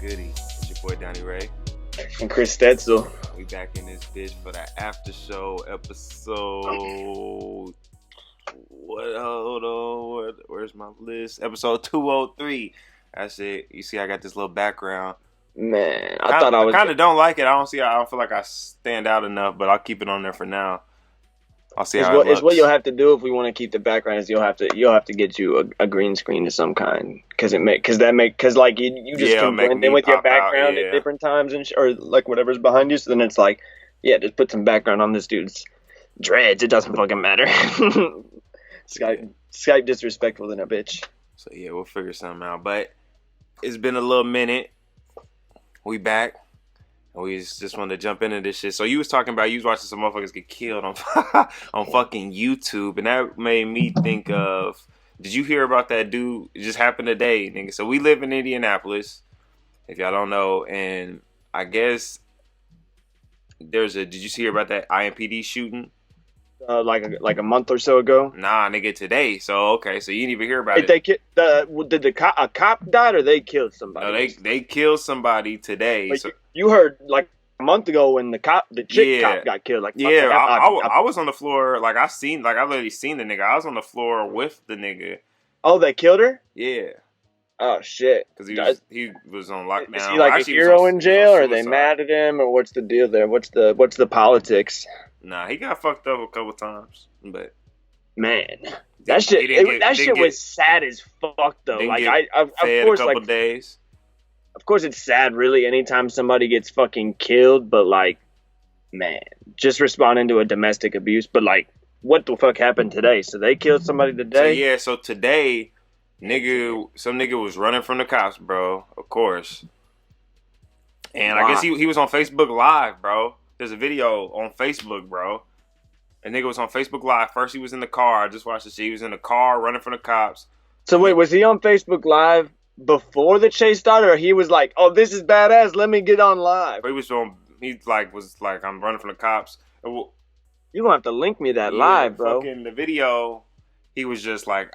goody? It's your boy Donnie Ray. And Chris Stetzel. We back in this bitch for that after show episode. Hold on. Where's my list? Episode 203. That's it. You see, I got this little background. Man, I kind of don't like it. I don't feel like I stand out enough, but I'll keep it on there for now. I'll see how it looks. It's what you'll have to do if we want to keep the background. Is you'll have to get you a green screen of some kind because you just can blend in with your background at different times or like whatever's behind you. So then it's like, just put some background on this dude's dreads. It doesn't fucking matter. Skype disrespectful than a bitch. So yeah, we'll figure something out. But it's been a little minute. We back. We just wanted to jump into this shit. So you was talking about you was watching some motherfuckers get killed on on fucking YouTube, and that made me think of. Did you hear about that dude? It just happened today, nigga. So we live in Indianapolis, if y'all don't know, and I guess did you see about that IMPD shooting? Like a month or so ago. Nah, nigga, today. So okay, so you didn't even hear about it. Did a cop died or they killed somebody? No, they killed somebody today. Like, so, you heard like a month ago when the cop got killed. Like I was on the floor. Like I literally seen the nigga. I was on the floor with the nigga. Oh, they killed her? Yeah. Oh shit! Because he was on lockdown. Is he like a hero in jail, or are they mad at him, or what's the deal there? What's the politics? Nah, he got fucked up a couple times, but man, that shit was sad as fuck though. Like of course, a couple days. Of course, it's sad, really, anytime somebody gets fucking killed. But like, man, just responding to a domestic abuse. But like, what the fuck happened today? So they killed somebody today. So today. Some nigga was running from the cops, bro. Of course. And I guess he was on Facebook Live, bro. There's a video on Facebook, bro. A nigga was on Facebook Live. First he was in the car. I just watched the shit. He was in the car running from the cops. So wait, was he on Facebook Live before the chase started, or he was like, "Oh, this is badass. Let me get on live." He was like, "I'm running from the cops." You gonna have to link me that live, bro. Fucking the video, he was just like.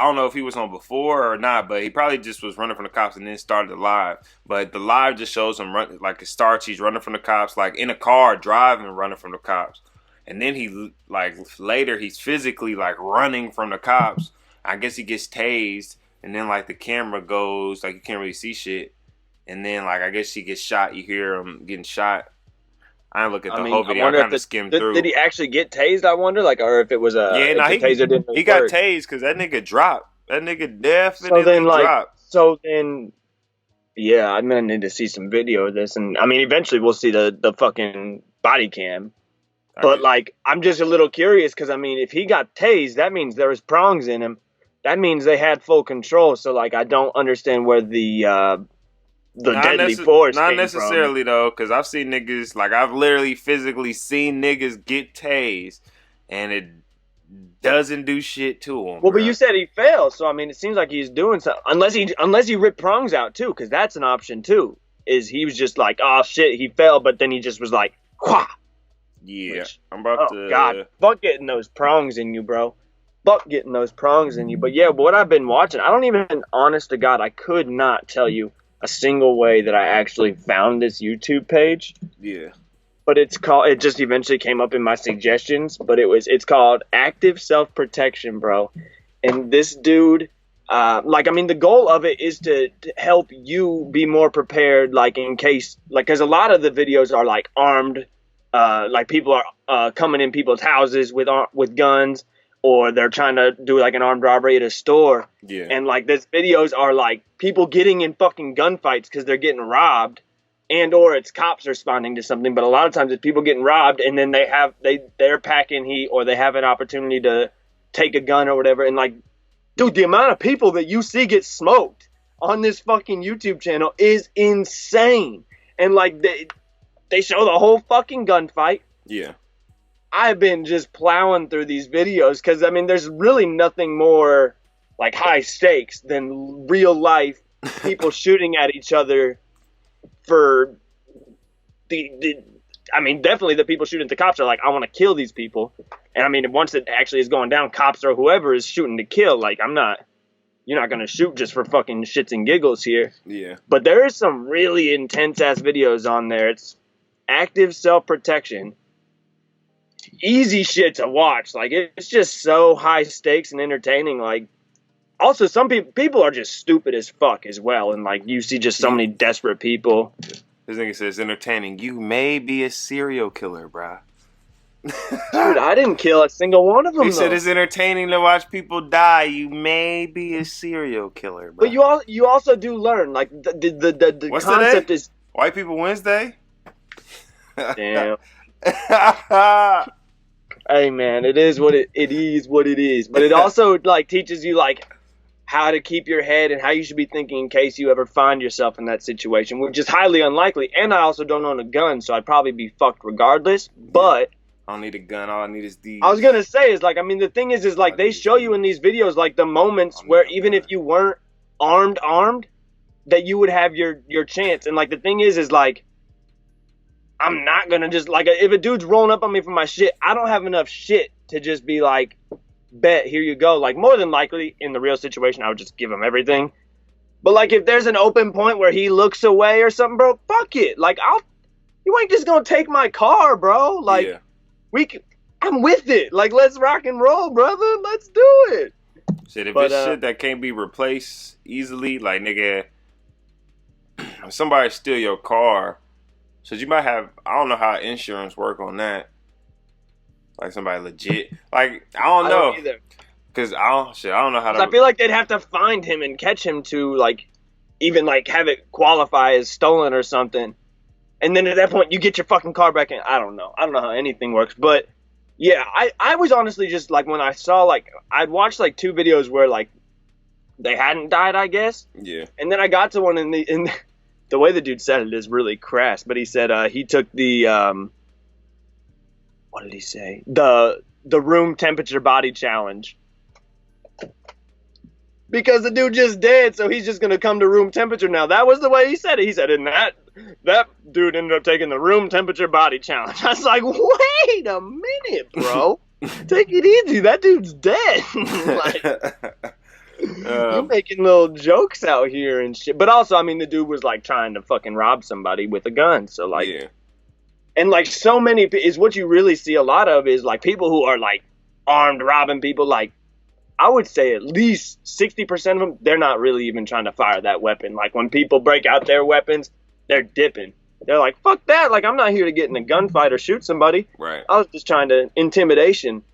I don't know if he was on before or not, but he probably just was running from the cops and then started the live. But the live just shows him run, like it starts. He's running from the cops, like in a car, driving, running from the cops. And then he later he's physically like running from the cops. I guess he gets tased, and then like the camera goes like you can't really see shit. And then like I guess he gets shot. You hear him getting shot. I didn't look at the whole video. I kind of skimmed through. Did he actually get tased? I wonder, or if it was a taser didn't work. He got tased because that nigga dropped. That nigga definitely dropped. So then, I'm gonna need to see some video of this, and I mean, eventually we'll see the fucking body cam. But like, I'm just a little curious because I mean, if he got tased, that means there was prongs in him. That means they had full control. So like, I don't understand where the deadly force not necessarily though, because I've seen niggas I've literally physically seen niggas get tased and it doesn't do shit to him. Well, but you said he fell, so I mean it seems like he's doing something unless he ripped prongs out too, because that's an option too. Is he was just like, oh shit, he fell, but then he just was like, quah. Yeah, I'm about to. God, fuck getting those prongs in you, bro. Fuck getting those prongs in you. But yeah, what I've been watching, I don't even, honest to God, I could not tell you a single way that I actually found this YouTube page. Yeah. But it just eventually came up in my suggestions, but it's called Active Self-Protection, bro. And this dude, the goal of it is to help you be more prepared, like in case, because a lot of the videos are like armed, like people are coming in people's houses with guns, or they're trying to do like an armed robbery at a store. Yeah. And like these videos are like people getting in fucking gunfights because they're getting robbed, and or it's cops responding to something. But a lot of times it's people getting robbed, and then they're packing heat, or they have an opportunity to take a gun or whatever. And like, dude, the amount of people that you see get smoked on this fucking YouTube channel is insane. And like they show the whole fucking gunfight. Yeah. I've been just plowing through these videos because, I mean, there's really nothing more, like, high stakes than real life people shooting at each other for definitely the people shooting at the cops are like, I want to kill these people. And, I mean, once it actually is going down, cops or whoever is shooting to kill, like, I'm not, you're not gonna shoot just for fucking shits and giggles here. Yeah. But there is some really intense ass videos on there. It's active self-protection. Easy shit to watch. Like, it's just so high stakes and entertaining. Like, also some people are just stupid as fuck as well, and like you see just so many desperate people. This nigga says entertaining. You may be a serial killer, bruh. Dude, I didn't kill a single one of them. He said it's entertaining to watch people die. You may be a serial killer, bro. But you also do learn, like, the What's concept today? is White People Wednesday. damn. Hey man, it is what it is. But it also like teaches you like how to keep your head and how you should be thinking in case you ever find yourself in that situation, which is highly unlikely. And I also don't own a gun, so I'd probably be fucked regardless. But I don't need a gun. All I need is these. I was gonna say is like, I mean, the thing is like they show you in these videos like the moments where even if you weren't armed, that you would have your chance. And like the thing is like, I'm not gonna just like, if a dude's rolling up on me for my shit, I don't have enough shit to just be like, bet, here you go. Like, more than likely in the real situation I would just give him everything. But like if there's an open point where he looks away or something, bro, fuck it. Like, you ain't just gonna take my car, bro. Like, yeah. I'm with it. Like, let's rock and roll, brother. Let's do it. Shit, if it's shit that can't be replaced easily, like, nigga, if somebody steal your car, so you might have, I don't know how insurance work on that. Like, somebody legit. Like, I don't know. Because I don't know how to. I feel like they'd have to find him and catch him to, like, even, like, have it qualify as stolen or something. And then at that point, you get your fucking car back in. I don't know. I don't know how anything works. But, yeah, I was honestly just, like, when I saw, like, I'd watched, like, 2 videos where, like, they hadn't died, I guess. Yeah. And then I got to one in the way the dude said it is really crass, but he said he took the what did he say? The room temperature body challenge. Because the dude just dead, so he's just gonna come to room temperature now. That was the way he said it. He said, and that dude ended up taking the room temperature body challenge. I was like, wait a minute, bro. Take it easy. That dude's dead. Like, you're making little jokes out here and shit. But also, I mean, the dude was like trying to fucking rob somebody with a gun. So like, yeah. And like so many is what you really see a lot of is like people who are like armed robbing people. Like, I would say at least 60% of them, they're not really even trying to fire that weapon. Like when people break out their weapons, they're dipping. They're like, fuck that. Like, I'm not here to get in a gunfight or shoot somebody. Right. I was just trying to intimidation.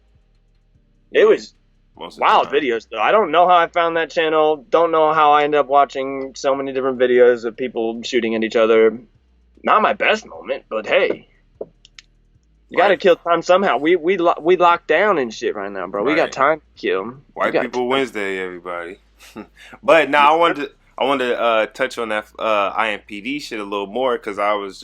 It was wild videos, though. I don't know how I found that channel. Don't know how I ended up watching so many different videos of people shooting at each other. Not my best moment, but hey, you got to kill time somehow. We locked down and shit right now, bro. Right. We got time to kill. White People Wednesday, everybody. But now I wanted to touch on that IMPD shit a little more because I was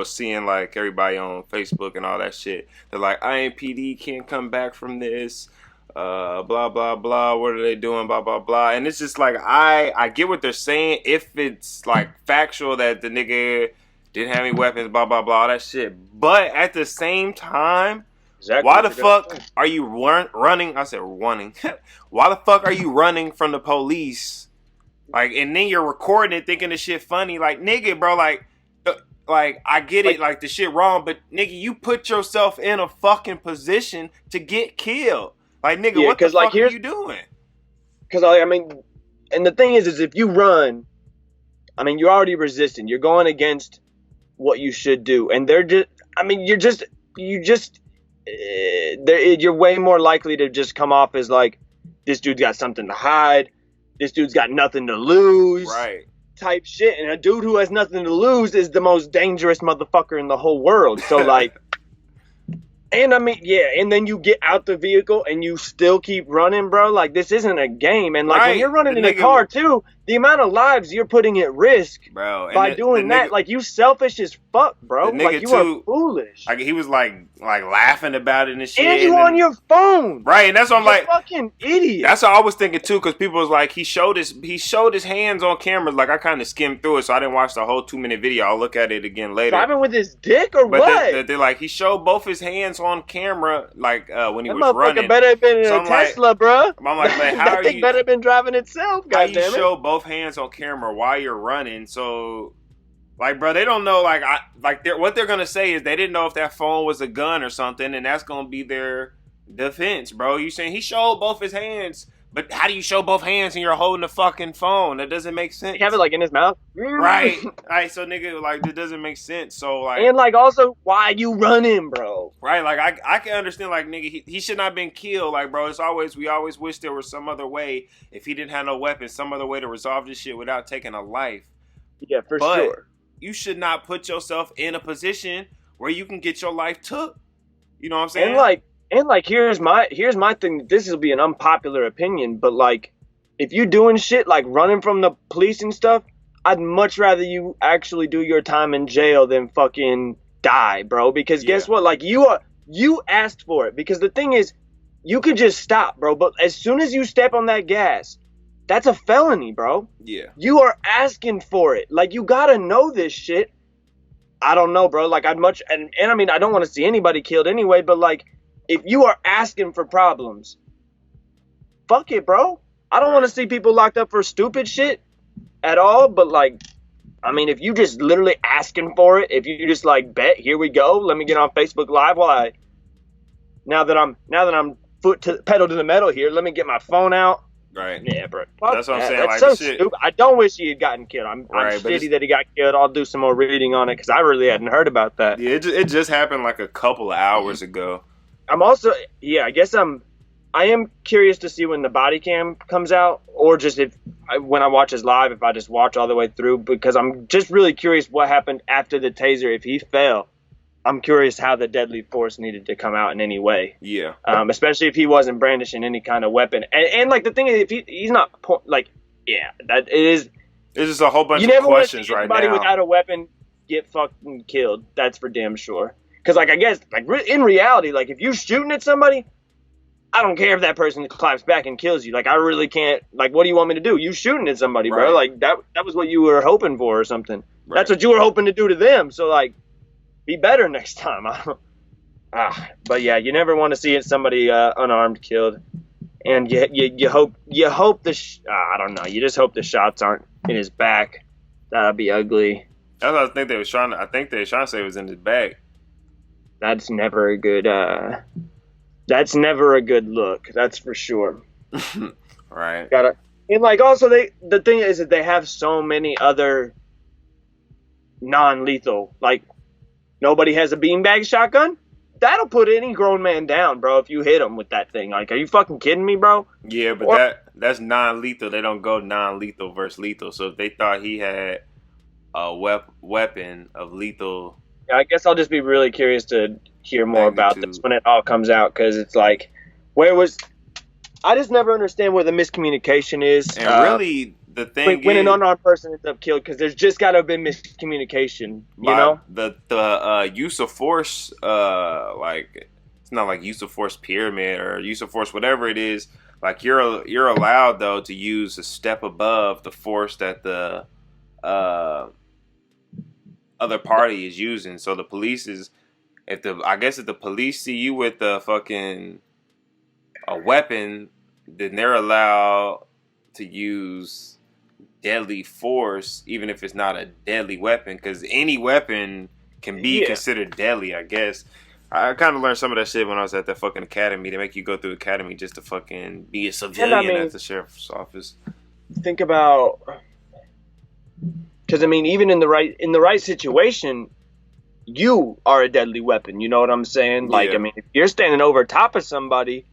seeing like everybody on Facebook and all that shit. They're like, IMPD can't come back from this. Blah blah blah. What are they doing? Blah blah blah. And it's just like I get what they're saying if it's like factual that the nigga didn't have any weapons. Blah blah blah. All that shit. But at the same time, exactly. Why the fuck are you running? I said running. Why the fuck are you running from the police? Like, and then you're recording it, thinking the shit funny. Like, nigga, bro, like I get it, like the shit wrong, but nigga, you put yourself in a fucking position to get killed. Like, nigga, what the fuck are you doing? Because, I mean, and the thing is if you run, I mean, you're already resisting. You're going against what you should do. And they're just, I mean, you're way more likely to just come off as like, this dude's got something to hide. This dude's got nothing to lose. Right. Type shit. And a dude who has nothing to lose is the most dangerous motherfucker in the whole world. So, like, and I mean, yeah, and then you get out the vehicle and you still keep running, bro. Like, this isn't a game. And like, when you're running in a car too, the amount of lives you're putting at risk, bro, by doing that. Like, you selfish as fuck, bro. Like, you are foolish. Like, he was like laughing about it and shit. And you on your phone, right? And that's what I'm like, fucking idiot. That's what I was thinking too, because people was like, he showed his hands on camera. Like, I kind of skimmed through it, so I didn't watch the whole 2-minute video. I'll look at it again later. Driving with his dick or but what? They're like, he showed both his hands on camera, like when he that was running. That better have been in a Tesla, bro. I'm like, man, how that thing better have been driving itself. How you show both hands on camera while you're running? So, like, bro, they don't know. What they're gonna say is they didn't know if that phone was a gun or something, and that's gonna be their defense, bro. You saying he showed both his hands, but how do you show both hands and you're holding the fucking phone? That doesn't make sense. You have it like in his mouth, right? Right. So, nigga, like, it doesn't make sense. So, like, and like, also, why you running, bro? Right. Like, I can understand. Like, nigga, he should not have been killed. Like, bro, we always wish there was some other way, if he didn't have no weapon, some other way to resolve this shit without taking a life. Yeah, for sure. You should not put yourself in a position where you can get your life took. You know what I'm saying? And like, here's my thing. This will be an unpopular opinion, but like, if you doing shit like running from the police and stuff, I'd much rather you actually do your time in jail than fucking die, bro. Because guess what? Like, you asked for it. Because the thing is, you could just stop, bro. But as soon as you step on that gas, that's a felony, bro. Yeah. You are asking for it. Like, you gotta know this shit. I don't know, bro. Like, and I mean, I don't want to see anybody killed anyway, but like, if you are asking for problems, fuck it, bro. I don't want to see people locked up for stupid shit at all, but like, I mean, if you just literally asking for it, if you just like, bet, here we go, let me get on Facebook Live while now that I'm pedal to the metal here, let me get my phone out. Right. Yeah, bro. That's what I'm saying. That's like, so stupid. I don't wish he had gotten killed. I'm shitty that he got killed. I'll do some more reading on it because I really hadn't heard about that. Yeah, it just happened like a couple of hours ago. I'm also, I guess I am curious to see when the body cam comes out, or just when I watch his live, if I just watch all the way through, because I'm just really curious what happened after the taser. If he fell, I'm curious how the deadly force needed to come out in any way. Yeah. Especially if he wasn't brandishing any kind of weapon. And like, the thing is, if he's not, like, yeah, that it is. It's just a whole bunch of questions right now. Anybody without a weapon get fucking killed. That's for damn sure. Because, like, I guess, like, in reality, like, if you're shooting at somebody, I don't care if that person claps back and kills you. Like, I really can't. Like, what do you want me to do? You shooting at somebody, bro. Like, that was what you were hoping for or something. Right. That's what you were hoping to do to them. So, like, be better next time. But yeah, you never want to see somebody unarmed killed, and you hope I don't know. You just hope the shots aren't in his back. That'd be ugly. That's what I think they were trying to. I think they were trying to say it was in his back. That's never a good. That's never a good look. That's for sure. Right. And like, also the thing is that they have so many other non-lethal, like. Nobody has a beanbag shotgun? That'll put any grown man down, bro, if you hit him with that thing. Like, are you fucking kidding me, bro? Yeah, but that's non-lethal. They don't go non-lethal versus lethal. So if they thought he had a weapon of lethal... Yeah, I guess I'll just be really curious to hear more about this when it all comes out, because it's like, I just never understand where the miscommunication is. And really... The thing when an unarmed person ends up killed, because there's just got to have been miscommunication, you know? The use of force, like, it's not like use of force pyramid or use of force, whatever it is. Like, you're allowed, though, to use a step above the force that the other party is using. So the police is, if the police see you with a weapon, then they're allowed to use deadly force, even if it's not a deadly weapon, because any weapon can be considered deadly, I guess. I kind of learned some of that shit when I was at that fucking academy. They make you go through academy just to fucking be a civilian at the sheriff's office. Think about, because I mean, even in the right situation, you are a deadly weapon. You know what I'm saying? Like, I mean, if you're standing over top of somebody,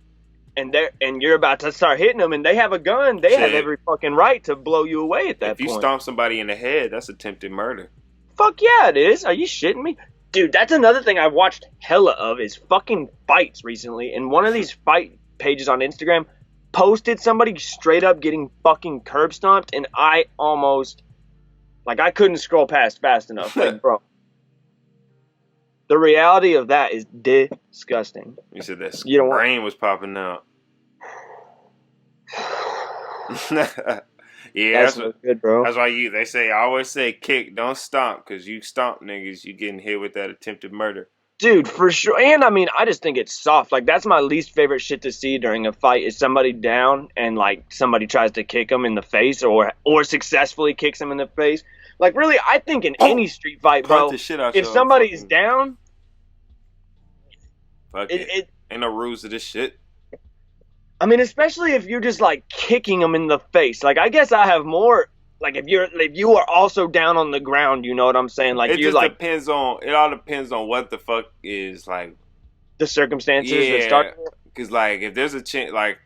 and you're about to start hitting them, and they have a gun, they have every fucking right to blow you away at that point. If you stomp somebody in the head, that's attempted murder. Fuck yeah, it is. Are you shitting me? Dude, that's another thing I've watched hella of is fucking fights recently. And one of these fight pages on Instagram, posted somebody straight up getting fucking curb stomped, and I almost, like, I couldn't scroll past fast enough. Like, bro, the reality of that is disgusting. You said that brain was popping out. Yeah, that's good, bro. That's why I always say kick, don't stomp, because you stomp niggas, you getting hit with that attempted murder. Dude, for sure. And I mean, I just think it's soft. Like, that's my least favorite shit to see during a fight is somebody down and like somebody tries to kick them in the face or successfully kicks them in the face. Like, really, I think in any street fight, bro, if somebody's down, it ain't no rules to this shit. I mean, especially if you're just like kicking them in the face. Like, I guess I have more. Like, if you are also down on the ground, you know what I'm saying? Like, it all depends on what the fuck is like the circumstances that start. Because like, if there's a chance, like,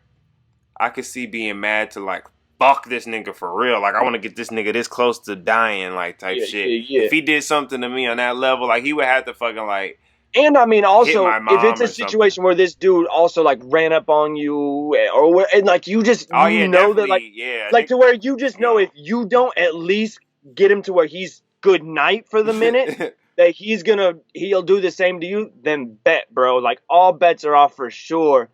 I could see being mad to like fuck this nigga for real. Like, I want to get this nigga this close to dying, like type shit. Yeah. If he did something to me on that level, like he would have to fucking like. And I mean, also, if it's a situation where this dude also like ran up on you, and like you just know that like to where you just know if you don't at least get him to where he's good night for the minute, that he'll do the same to you, then bet, bro. Like, all bets are off for sure.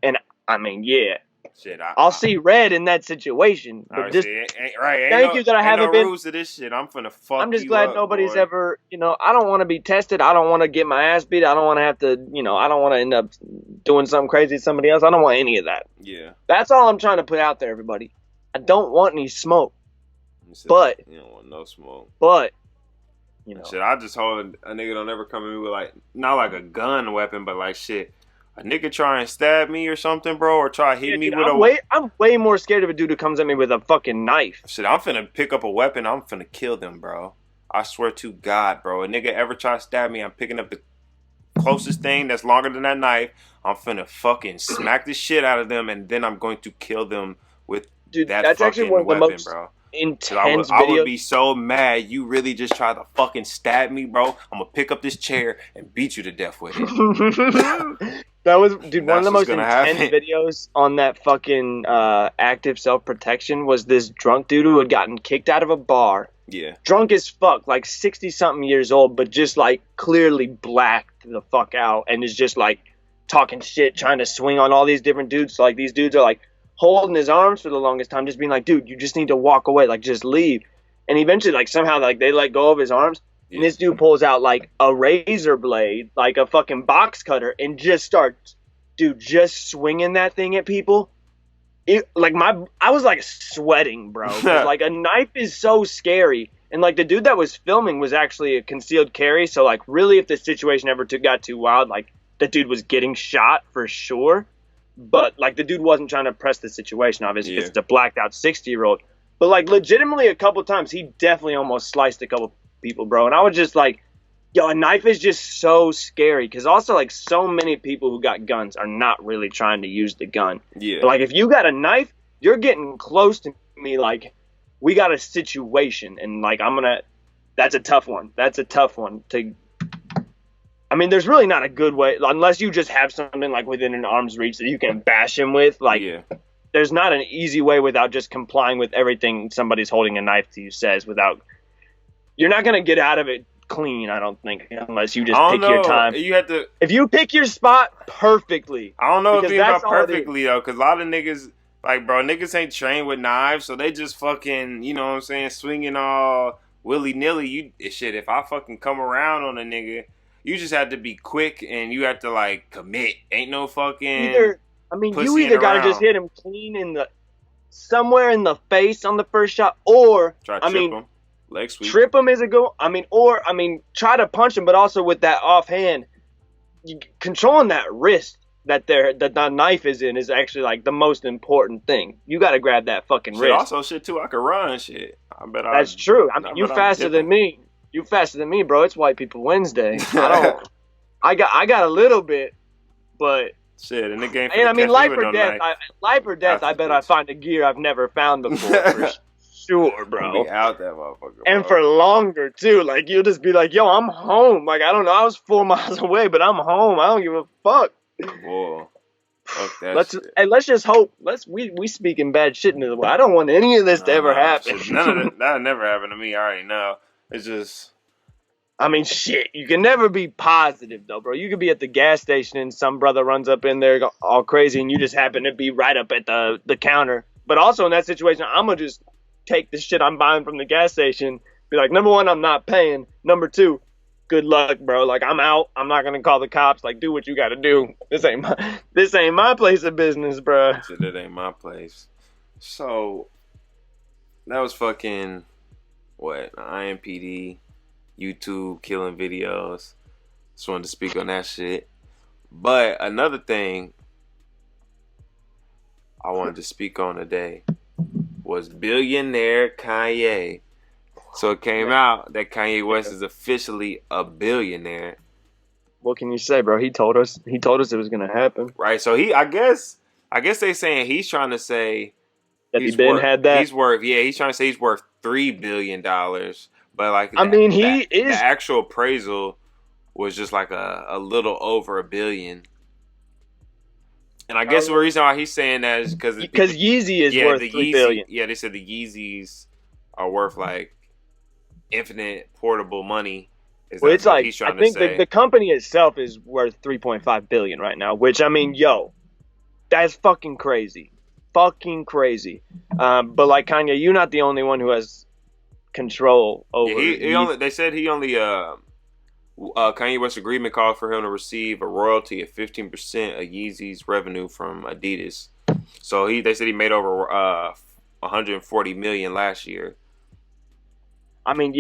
And I mean, yeah. Shit, I'll see red in that situation. But just thank you that I haven't been. Rules to this shit. I'm finna fuck. I'm just glad nobody's ever. You know, I don't want to be tested. I don't want to get my ass beat. I don't want to have to. You know, I don't want to end up doing something crazy to somebody else. I don't want any of that. Yeah. That's all I'm trying to put out there, everybody. I don't want any smoke. But you don't want no smoke. But you know, shit. I just hope a nigga don't ever come at me with like not like a gun weapon, but like shit. A nigga try and stab me or something, bro, or try to hit me with I'm way more scared of a dude who comes at me with a fucking knife. Shit, I'm finna pick up a weapon. I'm finna kill them, bro. I swear to God, bro. A nigga ever try to stab me, I'm picking up the closest thing that's longer than that knife. I'm finna fucking smack the shit out of them, and then I'm going to kill them with that fucking weapon, bro. Intense I would be so mad. You really just tried to fucking stab me, bro. I'm gonna pick up this chair and beat you to death with it. That was, dude, one of the most intense videos on that fucking active self-protection was this drunk dude who had gotten kicked out of a bar. Yeah. Drunk as fuck, like 60-something years old, but just like clearly blacked the fuck out and is just like talking shit, trying to swing on all these different dudes. So like these dudes are like holding his arms for the longest time, just being like, dude, you just need to walk away, like just leave. And eventually, like somehow, like they let go of his arms. And this dude pulls out like a razor blade, like a fucking box cutter, and just starts, dude, just swinging that thing at people. I was like sweating, bro. 'Cause, like, a knife is so scary. And like the dude that was filming was actually a concealed carry. So like really, if the situation ever got too wild, like the dude was getting shot for sure. But like the dude wasn't trying to press the situation. Obviously, because it's a blacked out 60-year-old. But like legitimately, a couple times he definitely almost sliced a couple people, bro. And I was just like, yo, a knife is just so scary, because also like so many people who got guns are not really trying to use the gun. Yeah. But like if you got a knife, you're getting close to me. Like, we got a situation, and like that's a tough one. That's a tough one to. I mean, there's really not a good way, unless you just have something like within an arm's reach that you can bash him with. Like, there's not an easy way without just complying with everything somebody's holding a knife to you says. Without, you're not gonna get out of it clean, I don't think, unless you just pick your time. You have to. If you pick your spot perfectly. I don't know if it's about perfectly though, because a lot of niggas, like, bro, niggas ain't trained with knives, so they just fucking, you know what I'm saying, swinging all willy nilly. Shit, if I fucking come around on a nigga, you just have to be quick and you have to like commit. Ain't no fucking. You either gotta just hit him clean somewhere in the face on the first shot, or try to trip him. Leg sweep. Trip him is a go. Try to punch him, but also with that offhand, controlling that wrist that the knife is in is actually like the most important thing. You got to grab that fucking wrist. Also, shit too, I can run shit. That's true. I mean, you faster than me. You faster than me, bro. It's White People Wednesday. I got a little bit, but shit in the game. And I mean, life or death. I bet I find a gear I've never found before. Sure, bro. Be out that motherfucker, and for longer too. Like, you'll just be like, "Yo, I'm home." Like, I don't know, I was 4 miles away, but I'm home. I don't give a fuck. Whoa. Fuck that shit. Let's just hope. We speaking bad shit into the world. I don't want any of this to ever happen. Shit, none of that. That'll never happen to me. I already know. It's just. I mean, shit. You can never be positive though, bro. You could be at the gas station and some brother runs up in there all crazy, and you just happen to be right up at the counter. But also in that situation, I'm gonna just take the shit I'm buying from the gas station. Be like, number one, I'm not paying. Number two, good luck, bro. Like, I'm out. I'm not gonna call the cops. Like, do what you gotta do. This ain't my place of business, bro. It ain't my place. So that was fucking what? IMPD, YouTube killing videos. Just wanted to speak on that shit. But another thing I wanted to speak on today was billionaire Kanye. So it came out that Kanye West is officially a billionaire. What can you say, bro? He told us it was gonna happen. Right. So I guess they saying he's trying to say that he's had that. He's trying to say he's worth $3 billion. But like the actual appraisal was just like a little over $1 billion. And I guess the reason why he's saying that is because Yeezy is worth $3 billion. Yeah, they said the Yeezys are worth like infinite portable money. Well, it's like I think the company itself is worth $3.5 billion right now. Which I mean, that's fucking crazy, But like Kanye, you're not the only one who has control over. Yeah, they said Kanye West's agreement called for him to receive a royalty of 15% of Yeezy's revenue from Adidas. So they said he made over $140 million last year. I mean,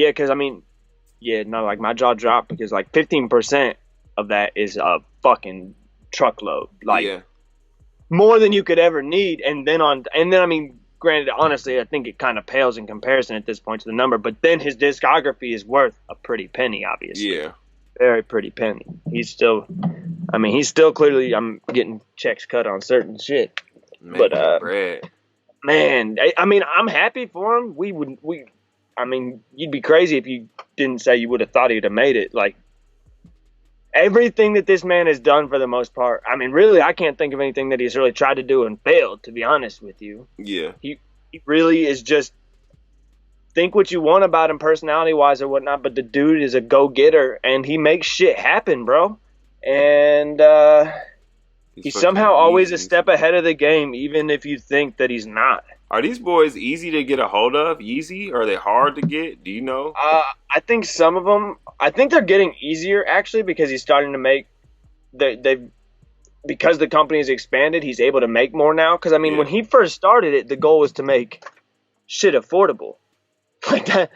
like my jaw dropped because like 15% of that is a fucking truckload, like more than you could ever need. And then I mean, granted, honestly, I think it kind of pales in comparison at this point to the number. But then his discography is worth a pretty penny, obviously. Yeah, very pretty penny. He's still clearly. I'm getting checks cut on certain shit. Bread. Man, I mean, I'm happy for him. I mean, you'd be crazy if you didn't say you would have thought he'd have made it. Like, everything that this man has done for the most part, I mean, really, I can't think of anything that he's really tried to do and failed, to be honest with you. Yeah. He really is just, think what you want about him personality-wise or whatnot, but the dude is a go-getter, and he makes shit happen, bro. And he's somehow always a step ahead of the game, even if you think that he's not. Are these boys easy to get a hold of? Yeezy? Are they hard to get? Do you know? I think some of them. I think they're getting easier actually because he's starting to make. Because the company's expanded, he's able to make more now. Because I mean, when he first started it, the goal was to make shit affordable. Like that.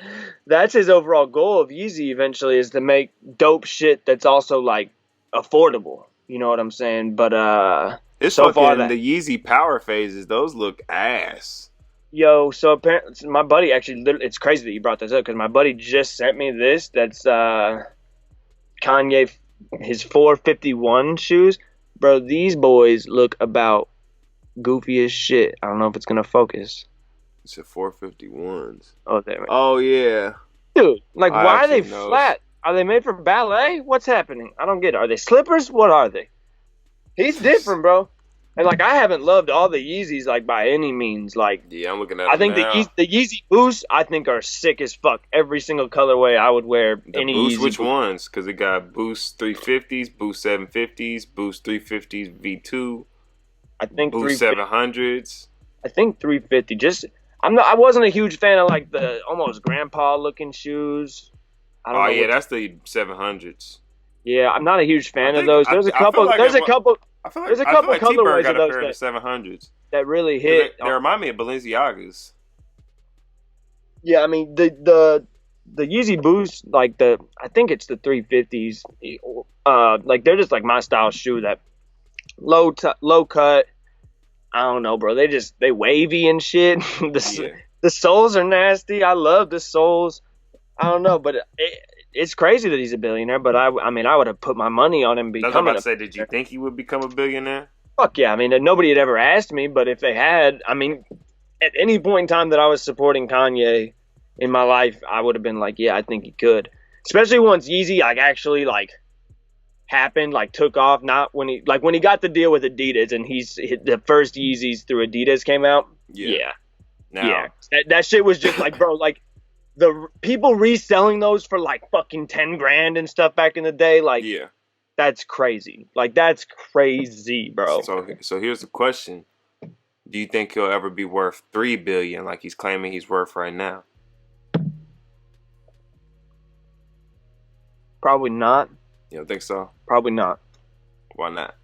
That's his overall goal of Yeezy. Eventually, is to make dope shit that's also like affordable. You know what I'm saying? But it's so far the Yeezy power phases, those look ass. Yo, so apparently my buddy actually, it's crazy that you brought this up because my buddy just sent me this. That's Kanye, his 451 shoes. Bro, these boys look about goofy as shit. I don't know if it's going to focus. It's a 451s. Oh, there. Oh, yeah. Dude, like, why are they flat? Are they made for ballet? What's happening? I don't get it. Are they slippers? What are they? He's different, bro. And like, I haven't loved all the Yeezys like by any means. Like, yeah, I'm looking at. I think the Yeezy Boosts I think are sick as fuck. Every single colorway I would wear. Any Boost, Yeezy which ones? Because it got Boost 350s, Boost 750s, Boost 350s V2. I think Boost 700s. I think 350. I wasn't a huge fan of like the almost grandpa looking shoes. That's the 700s. Yeah, I'm not a huge fan of those. There's a couple. There's a couple colorways of those 700s that really hit. They remind me of Balenciagas. Yeah, I mean the Yeezy Boost, like I think it's the 350s. Like they're just like my style shoe. That low cut. I don't know, bro. They wavy and shit. The soles are nasty. I love the soles. I don't know, but it's crazy that he's a billionaire. But I mean, I would have put my money on him becoming. I was about to say, did you think he would become a billionaire? Fuck yeah! I mean, nobody had ever asked me, but if they had, I mean, at any point in time that I was supporting Kanye in my life, I would have been like, yeah, I think he could. Especially once Yeezy actually happened, like took off. Not when he got the deal with Adidas and he's hit the first Yeezys through Adidas came out. Yeah. Now, That shit was just like, bro, like the people reselling those for like fucking 10 grand and stuff back in the day. Like, that's crazy. Like, that's crazy, bro. So here's the question. Do you think he'll ever be worth $3 billion like he's claiming he's worth right now? Probably not. You don't think so? Probably not. Why not?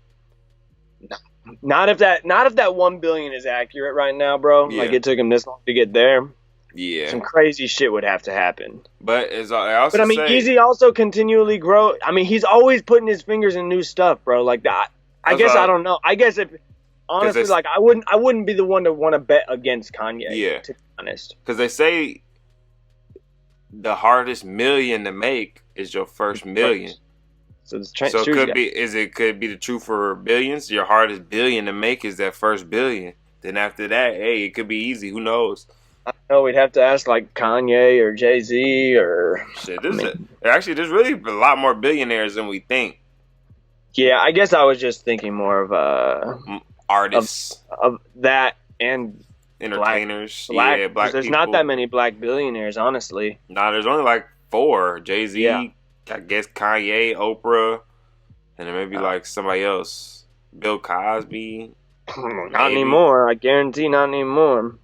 Not if that $1 billion is accurate right now, bro. Like, it took him this long to get there. Yeah. Some crazy shit would have to happen. But as I also Yeezy also continually grow. I mean, he's always putting his fingers in new stuff, bro. Like that. I guess I don't know. I guess if honestly, like I wouldn't be the one to want to bet against Kanye. Yeah. To be honest. Because they say the hardest million to make is your first million. So it could be the truth for billions. Your hardest billion to make is that first billion. Then after that, hey, it could be easy. Who knows? I know we'd have to ask like Kanye or Jay-Z or shit. There's really a lot more billionaires than we think. Yeah, I guess I was just thinking more of artists of that and entertainers. Black black. There's people. not that many black billionaires, honestly. Nah, there's only like 4. Jay-Z, I guess Kanye, Oprah, and then maybe like somebody else. Bill Cosby. Not anymore. I guarantee not anymore.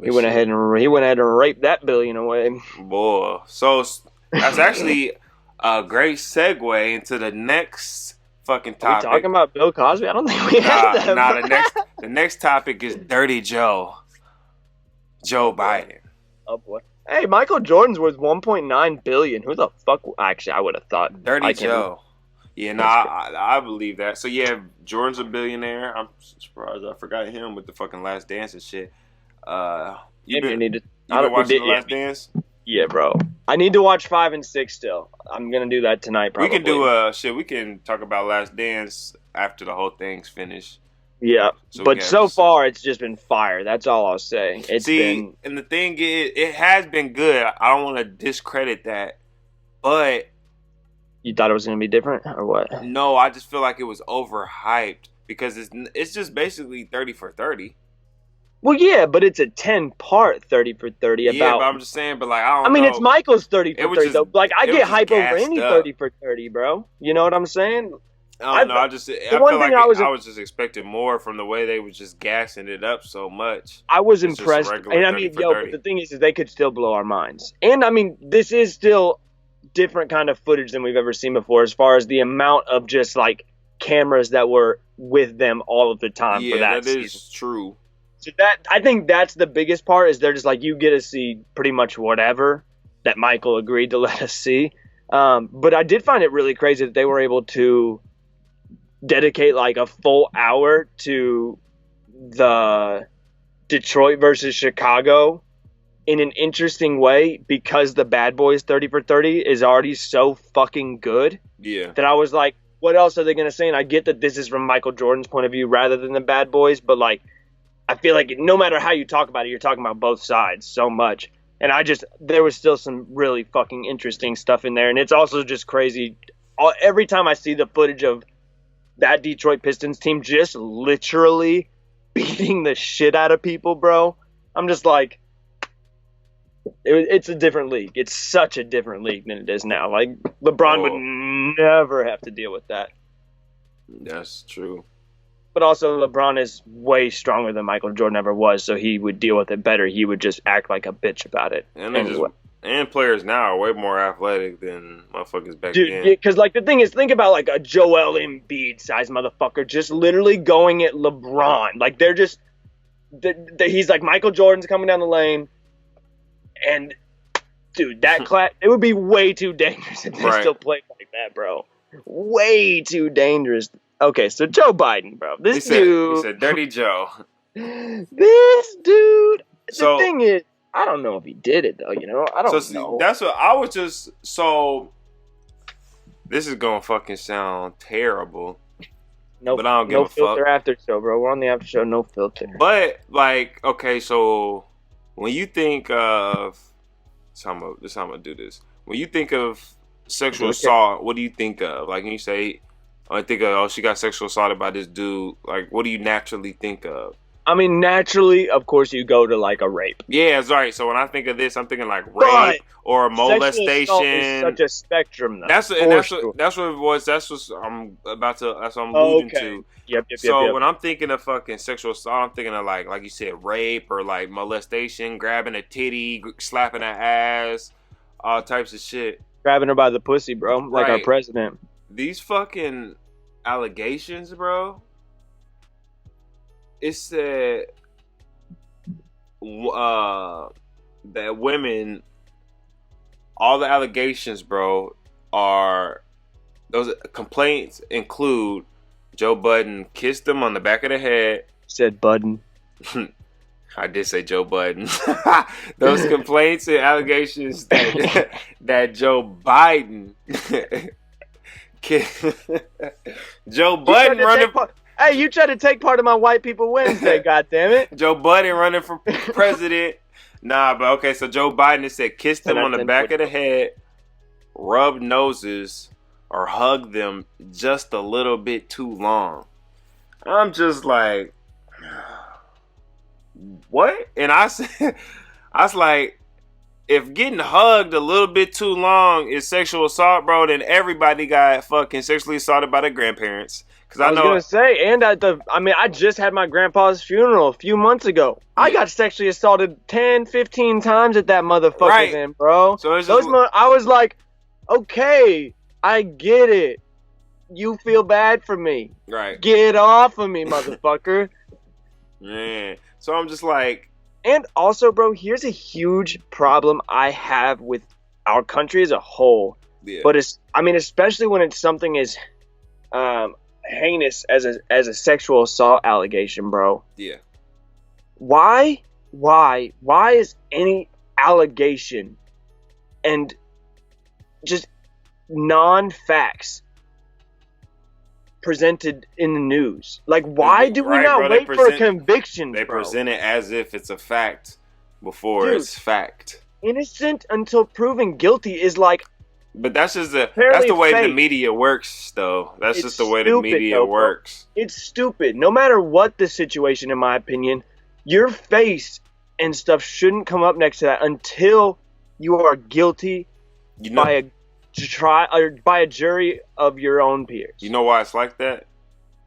He went ahead and raped that billion away. Boy, so that's actually a great segue into the next fucking topic. Are we talking about Bill Cosby? I don't think we have that. The next topic is Dirty Joe Biden. Oh boy. Hey, Michael Jordan's worth $1.9 billion. Who the fuck? Actually, I would have thought Dirty Joe. Yeah, I believe that. So yeah, Jordan's a billionaire. I'm surprised I forgot him with the fucking Last Dance and shit. You been watching The Last Dance? Yeah, bro. I need to watch 5 and 6 still. I'm gonna do that tonight. Probably. We can talk about Last Dance after the whole thing's finished. Yeah, but so far it's just been fire. That's all I'll say. And the thing is, it has been good. I don't want to discredit that, but you thought it was gonna be different or what? No, I just feel like it was overhyped because it's just basically 30 for 30. Well, yeah, but it's a 10-part 30 for 30 about... Yeah, but I'm just saying, but like, I don't know. I mean, it's Michael's 30 for 30, though. Like, I get hype over any 30 for 30, bro. You know what I'm saying? I don't know. I feel like I was just expecting more from the way they were just gassing it up so much. I was impressed. And I mean, but the thing is they could still blow our minds. And I mean, this is still different kind of footage than we've ever seen before as far as the amount of just, like, cameras that were with them all of the time for that season. Is true. So I think that's the biggest part is they're just like, you get to see pretty much whatever that Michael agreed to let us see. But I did find it really crazy that they were able to dedicate like a full hour to the Detroit versus Chicago in an interesting way because the Bad Boys 30 for 30 is already so fucking good. Yeah. That I was like, what else are they going to say? And I get that this is from Michael Jordan's point of view rather than the Bad Boys, but like, I feel like no matter how you talk about it, you're talking about both sides so much. And there was still some really fucking interesting stuff in there. And it's also just crazy. Every time I see the footage of that Detroit Pistons team just literally beating the shit out of people, bro, I'm just like, it's a different league. It's such a different league than it is now. Like, LeBron would never have to deal with that. That's true. But also, LeBron is way stronger than Michael Jordan ever was, so he would deal with it better. He would just act like a bitch about it. And players now are way more athletic than motherfuckers back then. Because, like, the thing is, think about, like, a Joel Embiid-sized motherfucker just literally going at LeBron. Like, they're just... he's like, Michael Jordan's coming down the lane, and, dude, that class... It would be way too dangerous if they still played like that, bro. Way too dangerous. Okay, so Joe Biden, bro. He said Dirty Joe. This dude. The thing is, I don't know if he did it, though, you know? I don't know. That's what I was just... So, this is going to fucking sound terrible. But I don't give a fuck. No filter after show, bro. We're on the after show, no filter. But, like, okay, so, when you think of... This is how I'm going to do this. When you think of sexual assault, what do you think of? Like, when you say, I think of, oh, she got sexual assaulted by this dude. Like, what do you naturally think of? I mean, naturally, of course, you go to like a rape. Yeah, that's right. So when I think of this, I'm thinking like But rape or molestation. sexual assault is such a spectrum, though. That's what it was. That's what I'm about to. That's what I'm alluding to. Yep. So when I'm thinking of fucking sexual assault, I'm thinking of like you said, rape or like molestation, grabbing a titty, slapping an ass, all types of shit. Grabbing her by the pussy, bro, like our president. These fucking allegations, bro. It said that women, all the allegations, bro, are those complaints include Joe Budden kissed him on the back of the head. Said Budden. I did say Joe Budden. Those complaints and allegations that Joe Biden Joe Budden running. Hey, you tried to take part of my White People Wednesday, goddammit. Joe Budden running for president. Nah, but okay, so Joe Biden has said kissed them on the back of the head, rubbed noses, or hugged them just a little bit too long. I'm just like, what? And I was like, if getting hugged a little bit too long is sexual assault, bro, then everybody got fucking sexually assaulted by their grandparents. I was gonna say, and I just had my grandpa's funeral a few months ago. I got sexually assaulted 10, 15 times at that motherfucker, then, bro. So I was like, okay, I get it. You feel bad for me. Right. Get off of me, motherfucker. Man. So I'm just like. And also, bro, here's a huge problem I have with our country as a whole. Yeah. But especially when it's something as heinous as a sexual assault allegation, bro. Yeah. Why is any allegation and just non-facts presented in the news? Like, why do we not wait for a conviction, They bro? present it as if it's a fact before it's fact. Innocent until proven guilty is like. But that's just that's the way the media works, though. That's just the way the media works. It's stupid. No matter what the situation, in my opinion, your face and stuff shouldn't come up next to that until you are guilty by a jury of your own peers. You know why it's like that?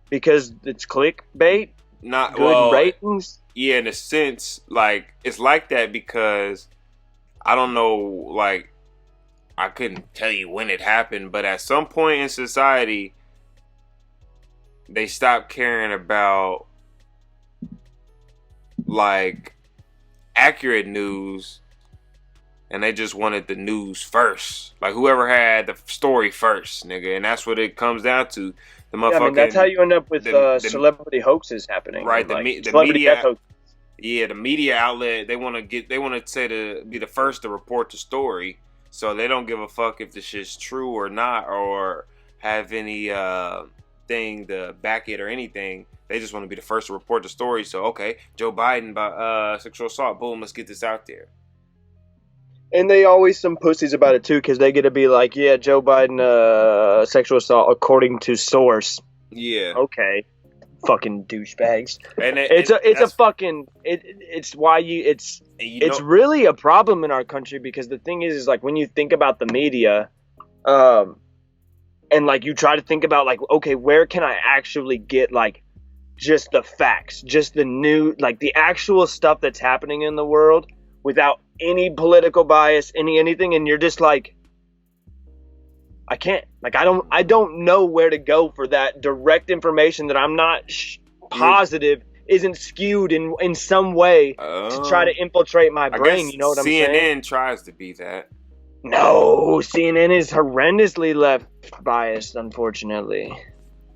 Because it's clickbait. Not good ratings. Yeah, in a sense, like it's like that because I don't know, like. I couldn't tell you when it happened, but at some point in society, they stopped caring about, like, accurate news, and they just wanted the news first. Like, whoever had the story first, nigga, and that's what it comes down to. The motherfucking, I mean, that's how you end up with celebrity hoaxes happening. Right, the media. Yeah, the media outlet, they want to say to be the first to report the story. So they don't give a fuck if the shit's true or not, or have any thing to back it or anything. They just want to be the first to report the story. So, okay, Joe Biden about sexual assault. Boom, let's get this out there. And they always some pussies about it, too, because they get to be like, yeah, Joe Biden sexual assault according to source. Yeah. Okay. Fucking douchebags. And it's really a problem in our country because the thing is like when you think about the media, and like you try to think about like, okay, where can I actually get like just the facts, just the new, like the actual stuff that's happening in the world without any political bias, anything, and you're just like, I can't. Like, I don't know where to go for that direct information that I'm not positive isn't skewed in some way to try to infiltrate my brain. You know what I'm saying? CNN tries to be that. No, CNN is horrendously left biased, unfortunately.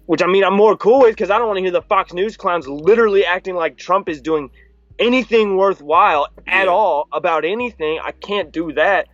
Which, I mean, I'm more cool with because I don't want to hear the Fox News clowns literally acting like Trump is doing anything worthwhile at all about anything. I can't do that.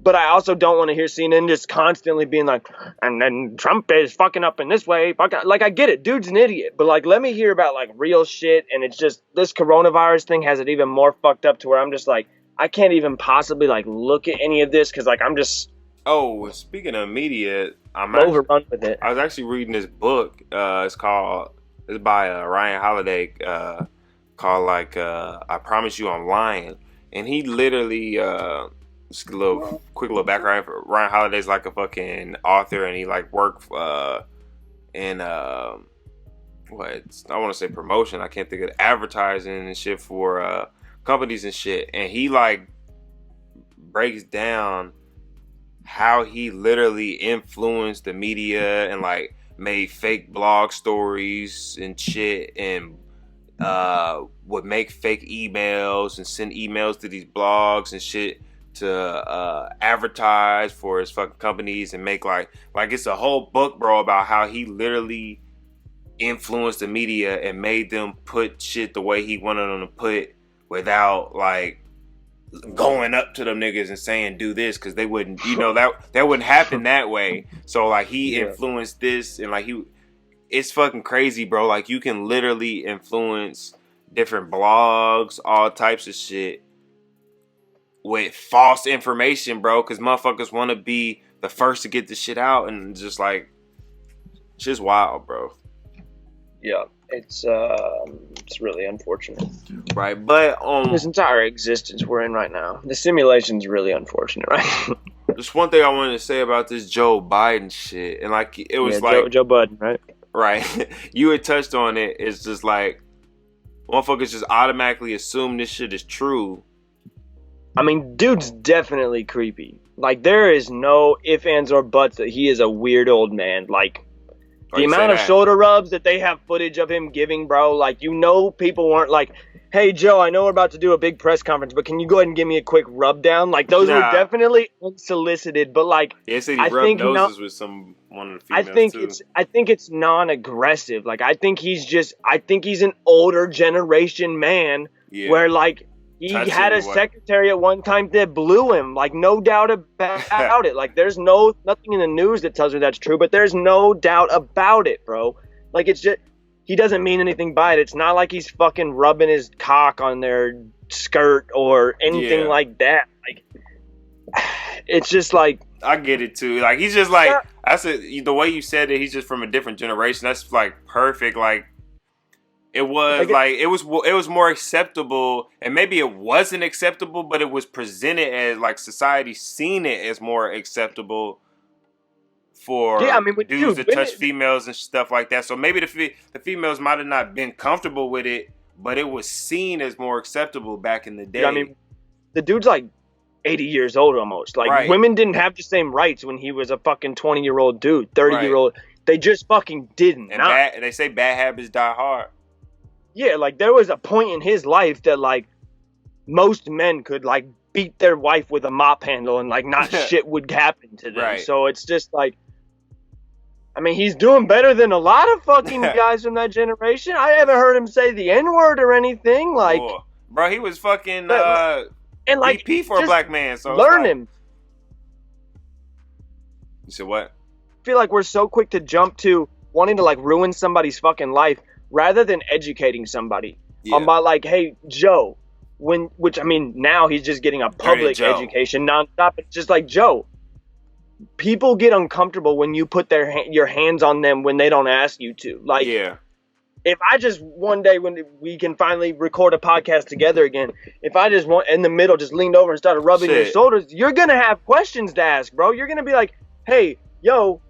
But I also don't want to hear CNN just constantly being like, and then Trump is fucking up in this way. Like, I get it. Dude's an idiot. But, like, let me hear about, like, real shit. And it's just, this coronavirus thing has it even more fucked up to where I'm just like, I can't even possibly, like, look at any of this because, like, I'm just Oh, speaking of media, Overrun with it. I was actually reading this book. It's by Ryan Holiday. Called like I Promise You I'm Lying, and he literally just a little quick little background. Ryan Holiday's like a fucking author, and he like worked in what I want to say promotion. I can't think of advertising and shit for companies and shit, and he like breaks down how he literally influenced the media and like made fake blog stories and shit, and would make fake emails and send emails to these blogs and shit to advertise for his fucking companies and make like it's a whole book, bro, about how he literally influenced the media and made them put shit the way he wanted them to put without like going up to them niggas and saying do this, because they wouldn't, that wouldn't happen that way. So like he influenced this, and like it's fucking crazy, bro. Like you can literally influence different blogs, all types of shit with false information, bro, because motherfuckers want to be the first to get the shit out, and just like it's just wild, bro. Yeah, it's really unfortunate. Right, but this entire existence we're in right now, the simulation's really unfortunate, right? Just one thing I wanted to say about this Joe Biden shit, and like it was like Joe Budden, right? Right, you had touched on it. It's just like motherfuckers just automatically assume this shit is true. I mean, dude's definitely creepy. Like there is no ifs, ands, or buts that he is a weird old man. Like the amount of shoulder rubs that they have footage of him giving, bro, like, people weren't like, hey, Joe, I know we're about to do a big press conference, but can you go ahead and give me a quick rub down? Like, those were definitely unsolicited, but like, yeah, he rubbed noses with one of the females I think it's non-aggressive. Like, I think he's an older generation man where like, he had a secretary at one time that blew him. Like, no doubt about it. Like, there's nothing in the news that tells me that's true, but there's no doubt about it, bro. Like, it's just, he doesn't mean anything by it. It's not like he's fucking rubbing his cock on their skirt or anything like that. Like, it's just like, I get it too. Like, he's just like, the way you said it, he's just from a different generation. That's like perfect. Like, it was it was more acceptable, and maybe it wasn't acceptable, but it was presented as like society seen it as more acceptable for dudes to touch females and stuff like that. So maybe the females might have not been comfortable with it, but it was seen as more acceptable back in the day. Yeah, I mean, the dude's like 80 years old almost. Like women didn't have the same rights when he was a fucking 20-year-old dude, 30-year-old. They just fucking didn't. And they say bad habits die hard. Yeah, like there was a point in his life that like most men could like beat their wife with a mop handle and like not shit would happen to them. Right. So it's just like, I mean, he's doing better than a lot of fucking guys from that generation. I haven't heard him say the N-word or anything. Like, bro, he was fucking and like BP for a black man. So learn him. You said what? I feel like we're so quick to jump to wanting to like ruin somebody's fucking life, rather than educating somebody about like, hey, Joe, which I mean, now he's just getting a public education nonstop. It's just like, Joe, people get uncomfortable when you put your hands on them when they don't ask you to. Like, if I just one day when we can finally record a podcast together again, if I just in the middle just leaned over and started rubbing your shoulders, you're gonna have questions to ask, bro. You're gonna be like, hey, yo,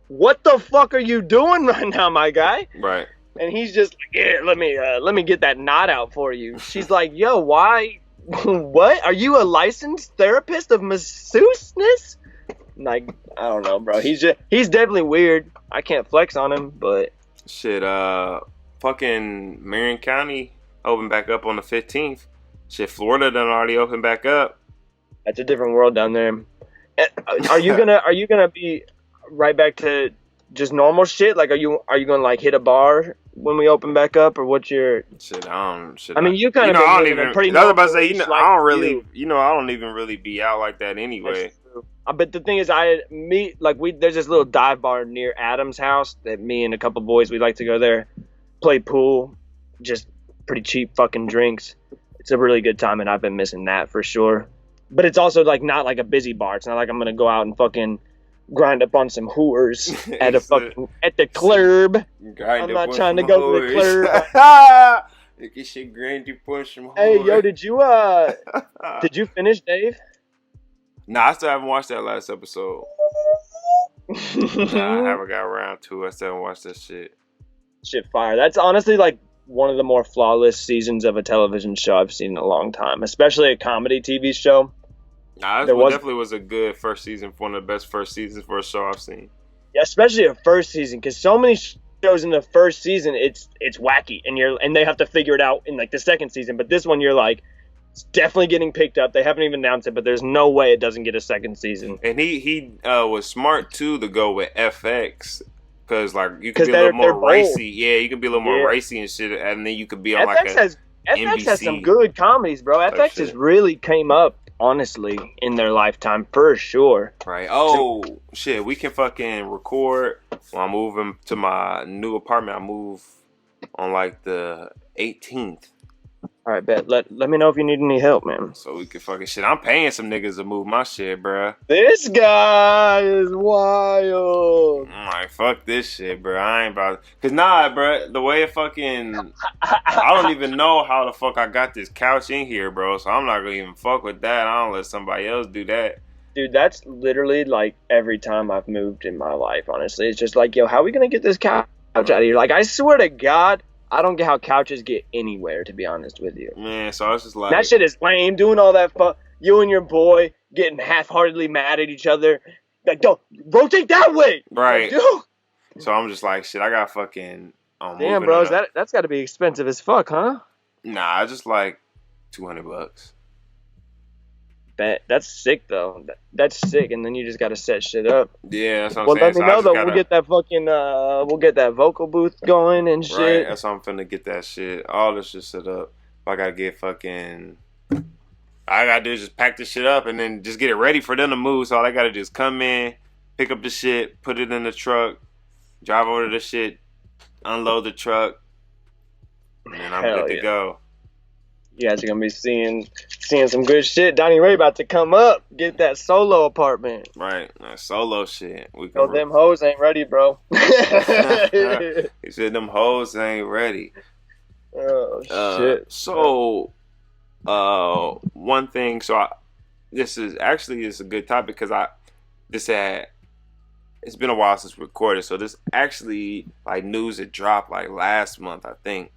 what the fuck are you doing right now, my guy? Right. And he's just like, yeah, let me get that knot out for you. She's like, yo, why? What? Are you a licensed therapist of masseuseness? Like, I don't know, bro. He's definitely weird. I can't flex on him, but shit. Fucking Marion County opened back up on the 15th. Shit, Florida done already opened back up. That's a different world down there. Are you gonna be right back to just normal shit? Like, are you gonna like hit a bar when we open back up, or what's your shit? I mean, you kind of I don't even. I was about to say, I don't really, I don't even really be out like that anyway. But the thing is, there's this little dive bar near Adam's house that me and a couple boys, we like to go there, play pool, just pretty cheap fucking drinks. It's a really good time, and I've been missing that for sure. but it's also like not like a busy bar. It's not like I'm gonna go out and fucking grind up on some whores at at the club. I'm not trying to go to the club. Get shit grind up on some whores. Hey, yo, did you finish, Dave? Nah, I still haven't watched that last episode. Nah, I haven't got around to it. I still haven't watched that shit. Shit fire. That's honestly like one of the more flawless seasons of a television show I've seen in a long time, especially a comedy TV show. Nah, this definitely was a good first season. One of the best first seasons for a show I've seen. Yeah, especially a first season, because so many shows in the first season, it's wacky, and they have to figure it out in like the second season. But this one, you're like, it's definitely getting picked up. They haven't even announced it, but there's no way it doesn't get a second season. And he was smart too to go with FX. Because like you can be a little more racy, you can be a little more racy and shit, and then you could be on FX FX has some good comedies, bro. FX has really came up, honestly, in their lifetime for sure. Right. Oh shit, we can fucking record when I'm moving to my new apartment. I move on like the 18th. All right, bet. Let me know if you need any help, man. So we can fucking shit. I'm paying some niggas to move my shit, bruh. This guy is wild. I'm like, fuck this shit, bruh. I ain't about to... Cause nah, bruh, the way it fucking... I don't even know how the fuck I got this couch in here, bro. So I'm not gonna even fuck with that. I don't let somebody else do that. Dude, that's literally like every time I've moved in my life, honestly. It's just like, yo, how are we gonna get this couch out of here? Like, I swear to God... I don't get how couches get anywhere, to be honest with you. Man, so it's just like... That shit is lame, doing all that you and your boy getting half-heartedly mad at each other. Like, don't, rotate that way! Right. Like, dude. So I'm just like, shit, I got fucking... Damn, bro, that's got to be expensive as fuck, huh? Nah, I just like $200. Bet. That's sick, though. That's sick, and then you just got to set shit up. Yeah, that's what I'm saying. Let me know, though. We'll get that fucking, we'll get that vocal booth going and shit. Right, that's how I'm finna get that shit. All this shit set up. I gotta get fucking... I gotta do is just pack this shit up and then just get it ready for them to move. So all I gotta do is come in, pick up the shit, put it in the truck, drive over to the shit, unload the truck, and then I'm good to go. You guys are gonna be seeing some good shit. Donnie Ray about to come up, get that solo apartment. Right, that solo shit. Them hoes ain't ready, bro. He said them hoes ain't ready. Oh shit. So, one thing. So, this is a good topic because it's been a while since we recorded. So this actually like news that dropped like last month, I think.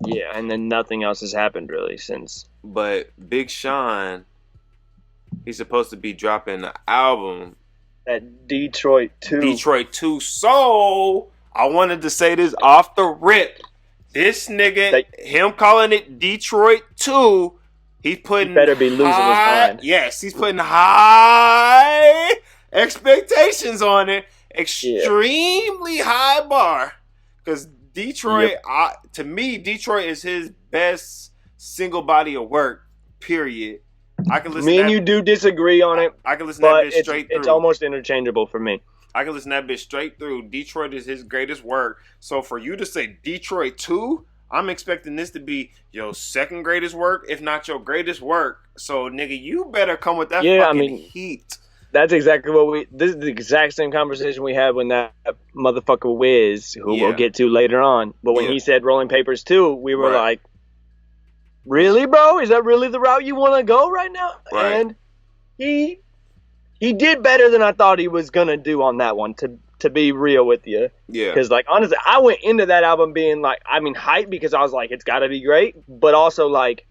Yeah, and then nothing else has happened really since. But Big Sean, he's supposed to be dropping an album. At Detroit 2. Detroit 2. So, I wanted to say this off the rip. This nigga, him calling it Detroit 2, he's putting... He better be losing his mind. Yes, he's putting high expectations on it. Extremely high bar. Because Detroit, to me, Detroit is his best single body of work, period. I can listen Me and you do disagree on it. I can listen to that bitch straight through. It's almost interchangeable for me. I can listen to that bitch straight through. Detroit is his greatest work. So for you to say Detroit 2, I'm expecting this to be your second greatest work, if not your greatest work. So, nigga, you better come with that fucking heat. That's exactly what this is the exact same conversation we had when that motherfucker Wiz, who we'll get to later on. But when he said Rolling Papers 2, we were like, really, bro? Is that really the route you want to go right now? Right. And he did better than I thought he was going to do on that one, to be real with you. Yeah. Because, like, honestly, I went into that album being, like, I mean, hyped because I was like, it's got to be great. But also, like,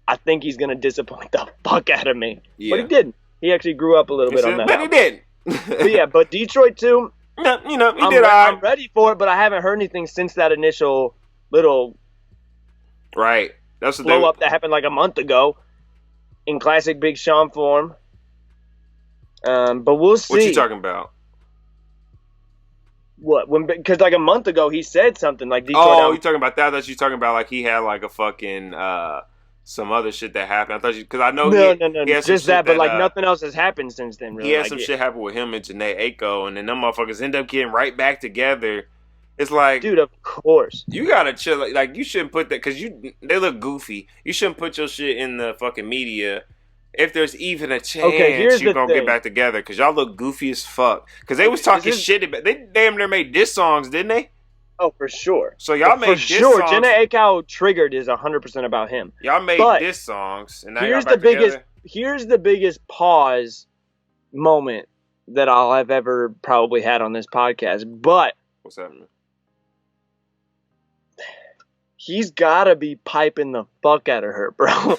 I think he's going to disappoint the fuck out of me. Yeah. But he didn't. He actually grew up a little bit on that. But he did. But Detroit 2, he did all right. I'm ready for it, but I haven't heard anything since that initial little That's blow up that happened like a month ago in classic Big Sean form. But we'll see. What you talking about? What? Because like a month ago he said something like Detroit. Oh, you talking about that? That you talking about like he had like a fucking some other shit that happened. I thought because I know no, just that, but like nothing else has happened since then. Really, he had some shit happen with him and Janae Aiko, and then them motherfuckers end up getting right back together. It's like, dude, of course you gotta chill. Like you shouldn't put that because they look goofy. You shouldn't put your shit in the fucking media if there's even a Okay, here's chance you the gonna thing. get back together, because y'all look goofy as fuck. Because they was talking shit about, they damn near made diss songs, didn't they? Oh, for sure. So y'all made diss songs. Jenna Akau Triggered is 100% about him. Y'all made diss songs, and now y'all back together. Here's the biggest pause moment that I'll have ever probably had on this podcast. But what's happening? He's gotta be piping the fuck out of her, bro.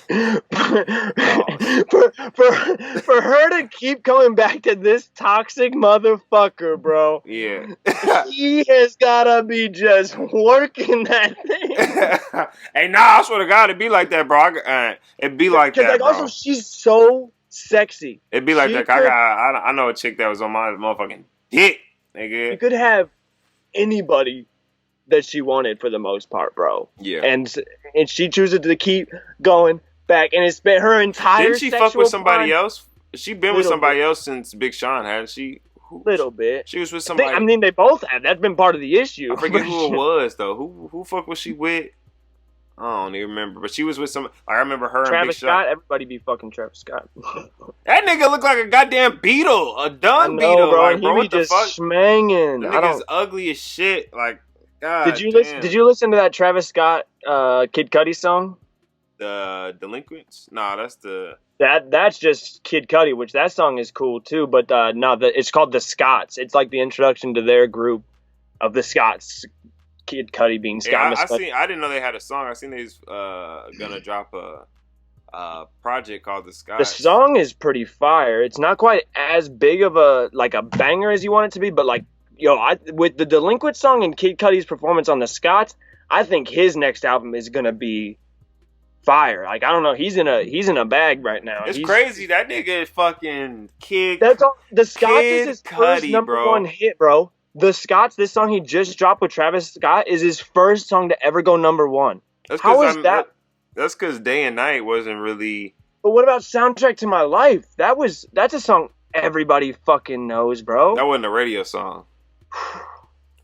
for her to keep coming back to this toxic motherfucker, bro. Yeah. He has gotta be just working that thing. Hey, nah, I swear to God, it'd be like that, bro. It'd be like that, bro. Also, she's so sexy. It'd be like that. I know a chick that was on my motherfucking dick, nigga. You could have anybody that she wanted for the most part, bro. Yeah. And she chooses to keep going back, and it's been her entire. Didn't she fuck with somebody else? She been with somebody else since Big Sean, hadn't she? Little bit. She was with somebody. I mean, they both have. That's been part of the issue. I forget who it was though. Who fuck was she with? I don't even remember. But she was with some. I remember her and Big Sean. Travis Scott. Everybody be fucking Travis Scott. That nigga look like a goddamn beetle, a dung beetle, bro. like, bro. He What the just fuck? smanging. That nigga's ugly as shit. Like, God. Did you listen to that Travis Scott Kid Cudi song? The Delinquents? Nah, that's the. That's just Kid Cudi, which that song is cool too. But it's called The Scots. It's like the introduction to their group of the Scots. Kid Cudi being Scott. I didn't know they had a song. I seen they was gonna drop a project called The Scots. The song is pretty fire. It's not quite as big of a banger as you want it to be, but like, with the Delinquent song and Kid Cudi's performance on The Scots, I think his next album is gonna be fire. Like, I don't know, he's in a bag right now. It's crazy. That nigga is fucking Kid. That's all. The Scots is his first Cudi, number bro. one hit, bro. The Scots, this song he just dropped with Travis Scott, is his first song to ever go number one. How is that? That's because Day and Night wasn't really. But what about Soundtrack to My Life? That's a song everybody fucking knows, bro. That wasn't a radio song.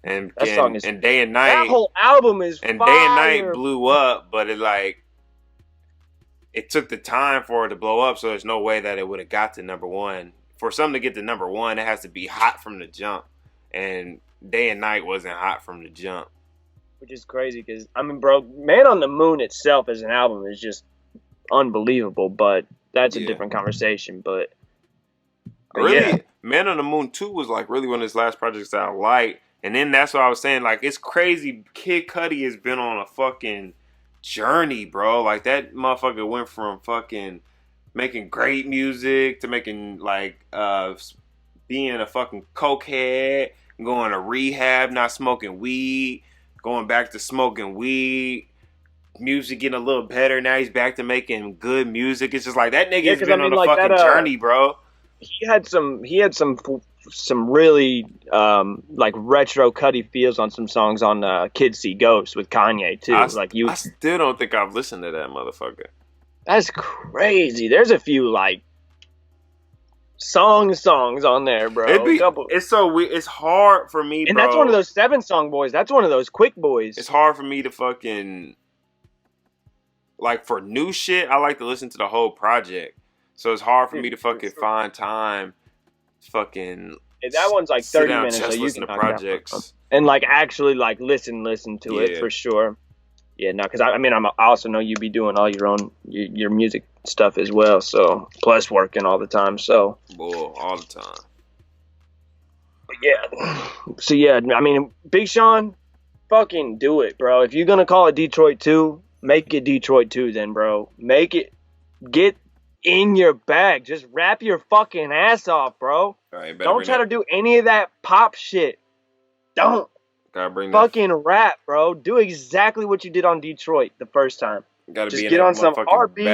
And that song is, and Day and Night. That whole album is and fire. Day and Night blew up, but it took the time for it to blow up, so there's no way that it would have got to number one. For something to get to number one, it has to be hot from the jump. And Day and Night wasn't hot from the jump. Which is crazy because, I mean, bro, Man on the Moon itself as an album is just unbelievable, but that's a different conversation. But really, yeah. Man on the Moon 2 was like really one of his last projects that I liked. And then that's what I was saying. Like, it's crazy. Kid Cudi has been on a fucking journey, bro. Like, that motherfucker went from fucking making great music to making, like, being a fucking cokehead, going to rehab, not smoking weed, going back to smoking weed, music getting a little better. Now he's back to making good music. It's just like, that nigga's been on a fucking journey, bro. He had some really like retro Cudi feels on some songs on Kids See Ghosts with Kanye too. I still don't think I've listened to that motherfucker. That's crazy. There's a few like songs on there, bro. It's so weird. It's hard for me, and bro. that's one of those 7-song boys. That's one of those quick boys. It's hard for me to fucking, like, for new shit, I like to listen to the whole project. So it's hard for me to fucking find time, fuking. That one's like 30 minutes, just so you listen can to projects and like actually like listen to it for sure. Yeah, no, because I also know you be doing all your own your music stuff as well. So plus working all the time. So all the time. But yeah. So yeah, I mean, Big Sean, fucking do it, bro. If you're gonna call it Detroit 2, make it Detroit 2, then, bro. Make it. Get in your bag. Just rap your fucking ass off, bro. Right, don't try to do any of that pop shit. Don't. Gotta bring fucking rap, bro. Do exactly what you did on Detroit the first time. Gotta just be get on some R&B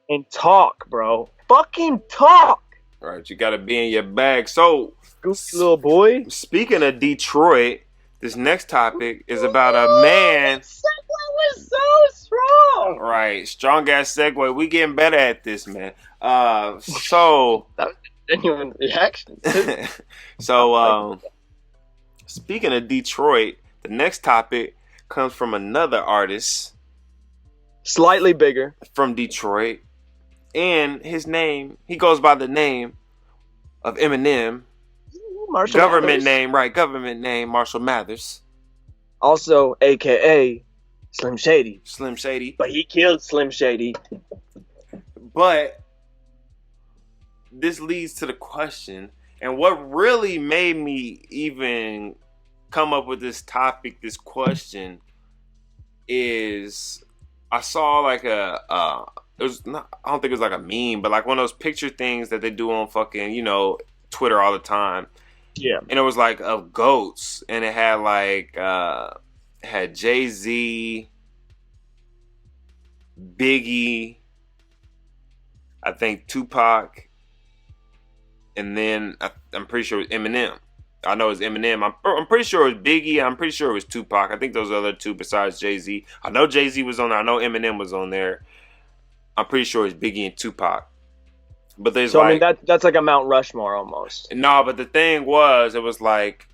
and talk, bro. Fucking talk. Right, you gotta be in your bag. So, goofy little boy. Speaking of Detroit, this next topic is about a man. That segue was so strong. Right, strong ass segue. We getting better at this, man. So that was a genuine reaction. So, speaking of Detroit, the next topic comes from another artist, slightly bigger, from Detroit. And his name, he goes by the name of Eminem. Marshall Government Mathers. name, right? Government name, Marshall Mathers. Also, AKA Slim Shady. Slim Shady. But he killed Slim Shady. But this leads to the question, and what really made me even come up with this topic, this question, is I saw like it was not, I don't think it was like a meme, but like one of those picture things that they do on fucking, Twitter all the time. Yeah. And it was like of goats, and it had like had Jay-Z, Biggie, I think Tupac, and then I'm pretty sure it was Eminem. I know it's Eminem. I'm pretty sure it was Biggie. I'm pretty sure it was Tupac. I think those other two besides Jay-Z. I know Jay-Z was on there. I know Eminem was on there. I'm pretty sure it's Biggie and Tupac. But there's I mean, that's like a Mount Rushmore almost. No, but the thing was, it was like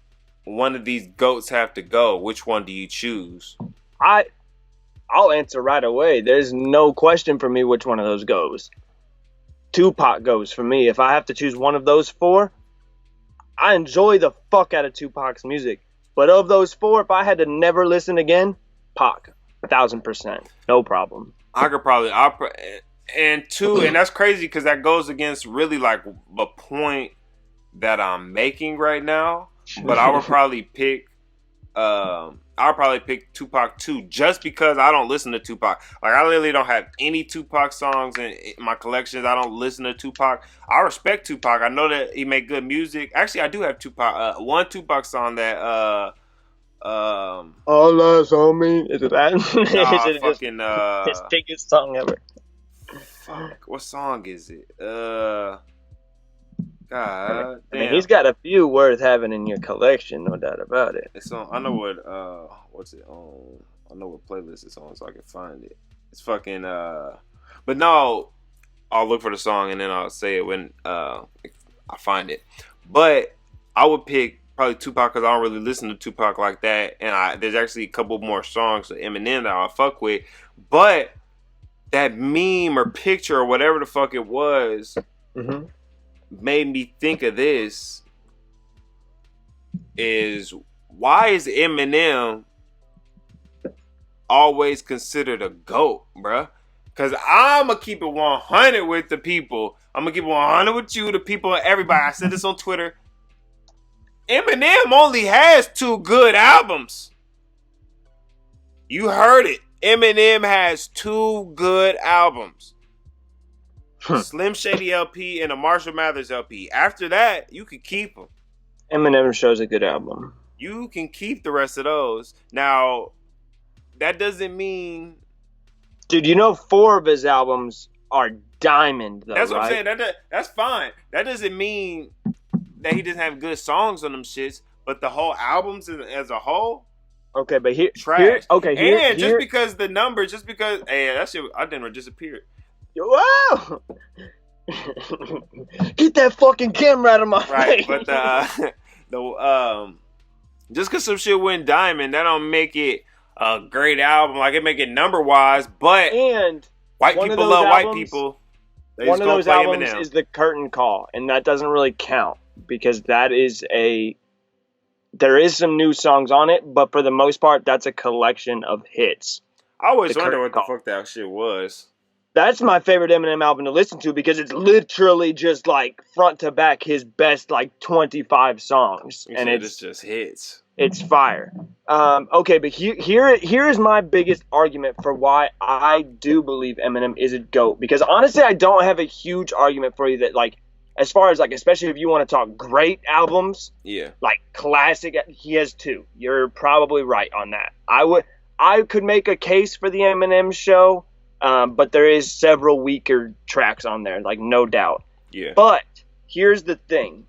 one of these goats have to go. Which one do you choose? I'll answer right away. There's no question for me which one of those goes. Tupac goes for me. If I have to choose one of those four, I enjoy the fuck out of Tupac's music. But of those four, if I had to never listen again, Pac, 1,000%, no problem. I could probably, and that's crazy because that goes against really like the point that I'm making right now. But I would probably pick, Tupac too, just because I don't listen to Tupac. Like I literally don't have any Tupac songs in my collections. I don't listen to Tupac. I respect Tupac. I know that he make good music. Actually, I do have Tupac. One Tupac song that All Eyes on Me. Is it that? Nah, is it fucking his biggest song ever? Fuck, what song is it? God damn. I mean, he's got a few worth having in your collection, no doubt about it. It's on. I know what. What's it on? I know what playlist it's on, so I can find it. It's fucking. But no, I'll look for the song and then I'll say it when I find it. But I would pick probably Tupac because I don't really listen to Tupac like that, and there's actually a couple more songs of Eminem that I fuck with. But that meme or picture or whatever the fuck it was. Mm-hmm. Made me think of this is why is Eminem always considered a GOAT, bruh? Because I'm going to keep it 100 with the people. I'm going to keep it 100 with you, the people, and everybody. I said this on Twitter. Eminem only has 2 good albums. You heard it. Eminem has 2 good albums. Slim Shady LP and a Marshall Mathers LP. After that, you can keep them. Eminem shows a good album. You can keep the rest of those. Now, that doesn't mean... Dude, 4 of his albums are diamond, though, That's what right? I'm saying. That's fine. That doesn't mean that he doesn't have good songs on them shits, but the whole albums as a whole... Okay, but here... Trash. Just because the number, hey, that shit, I didn't disappear. Whoa! Get that fucking camera out of my face. But just because some shit went diamond, that don't make it a great album. Like it make it number wise, but white people love white people. One of those albums is the curtain call, and that doesn't really count because there is some new songs on it, but for the most part, that's a collection of hits. I always wonder what the fuck that shit was. That's my favorite Eminem album to listen to because it's literally just like front to back his best like 25 songs, and it's just hits. It's fire. Okay, but here is my biggest argument for why I do believe Eminem is a GOAT. Because honestly, I don't have a huge argument for you that like, as far as like, especially if you want to talk great albums, like classic, he has 2. You're probably right on that. I could make a case for the Eminem show. But there is several weaker tracks on there, like no doubt. Yeah. But here's the thing,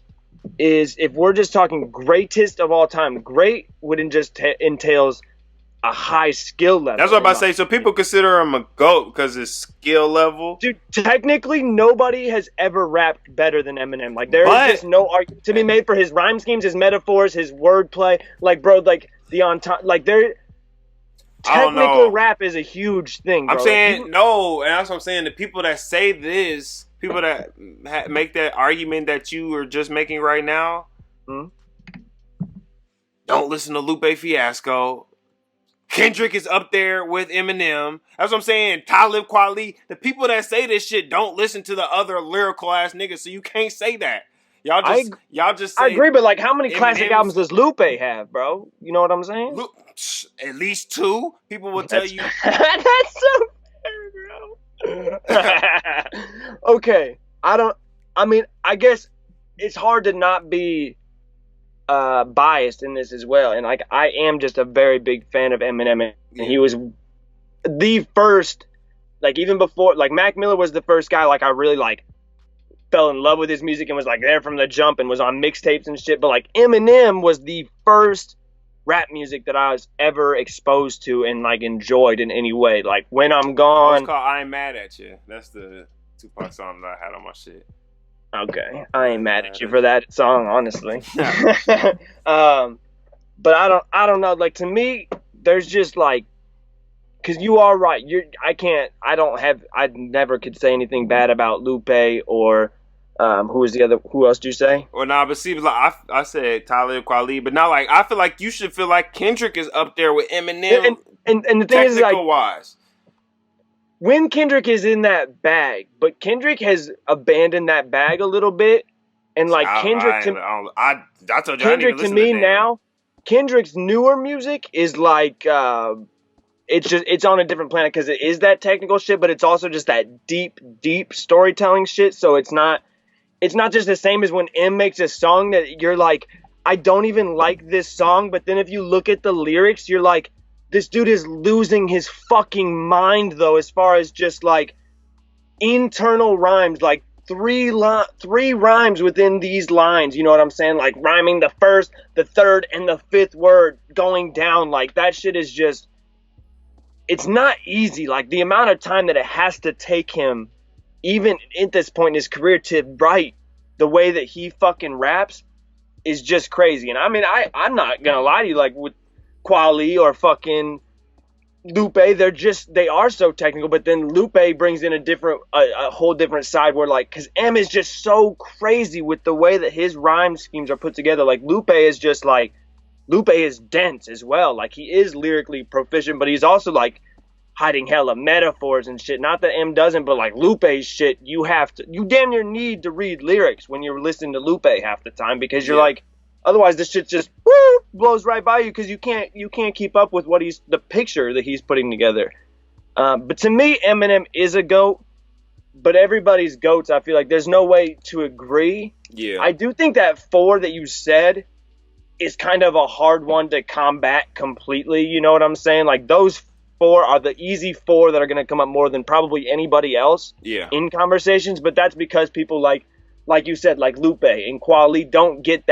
is if we're just talking greatest of all time, great wouldn't just entails a high skill level. That's what I'm about to say. So people consider him a GOAT because his skill level. Dude, technically nobody has ever rapped better than Eminem. Like there is just no argument to be made for his rhyme schemes, his metaphors, his wordplay. Like bro, like the like there. I don't technical know. rap is a huge thing, bro. I'm saying no, and that's what I'm saying. The people that say this, people that make that argument that you are just making right now, don't listen to Lupe Fiasco. Kendrick is up there with Eminem. That's what I'm saying. Talib Kweli. The people that say this shit don't listen to the other lyrical ass niggas, so you can't say that. Y'all just say I agree, but like, how many classic Eminem's albums does Lupe have, bro? You know what I'm saying? At least 2. People will tell you. That's so fair, bro. Okay, I guess it's hard to not be biased in this as well, and like, I am just a very big fan of Eminem, and he was the first, like, even before, like, Mac Miller was the first guy, like, I really like fell in love with his music and was like there from the jump and was on mixtapes and shit. But like, Eminem was the first rap music that I was ever exposed to and like enjoyed in any way. Like, When I'm Gone. It's called I Ain't Mad at You. That's the Tupac song that I had on my shit. Okay, I ain't mad at you for that song, honestly. But I don't know. Like, to me, there's just like, because you are right. I never could say anything bad about Lupe or who else do you say? Well, nah, but see, like, I said Talib Kweli, but now, like, I feel like you should feel like Kendrick is up there with Eminem, and the thing is, like, wise. When Kendrick is in that bag, but Kendrick has abandoned that bag a little bit, and like, Kendrick to me now, Kendrick's newer music is like, it's on a different planet because it is that technical shit, but it's also just that deep storytelling shit. So it's not just the same as when M makes a song that you're like, I don't even like this song, but then if you look at the lyrics, you're like, this dude is losing his fucking mind, though, as far as just like internal rhymes, like three rhymes within these lines, you know what I'm saying? Like, rhyming the first, the third, and the fifth word going down. Like, that shit is just, it's not easy. Like, the amount of time that it has to take him, even at this point in his career, to write the way that he fucking raps is just crazy. And I mean, I'm not gonna lie to you, like, with Kweli or fucking Lupe, they are so technical, but then Lupe brings in a whole different side where, like, because M is just so crazy with the way that his rhyme schemes are put together. Like, Lupe is dense as well. Like, he is lyrically proficient, but he's also like hiding hella metaphors and shit. Not that M doesn't, but like, Lupe's shit, you damn near need to read lyrics when you're listening to Lupe half the time, because you're like, otherwise this shit just blows right by you, because you can't keep up with the picture that he's putting together. But to me, Eminem is a GOAT, but everybody's GOATs, I feel like there's no way to agree. Yeah. I do think that 4 that you said is kind of a hard one to combat completely, you know what I'm saying? Like, those 4 are the easy 4 that are going to come up more than probably anybody else in conversations, but that's because people like you said, like Lupe and Kweli don't get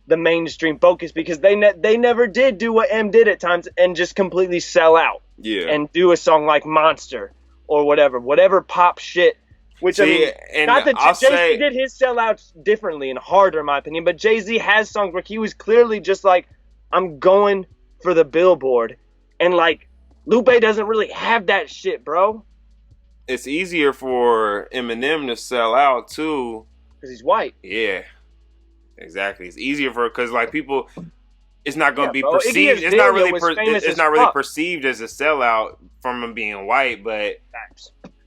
the mainstream focus, because they never did do what M did at times and just completely sell out and do a song like Monster or whatever pop shit. Which, I mean, not that Jay-Z did his sellouts differently and harder, in my opinion, but Jay-Z has songs where he was clearly just like, I'm going for the billboard, and like, Lupe doesn't really have that shit, bro. It's easier for Eminem to sell out too, because he's white. Yeah. Exactly. It's easier because like, people, it's not going to be bro. perceived. It's not really perceived as a sellout from him being white, but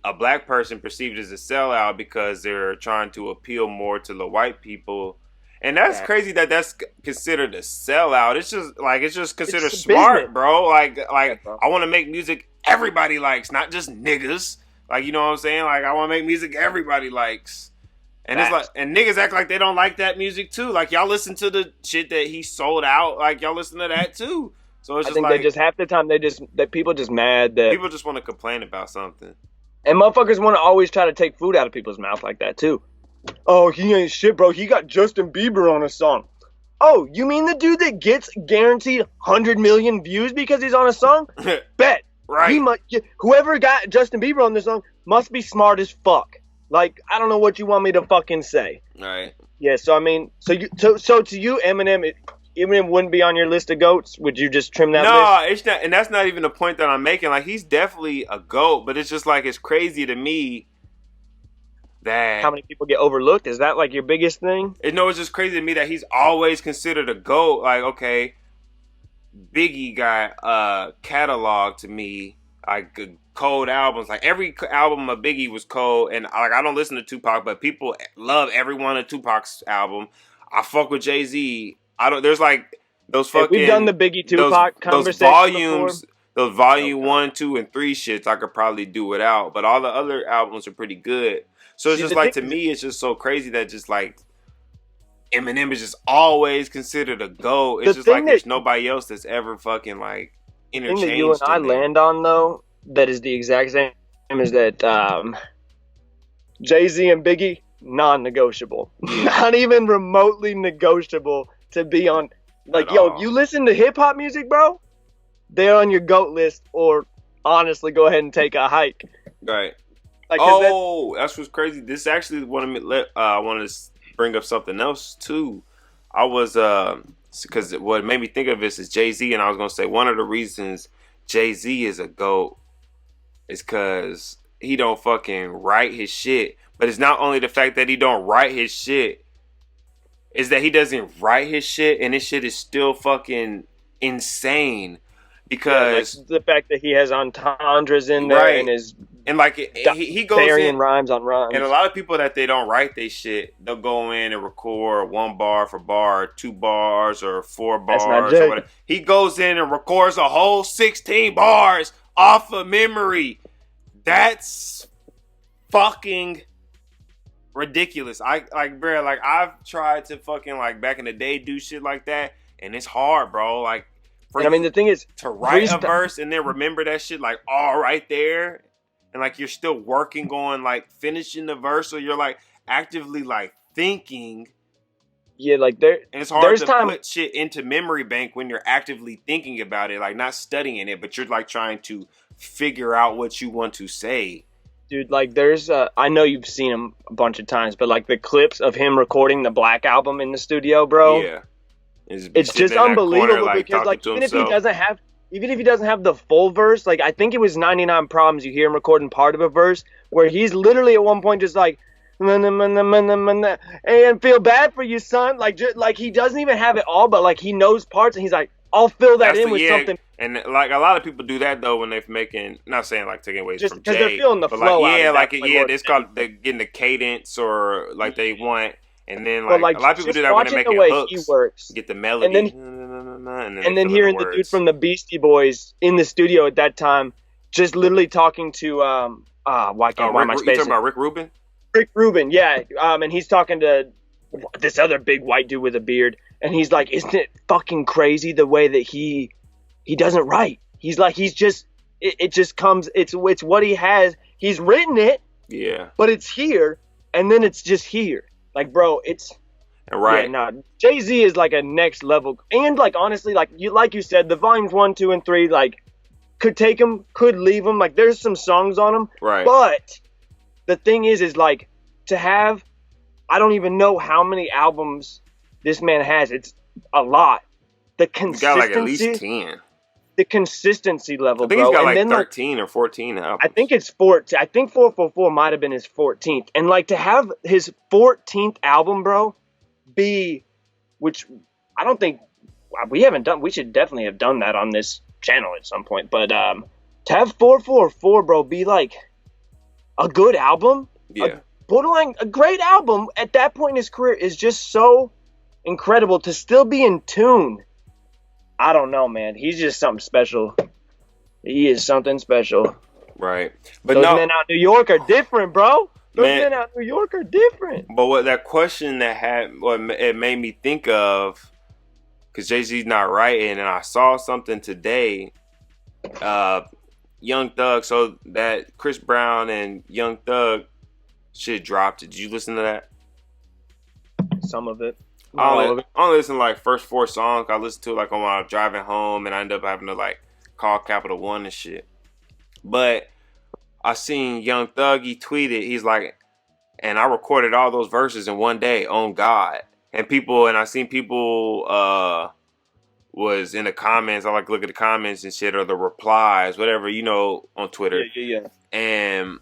a black person perceived as a sellout because they're trying to appeal more to the white people, and that's crazy that that's considered a sellout. It's just considered smart, business. Bro. Like bro. I want to make music everybody likes, not just niggas. Like, you know what I'm saying? Like, I want to make music everybody likes. And it's like, and niggas act like they don't like that music too. Like, y'all listen to the shit that he sold out. Like, y'all listen to that too. So it's just, I think, like, they just half the time that people just mad that people just want to complain about something. And motherfuckers want to always try to take food out of people's mouth like that too. Oh, he ain't shit, bro. He got Justin Bieber on a song. Oh, you mean the dude that gets guaranteed 100 million views because he's on a song? Bet. Right. Whoever got Justin Bieber on this song must be smart as fuck. Like, I don't know what you want me to fucking say. Right. Yeah, so I mean, so to you, Eminem, Eminem wouldn't be on your list of GOATs? Would you just trim that No, list? it's not, and that's not even the point that I'm making. Like, he's definitely a GOAT, but it's just like it's crazy to me How that many people get overlooked? Is that like your biggest thing? it's just crazy to me that he's always considered a GOAT. Like, okay, Biggie got catalog to me like cold albums. Like every album of Biggie was cold, and like I don't listen to Tupac, but people love every one of Tupac's album. I fuck with Jay-Z. I don't. There's like those Hey, fucking we've done the Biggie Tupac those conversation volumes, before. those volume Okay. 1, 2, and 3 shits. I could probably do without, but all the other albums are pretty good. So it's See, just the like thing to is, me, it's just so crazy that just like Eminem is just always considered a GOAT. the It's just like thing that there's nobody else that's ever fucking like thing that you and interchanged I in there. land on though, that is the exact same is that Jay-Z and Biggie, non-negotiable. Yeah. Not even remotely negotiable to be on. Like, At yo, all. you listen to hip-hop music, bro? They're on your GOAT list, or honestly, go ahead and take a hike. Right. Like, 'cause Oh, that's what's crazy. This actually I wanted to bring up something else too. I was because what made me think of this is Jay-Z, and I was gonna say one of the reasons Jay-Z is a GOAT is because he don't fucking write his shit. But it's not only the fact that he don't write his shit, is that he doesn't write his shit, and his shit is still fucking insane. yeah, like Because the fact that he has entendres in there right, and is and like he goes burying in. rhymes on rhymes. And a lot of people that they don't write they shit, they'll go in and record 1 bar for bar, or 2 bars, or 4 That's not bars, Jay. or whatever. He goes in and records a whole 16 bars off of memory. That's fucking ridiculous. I've tried to fucking like back in the day do shit like that, and it's hard, bro. Like, for And I mean, the thing is, to write a freestyle- verse and then remember that shit like all right there, and like you're still working on like finishing the verse, or you're like actively like thinking, yeah, like there. and it's hard There's to time, put shit into memory bank when you're actively thinking about it, like not studying it, but you're like trying to figure out what you want to say. dude. Like there's, I know you've seen him a bunch of times, but like the clips of him recording the Black Album in the studio, bro. Yeah, It's just unbelievable because like even if he doesn't have the full verse, like I think it was 99 Problems, you hear him recording part of a verse where he's literally at one point just like and feel bad for you, son. Like just, like he doesn't even have it all, but like he knows parts and he's like, I'll fill that in with something. And like a lot of people do that though when they're making, not saying like taking away Just from 'cause Jay, they're feeling the but flow like out yeah, of like that, yeah, like, it's called they're getting the cadence or like they want, and then But like like a lot of people just do that when watching they're the making way hooks, he works, get the melody, and and then hearing the dude from the Beastie Boys in the studio at that time, just literally talking to why am I you talking spacing? about Rick Rubin? Rick Rubin, yeah. And he's talking to this other big white dude with a beard, and he's like, "Isn't it fucking crazy the way that he doesn't write? He's like, he's just it just comes. It's what he has. He's written it, Yeah, but it's here, and then it's just here. Like, bro, it's and right. Yeah, nah, Jay-Z is like a next level, and like honestly, like you said, the volumes 1, 2, and 3, like could take him, could leave him. Like there's some songs on them, Right. But the thing is like to have, I don't even know how many albums this man has. It's a lot. The He's got like consistency, at least 10. the consistency level, I think bro. he's got And like then 13 or 14 albums. I think it's 14. I think 444 might have been his 14th. And like to have his 14th album, bro, be, which I don't think we haven't done. We should definitely have done that on this channel at some point. But to have 444, bro, be like a good album, Yeah. borderline a great album at that point in his career is just so incredible. To still be in tune, I don't know, man. He's just something special. He is something special. Right. But Those no, men out in New York are different, bro. Those Man. men out in New York are different. but what that question it made me think of, because Jay-Z's not writing, and I saw something today, Young Thug, so that Chris Brown and Young Thug shit dropped. Did you listen to that? Some of it. I Not all of it. only listen to like first 4 songs. I listened to it like when I was driving home, and I ended up having to like call Capital One and shit. But I seen Young Thug, he tweeted, he's like, and I recorded all those verses in one day on God. And I seen people was in the comments. I like to look at the comments and shit, or the replies, whatever, on Twitter. Yeah. And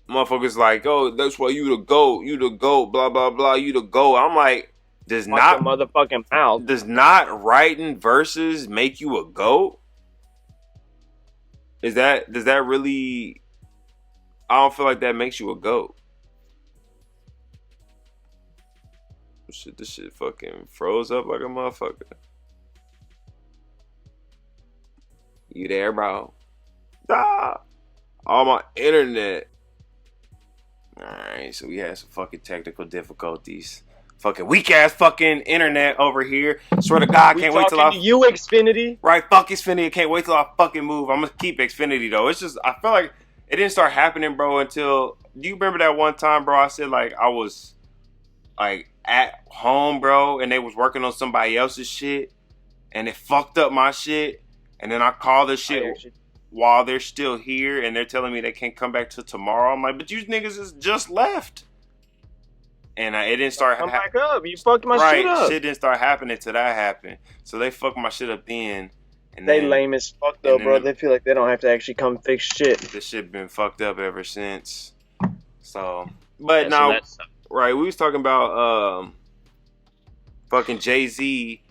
motherfuckers like, oh, that's why you the GOAT, blah blah blah, you the GOAT. I'm like, does Watch your motherfucking mouth. Does not writing verses make you a GOAT? Does that really? I don't feel like that makes you a GOAT. This shit fucking froze up like a motherfucker. You there, bro? Ah, all my internet. Alright, so we had some fucking technical difficulties. Fucking weak ass fucking internet over here. Swear to God, can't wait till you Xfinity. Right, fuck Xfinity. Can't wait till I fucking move. I'm gonna keep Xfinity though. It's just, I feel like it didn't start happening, bro, until, do you remember that one time, bro? I said like I was like at home, bro, and they was working on somebody else's shit, and it fucked up my shit, and then I called the shit while they're still here, and they're telling me they can't come back till tomorrow. I'm like, but you niggas is just left. And it didn't start happening. Come back up. You fucked my shit up. Shit didn't start happening till that happened. So they fucked my shit up then. And they lame as fuck though, bro. They feel like they don't have to actually come fix shit. This shit been fucked up ever since. So, but now, right, we was talking about fucking Jay-Z,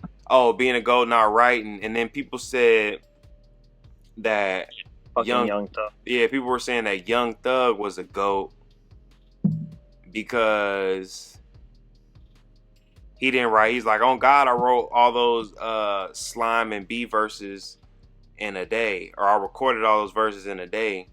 being a GOAT, not writing, and then people said that Young Thug. Yeah, people were saying that Young Thug was a GOAT because he didn't write. He's like, on God, I wrote all those Slime and B verses in a day, or I recorded all those verses in a day.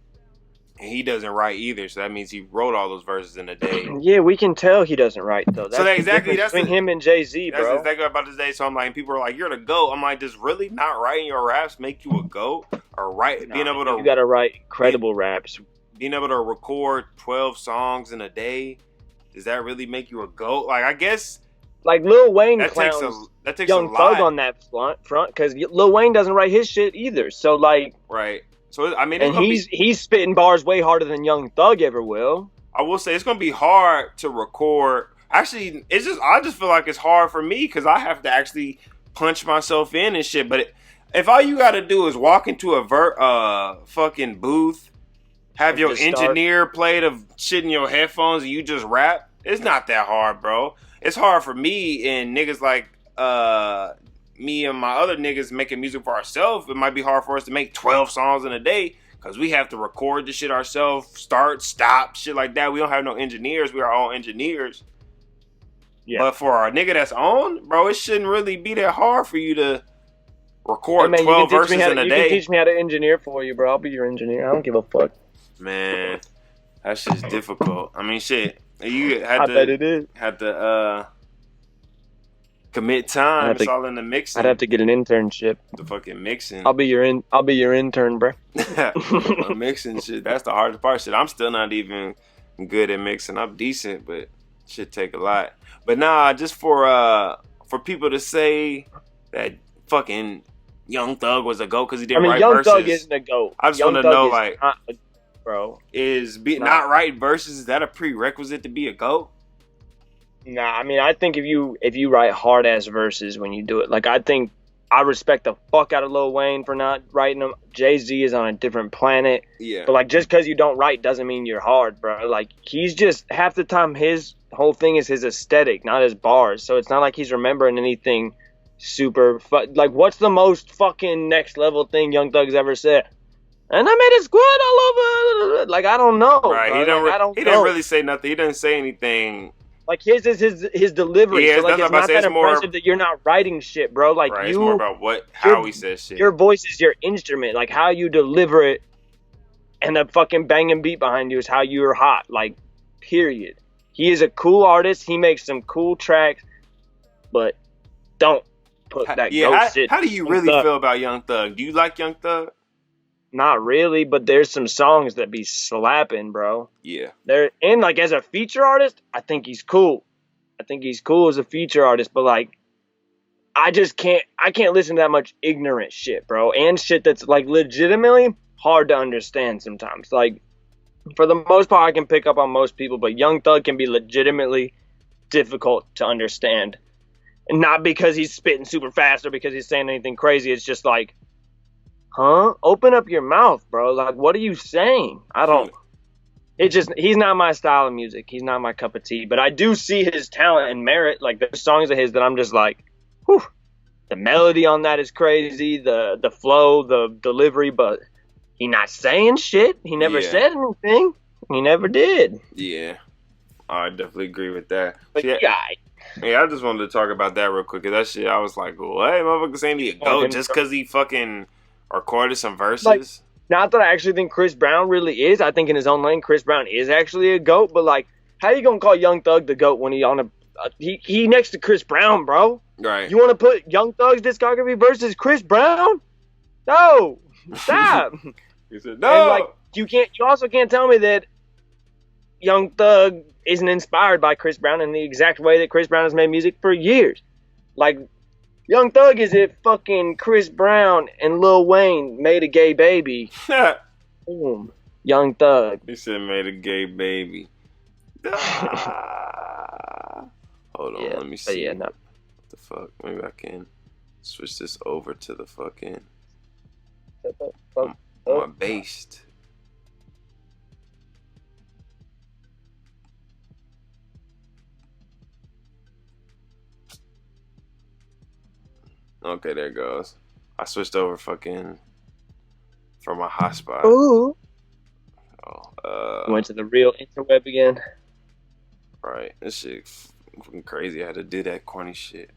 And he doesn't write either, so that means he wrote all those verses in a day. Yeah, we can tell he doesn't write though. That's between him and Jay-Z, bro. That's exactly about this day. So I'm like, and people are like, "You're the GOAT." I'm like, does really not writing your raps make you a GOAT? Or being able to? You gotta write incredible raps. Being able to record 12 songs in a day, does that really make you a GOAT? Like, I guess. Like Lil Wayne clowns that takes Young Thug on that front because Lil Wayne doesn't write his shit either. So like, right. So I mean, and he's spitting bars way harder than Young Thug ever will. I will say it's gonna be hard to record. Actually, I just feel like it's hard for me because I have to actually punch myself in and shit. But if all you got to do is walk into a fucking booth, have your engineer play the shit in your headphones, and you just rap, it's not that hard, bro. It's hard for me and niggas like me and my other niggas making music for ourselves. It might be hard for us to make 12 songs in a day because we have to record the shit ourselves, start, stop, shit like that. We don't have no engineers. We are all engineers. Yeah. But for a nigga that's on, bro, it shouldn't really be that hard for you to record 12 verses in a day. You can teach me how to engineer for you, bro. I'll be your engineer. I don't give a fuck. Man, that shit's difficult. I mean, shit. You I bet it is. Had to commit time. It's all in the mixing. I'd have to get an internship. The fucking mixing. I'll be your intern, bro. Mixing shit. That's the hardest part. Shit, I'm still not even good at mixing. I'm decent, but shit take a lot. But nah, just for people to say that fucking Young Thug was a GOAT because he didn't write verses. Young Thug isn't a GOAT. I just want to know, like, bro, not writing verses, is that a prerequisite to be a GOAT? Nah, I mean, I think if you write hard ass verses when you do it, like I think I respect the fuck out of Lil Wayne for not writing them. Jay-Z is on a different planet. Yeah. But like just because you don't write doesn't mean you're hard, bro. Like he's just half the time his whole thing is his aesthetic, not his bars. So it's not like he's remembering anything super like what's the most fucking next level thing Young Thug's ever said? And I made it squid all over. Like I don't know. Right. Bro. He didn't really say nothing. He didn't say anything. Like his is his delivery. Yeah, so like it's not that impressive that you're not writing shit, bro. Like right, it's more about how he says shit. Your voice is your instrument. Like how you deliver it, and the fucking banging beat behind you is how you're hot. Like, period. He is a cool artist. He makes some cool tracks, but don't put that ghost shit. How do you really feel about Young Thug? Do you like Young Thug? Not really, but there's some songs that be slapping, bro. Yeah. And like as a feature artist, I think he's cool. I think he's cool as a feature artist, but like I can't listen to that much ignorant shit, bro. And shit that's like legitimately hard to understand sometimes. Like for the most part I can pick up on most people, but Young Thug can be legitimately difficult to understand. And not because he's spitting super fast or because he's saying anything crazy. It's just like, huh? Open up your mouth, bro. Like, what are you saying? I don't. He's not my style of music. He's not my cup of tea. But I do see his talent and merit. Like, there's songs of his that I'm just like, whew. The melody on that is crazy. The flow, the delivery, but he not saying shit. He never said anything. He never did. Yeah. I definitely agree with that. But yeah, I just wanted to talk about that real quick. Cause that shit, I was like, what? Motherfucker saying he a GOAT just because he fucking recorded some verses? Like, not that I actually think Chris Brown really is. I think in his own lane, Chris Brown is actually a GOAT. But, like, how you going to call Young Thug the GOAT when he on a... he next to Chris Brown, bro. Right. You want to put Young Thug's discography versus Chris Brown? No. Stop. He said, no. And, like, you also can't tell me that Young Thug isn't inspired by Chris Brown in the exact way that Chris Brown has made music for years. Like, Young Thug is if fucking Chris Brown and Lil Wayne made a gay baby. Boom. Young Thug. He said made a gay baby. Hold on, let me see. Yeah, no. What the fuck? Maybe I can switch this over to the fucking my based. Okay, there it goes. I switched over fucking from my hotspot. Ooh. Oh, went to the real interweb again. Right. This shit fucking crazy. I had to do that corny shit.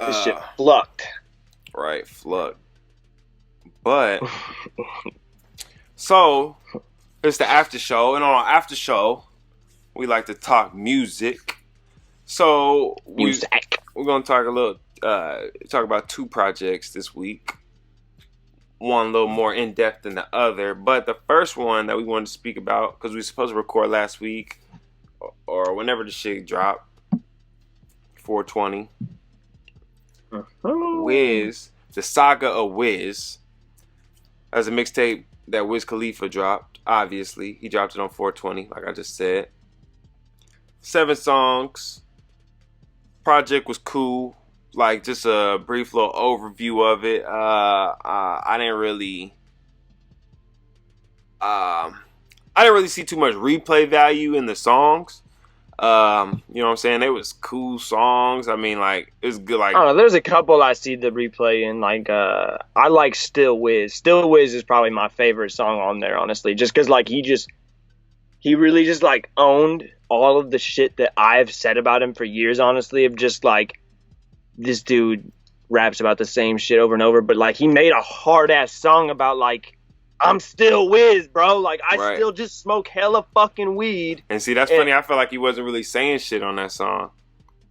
This shit flucked. Right, flucked. But so it's the after show, and on our after show, we like to talk music. So we're gonna talk talk about two projects this week. One a little more in depth than the other, but the first one that we wanted to speak about, because we were supposed to record last week or whenever the shit dropped, 420. Wiz, the Saga of Wiz, as a mixtape that Wiz Khalifa dropped. Obviously, he dropped it on 420, like I just said. 7 songs. Project was cool. Like, just a brief little overview of it. I didn't really see too much replay value in the songs. You know what I'm saying? They was cool songs. I mean, like, it was good. Like, I don't know. There's a couple I see the replay in. Like, I like Still Wiz. Still Wiz is probably my favorite song on there, honestly. Just because, like, he really just, like, owned all of the shit that I've said about him for years, honestly, of just, like, this dude raps about the same shit over and over, but, like, he made a hard-ass song about, like, I'm still Wiz, bro. Like, I still just smoke hella fucking weed. And see, that's funny. I feel like he wasn't really saying shit on that song.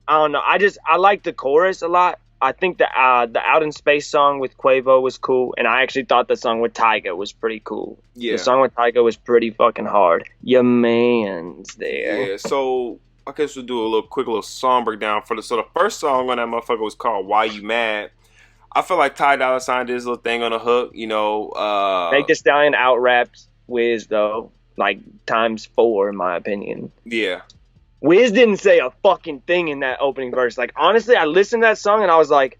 I don't know. I like the chorus a lot. I think the Out in Space song with Quavo was cool, and I actually thought the song with Tyga was pretty cool. Yeah. The song with Tyga was pretty fucking hard. Your man's there. Yeah, so I guess we'll do a quick little song breakdown for so the first song on that motherfucker was called Why You Mad. I feel like Ty Dolla $ign did his little thing on the hook, you know. Meg Thee Stallion out-raps Wiz, though, like, ×4, in my opinion. Yeah. Wiz didn't say a fucking thing in that opening verse. Like, honestly, I listened to that song and I was like,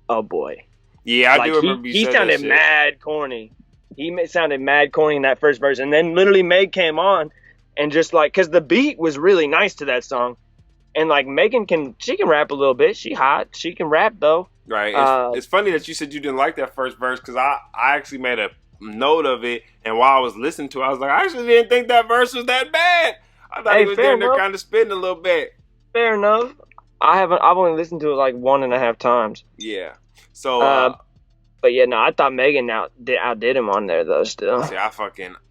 oh boy. Yeah, I do remember he sounded mad corny. He sounded mad corny in that first verse. And then literally Meg came on and just like, because the beat was really nice to that song. And like Megan can rap a little bit. She hot. She can rap though. Right. It's funny that you said you didn't like that first verse because I actually made a note of it. And while I was listening to it, I was like, I actually didn't think that verse was that bad. I thought he was there kind of spitting a little bit. Fair enough. I've only listened to it like 1.5 times. Yeah. So, but yeah, no, I thought Megan outdid him on there though. Still, see, I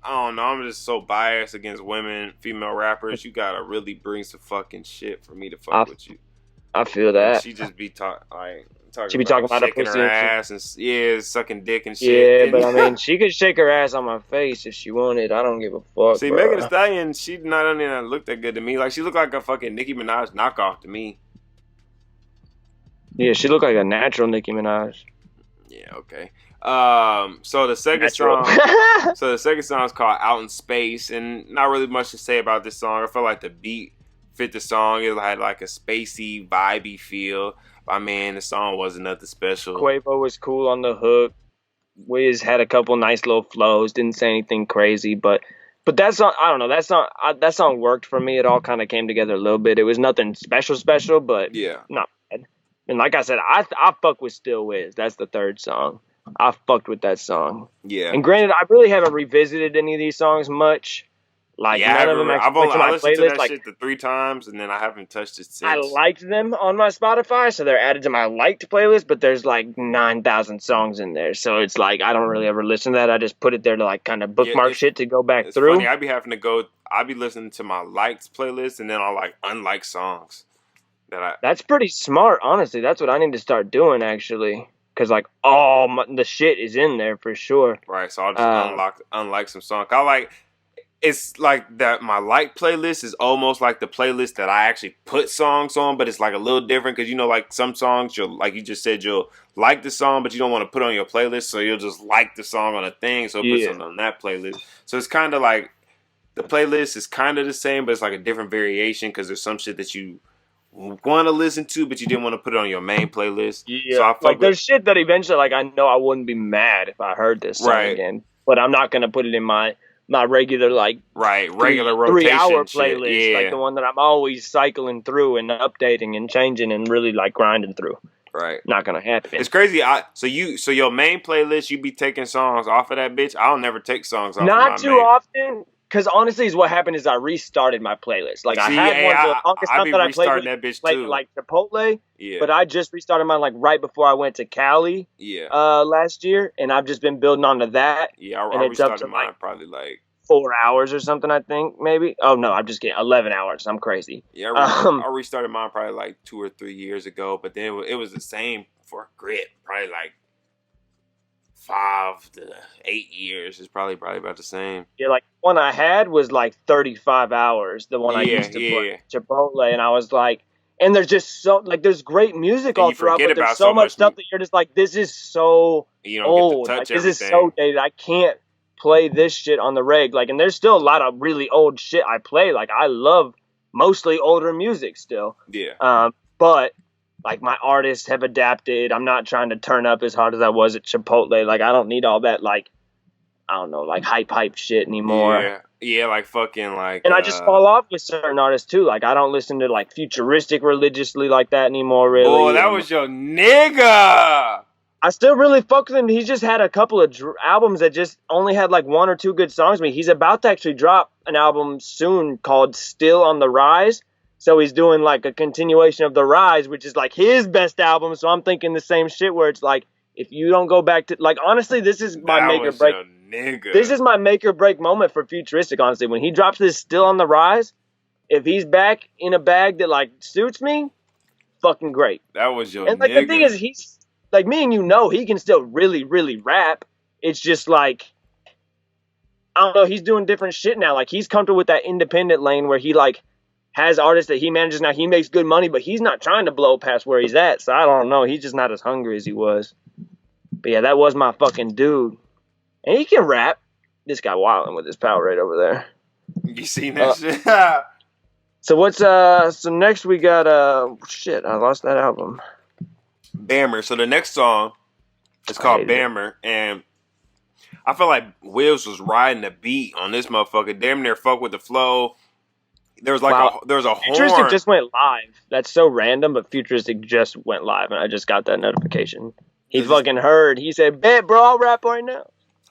don't know. I'm just so biased against female rappers. You gotta really bring some fucking shit for me to fuck with you. I feel that. She just be talking. She be talking about her pussy, her ass, and sucking dick and shit. Yeah, but I mean, she could shake her ass on my face if she wanted. I don't give a fuck. See, Megan Thee Stallion, she not only look that good to me. Like, she looked like a fucking Nicki Minaj knockoff to me. Yeah, she looked like a natural Nicki Minaj. Yeah, okay. So the second song is called Out in Space, and not really much to say about this song. I feel like the beat fit the song. It had like a spacey, vibey feel. I mean, the song wasn't nothing special. Quavo was cool on the hook. Wiz had a couple nice little flows. Didn't say anything crazy, but that song, I don't know. That song worked for me. It all kind of came together a little bit. It was nothing special, but Yeah. not bad. And like I said, I fuck with Still Wiz. That's the third song. I fucked with that song. Yeah. And granted, I really haven't revisited any of these songs much. Like, yeah, none of them actually went to my listened playlist. to that like, shit the 3 times, and then I haven't touched it since. I liked them on my Spotify, so they're added to my liked playlist, but there's like 9,000 songs in there. So it's like, I don't really ever listen to that. I just put it there to like kind of bookmark shit to go back through. It's funny, I'd be having to go, I'd be listening to my liked playlist, and then I'll like unlike songs. That's pretty smart, honestly. That's what I need to start doing, actually. Because like, the shit is in there for sure. Right, so I'll just unlike some songs. It's like that. My like playlist is almost like the playlist that I actually put songs on, but it's like a little different because like some songs like you just said, you'll like the song, but you don't want to put it on your playlist, so you'll just like the song on a thing, so it puts it on that playlist. So it's kind of like the playlist is kind of the same, but it's like a different variation because there's some shit that you want to listen to, but you didn't want to put it on your main playlist. Yeah, so there's shit that eventually, like I know I wouldn't be mad if I heard this song again, but I'm not gonna put it in my regular regular rotation 3-hour playlist, yeah. like the one that I'm always cycling through and updating and changing and really like grinding through. Right, not gonna happen. It's crazy. So your main playlist, you be taking songs off of that bitch. I'll never take songs off. Not too often, because honestly, is what happened is I restarted my playlist. Like I had one for the longest time that I played that bitch too. like Chipotle. Yeah. But I just restarted mine like right before I went to Cali. Yeah. Last year, and I've just been building onto that. Yeah, I restarted mine probably like 4 hours or something, I think, maybe. Oh, no, I'm just kidding. 11 hours. I'm crazy. Yeah, I restarted mine probably like 2 or 3 years ago, but then it was the same for Grit. Probably like 5 to 8 years. It's probably about the same. Yeah, like the one I had was like 35 hours, the one I used to put Chipotle, and I was like, and there's just so, like, there's great music all throughout, but there's so much stuff that you're just like, this is so old. Like, this is so dated. I can't play this shit on the reg. Like, and there's still a lot of really old shit I play. Like, I love mostly older music still. Yeah. But like my artists have adapted. I'm not trying to turn up as hard as I was at Chipotle. Like, I don't need all that, like, I don't know, like hype shit anymore. Yeah. Yeah, like fucking like. And I just fall off with certain artists too. Like, I don't listen to like Futuristic religiously like that anymore. Really. Oh, that was your nigga. I still really fuck with him. He just had a couple of albums that just only had like 1 or 2 good songs. I mean, he's about to actually drop an album soon called Still on the Rise. So he's doing like a continuation of The Rise, which is like his best album. So I'm thinking the same shit where it's like, if you don't go back to, like, honestly, this is my make or break. This is my make or break moment for Futuristic, honestly. When he drops this Still on the Rise, if he's back in a bag that like suits me, fucking great. That was your And like nigga. the thing is, he's like me and he can still really, really rap. It's just like, I don't know, he's doing different shit now. Like, he's comfortable with that independent lane where he like has artists that he manages now. He makes good money, but he's not trying to blow past where he's at. So I don't know. He's just not as hungry as he was. But yeah, that was my fucking dude. And he can rap. This guy wilding with his Powerade over there. You seen that shit? So what's so next we got shit, I lost that album. Bammer. So the next song is called Bammer, and I feel like Wiz was riding the beat on this motherfucker. Damn near fuck with the flow. There was like there was a Futuristic horn. just went live. That's so random, but Futuristic just went live, and I just got that notification. He fucking heard. He said, "Bet, bro, I'll rap right now."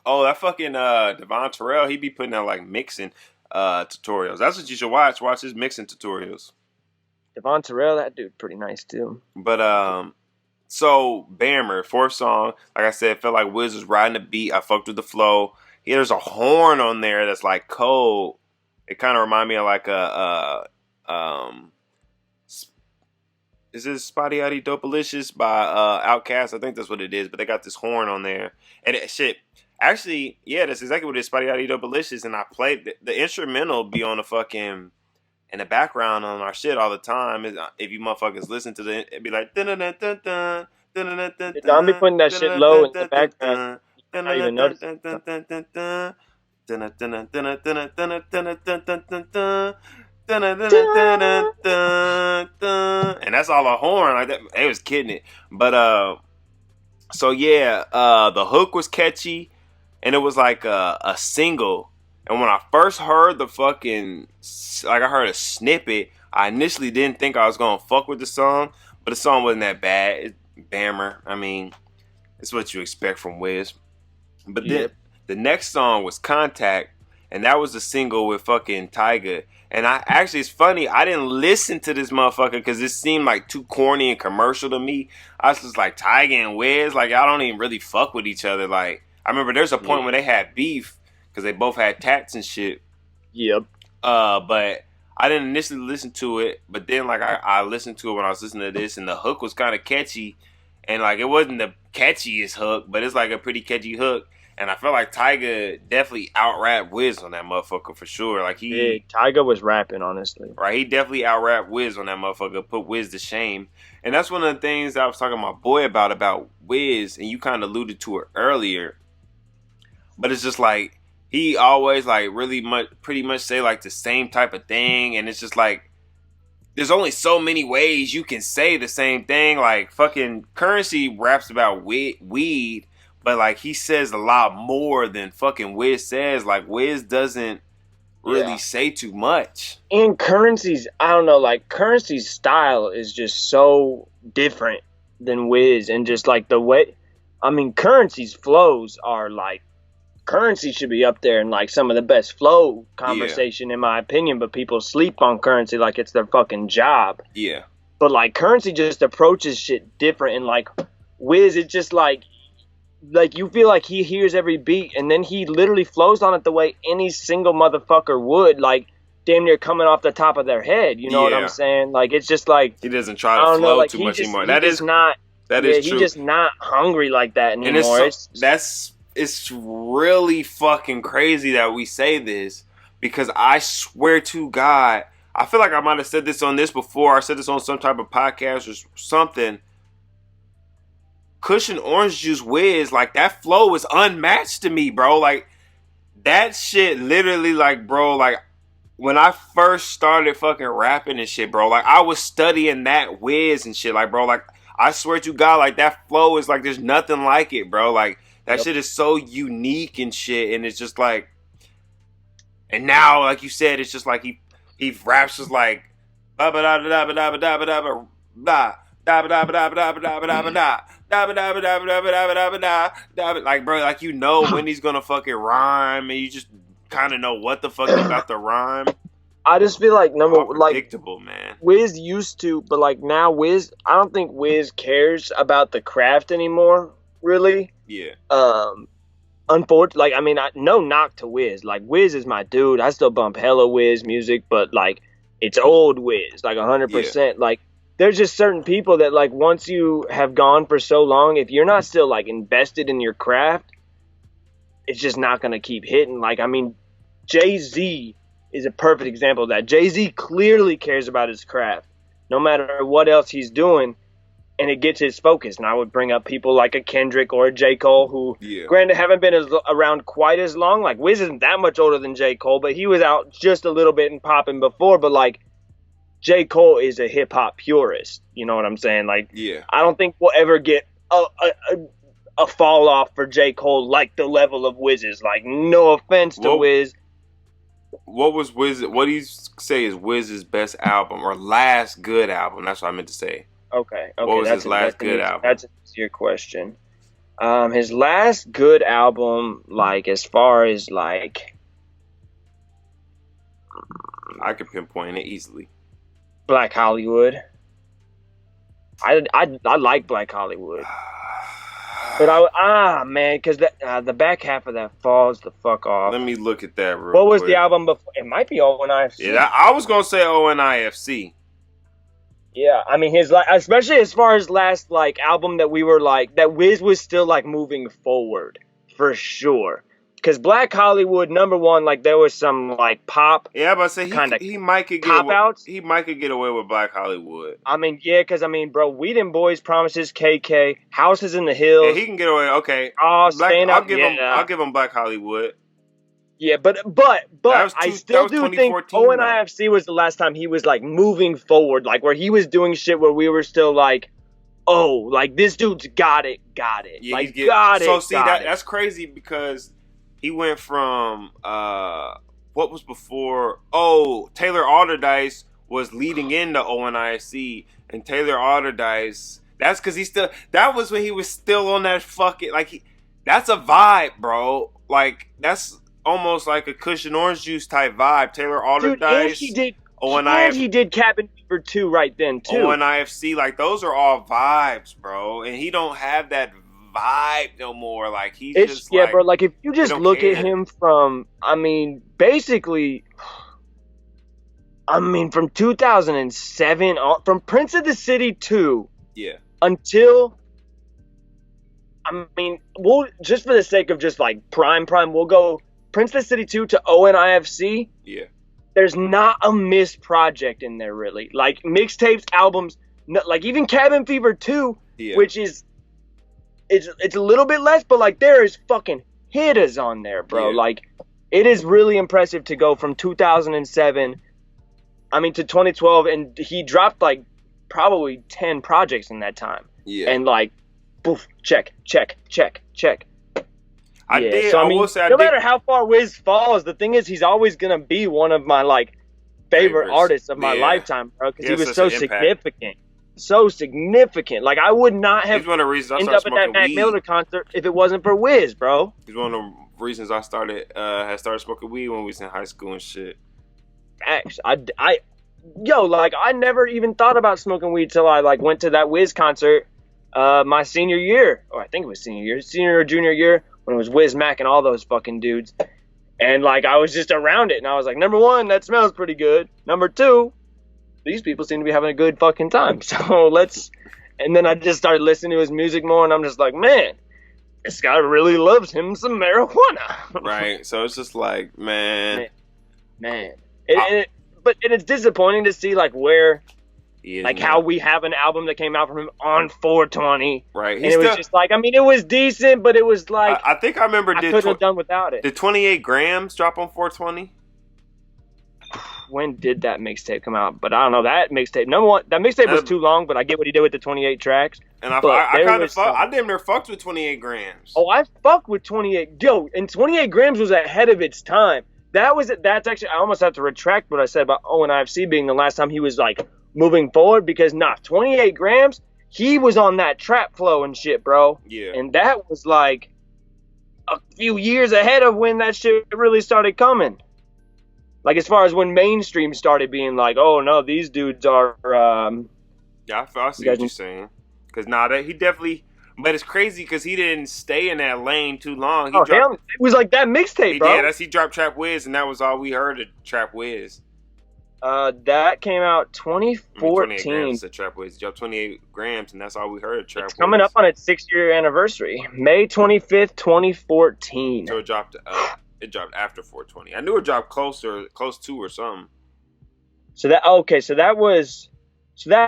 Oh, that fucking Devon Terrell. He be putting out like mixing tutorials. That's what you should watch. Watch his mixing tutorials. Devon Terrell, that dude, pretty nice too. But so Bammer, 4th song. Like I said, felt like Wiz was riding the beat. I fucked with the flow. Yeah, there's a horn on there that's like cold. It kind of remind me of like is this Spotty Yachty Dopalicious by Outkast? I think that's what it is. But they got this horn on there, and shit. Actually, yeah, that's exactly what it is. Spotty Yachty Dopalicious, and I played the instrumental be on the fucking in the background on our shit all the time. If you motherfuckers listen to it, it'd be like dun dun dun dun dun dun dun dun. Don't be putting that shit low in the background. I don't even notice. dun, dun, dun, dun, dun, dun, dun. And that's all a horn like that. They was kidding it, but so yeah, the hook was catchy, and it was like a single. And when I first heard the fucking, like I heard a snippet, I initially didn't think I was gonna fuck with the song, but the song wasn't that bad. Bammer. I mean, it's what you expect from Wiz. But then the next song was Contact, and that was the single with fucking Tyga. And I actually, it's funny, I didn't listen to this motherfucker because it seemed like too corny and commercial to me. I was just like, Tyga and Wiz, like y'all don't even really fuck with each other. Like, I remember there's a point when they had beef because they both had tats and shit. Yep. But I didn't initially listen to it, but then like I listened to it when I was listening to this, and the hook was kind of catchy, and like it wasn't the catchiest hook, but it's like a pretty catchy hook. And I felt like Tyga definitely out-rapped Wiz on that motherfucker for sure. Like Tyga was rapping, honestly. Right, he definitely out-rapped Wiz on that motherfucker, put Wiz to shame. And that's one of the things I was talking to my boy about Wiz, and you kind of alluded to it earlier. But it's just like, he always like pretty much say like the same type of thing, and it's just like, there's only so many ways you can say the same thing. Like, fucking Currency raps about weed, but like he says a lot more than fucking Wiz says. Like, Wiz doesn't really say too much. And Currency's, I don't know, like Currency's style is just so different than Wiz, and just like the way, I mean, Currency's flows are like, Currency should be up there in like some of the best flow conversation in my opinion, but people sleep on Currency like it's their fucking job. Yeah. But like Currency just approaches shit different, and like Wiz, it's just like you feel like he hears every beat, and then he literally flows on it the way any single motherfucker would, like damn near coming off the top of their head. You know what I'm saying? Like, it's just like, he doesn't try to flow like, too much anymore. That is true. He's just not hungry like that anymore. And it's really fucking crazy that we say this, because I swear to God, I feel like I might have said this on this before. I said this on some type of podcast or something. Cushion Orange Juice Wiz, like that flow is unmatched to me, bro. Like that shit literally, like, bro, like when I first started fucking rapping and shit, bro, like I was studying that Wiz and shit, like, bro, like I swear to God, like that flow is like, there's nothing like it, bro. Like, that shit is so unique and shit, and it's just like, and now, like you said, it's just like he raps just like like, bro, like, you know when he's gonna fucking rhyme, and you just kind of know what the fuck he about to rhyme. I just feel like predictable, man. Wiz used to, but like now Wiz, I don't think Wiz cares about the craft anymore, really. Yeah. Unfortunately, like, I mean, no knock to Wiz. Like, Wiz is my dude. I still bump hella Wiz music, but like, it's old Wiz, like 100%. Yeah. Like, there's just certain people that, like, once you have gone for so long, if you're not still like invested in your craft, it's just not gonna keep hitting. Like, I mean, Jay-Z is a perfect example of that. Jay-Z clearly cares about his craft, no matter what else he's doing. And it gets his focus. And I would bring up people like a Kendrick or a J. Cole, who, granted, haven't been around quite as long. Like, Wiz isn't that much older than J. Cole, but he was out just a little bit and popping before. But, like, J. Cole is a hip-hop purist. You know what I'm saying? Like, I don't think we'll ever get a fall-off for J. Cole like the level of Wiz's. Like, no offense to Wiz. What was Wiz? What do you say is Wiz's best album or last good album? That's what I meant to say. Okay. What was his last good album? That's an easier question. His last good album, like, as far as, like, I could pinpoint it easily. Black Hollywood. I like Black Hollywood. But man, because the back half of that falls the fuck off. Let me look at that real What was quick. the album before? It might be ONIFC. Yeah, I was going to say ONIFC. Yeah, I mean, his especially as far as last like album that we were like, that Wiz was still like moving forward for sure. Because Black Hollywood, number one, like there was some like pop. Yeah, but say he might could get outs. He might could get away with Black Hollywood. I mean, yeah, because I mean, bro, Weed and Boys Promises, KK, Houses in the Hills. Yeah, he can get away. Okay, I'll give him Black Hollywood. Yeah, but I still do think ONIFC was the last time he was like moving forward, like where he was doing shit where we were still like, oh, like this dude's got it. Yeah, like got it. So see that's crazy because he went from what was before? Oh, Taylor Alderdice was leading into ONIFC, and Taylor Alderdice. That's because that was when he was still on that fucking that's a vibe, bro. Like that's almost like a cushion orange juice type vibe. Taylor Alderdice. He did Cabin Fever 2 right then too. ONIFC, like those are all vibes, bro. And he don't have that vibe no more. Like bro. Like if you just look at him from, basically, from 2007 on, from Prince of the City 2, until. We'll just for the sake of just like prime, we'll go Prince of the City 2 to ONIFC. Yeah. There's not a missed project in there, really. Like, mixtapes, albums, like even Cabin Fever 2, which is, it's a little bit less, but like there is fucking hitters on there, bro. Yeah. Like, it is really impressive to go from 2007, to 2012, and he dropped like probably 10 projects in that time. Yeah. And like, boof, check. I did. So, I will say, no matter how far Wiz falls, the thing is, he's always gonna be one of my like favorite artists of my lifetime, bro. Because he was so significant. Like I would not have ended up at that Mac Miller concert if it wasn't for Wiz, bro. He's one of the reasons I started smoking weed when we was in high school and shit. Actually, I never even thought about smoking weed till I like went to that Wiz concert, my senior year, or I think it was senior or junior year. When it was Wiz, Mac, and all those fucking dudes. And, like, I was just around it. And I was like, number one, that smells pretty good. Number two, these people seem to be having a good fucking time. So let's... And then I just started listening to his music more. And I'm just like, man, this guy really loves him some marijuana. Right. So it's just like, man. But it's disappointing to see, like, where... Like how we have an album that came out from him on 420. Right. And it was just like, it was decent, but it was like... I think I remember... I couldn't have done without it. Did 28 Grams drop on 420? When did that mixtape come out? But I don't know. That mixtape... Number one, that mixtape was too long, but I get what he did with the 28 tracks. And I damn near fucked with 28 Grams. Oh, I fucked with 28... Yo, and 28 Grams was ahead of its time. That's actually... I almost have to retract what I said about ONIFC being the last time he was like... moving forward, because 28 Grams, he was on that trap flow and shit, bro. Yeah. And that was like a few years ahead of when that shit really started coming. Like as far as when mainstream started being like, oh no, these dudes are. Yeah, I see what you're saying. Because he definitely. But it's crazy because he didn't stay in that lane too long. It was like that mixtape, bro. Yeah, he dropped Trap Wiz, and that was all we heard of Trap Wiz. That came out 2014. 28 grams of Trap Wiz. It dropped 28 Grams, and that's all we heard of Trap Wiz. It's coming up on its 6-year anniversary, May 25th, 2014. So it dropped after 420. I knew it dropped close to or something. So that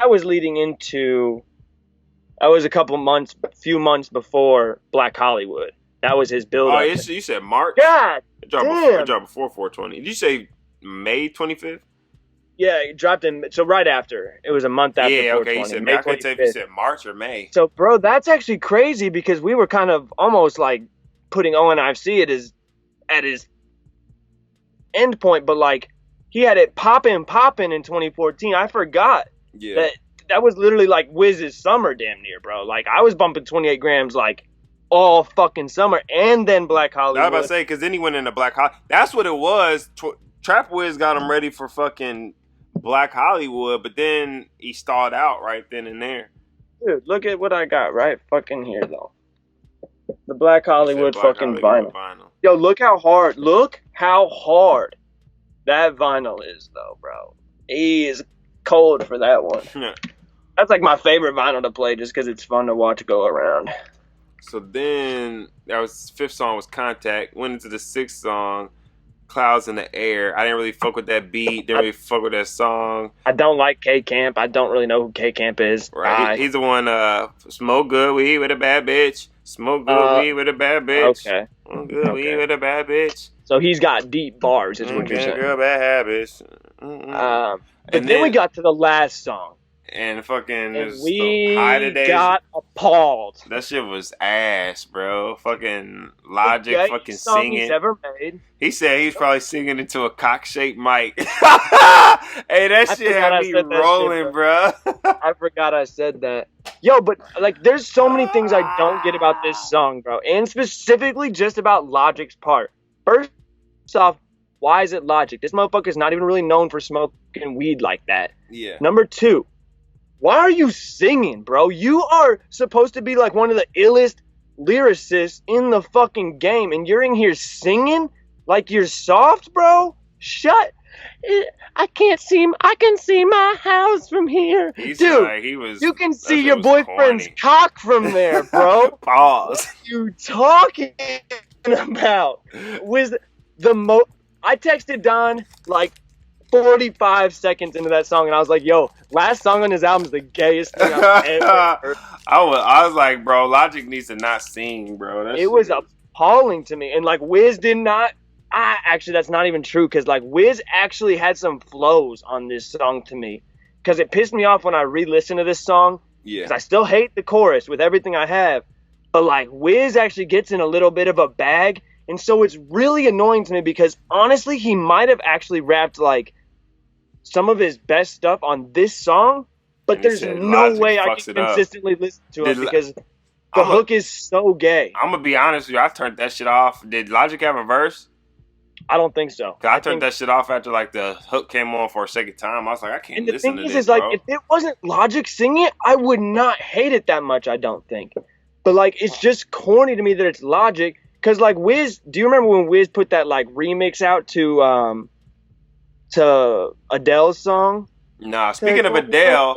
was leading into. That was a few months before Black Hollywood. That was his build. Oh, you said March? God, it dropped before 420. Did you say May 25th? Yeah, it dropped so right after. It was a month after 420. Yeah, okay, you said May. I couldn't tell if you said March or May. So, bro, that's actually crazy because we were kind of almost like putting ONIFC at his end point, but like he had it popping in 2014. I forgot that was literally like Wiz's summer damn near, bro. Like I was bumping 28 Grams like all fucking summer, and then Black Hollywood. I was about to say, because then he went into Black Hollywood. That's what it was. Trap Wiz got him ready for fucking Black Hollywood, but then he stalled out right then and there. Dude, look at what I got right fucking here, though. The Black Hollywood fucking vinyl. Yo, look how hard that vinyl is, though, bro. He is cold for that one. That's like my favorite vinyl to play just because it's fun to watch go around. So then, that was 5th song was Contact. Went into the 6th song, Clouds in the Air. I didn't really fuck with that beat. Didn't really fuck with that song. I don't like K-Camp. I don't really know who K-Camp is. Right. He's the one, smoke good weed with a bad bitch. Smoke good weed with a bad bitch. Okay. Smoke good weed with a bad bitch. So he's got deep bars, is what you're saying. Girl, bad habits. But And then we got to the last song. And fucking And High we Today. got appalled. That shit was ass, bro. Fucking Logic The fucking song singing. he's ever made. He said he's probably singing into a cock-shaped mic. Hey, that shit had me rolling, bro. I forgot I said that. Yo, but like, there's so many things I don't get about this song, bro. And specifically just about Logic's part. First off, why is it Logic? This motherfucker's not even really known for smoking weed like that. Yeah. Number two, why are you singing, bro? You are supposed to be like one of the illest lyricists in the fucking game, and you're in here singing like you're soft, bro? Shut. I can see my house from here. Dude, like you can see your boyfriend's cock from there, bro. Pause. What are you talking about? I texted Don like 45 seconds into that song, and I was like, yo, last song on his album is the gayest thing I've ever heard. I was like, bro, Logic needs to not sing, bro. It was appalling to me. And like Wiz did not. Actually, that's not even true, because like Wiz actually had some flows on this song to me, because it pissed me off when I re-listened to this song. Yeah. Because I still hate the chorus with everything I have, but like Wiz actually gets in a little bit of a bag, and so it's really annoying to me, because honestly, he might have actually rapped like some of his best stuff on this song, but there's no way I can consistently listen to it, because the hook is so gay. I'm gonna be honest with you, I turned that shit off. Did Logic have a verse? I don't think so. I turned that shit off after like the hook came on for a second time. I was like, I can't listen to this. And the thing is, like, if it wasn't Logic singing it, I would not hate it that much, I don't think. But like, it's just corny to me that it's Logic, because like Wiz, do you remember when Wiz put that like remix out to Adele's song? Nah, speaking of Adele,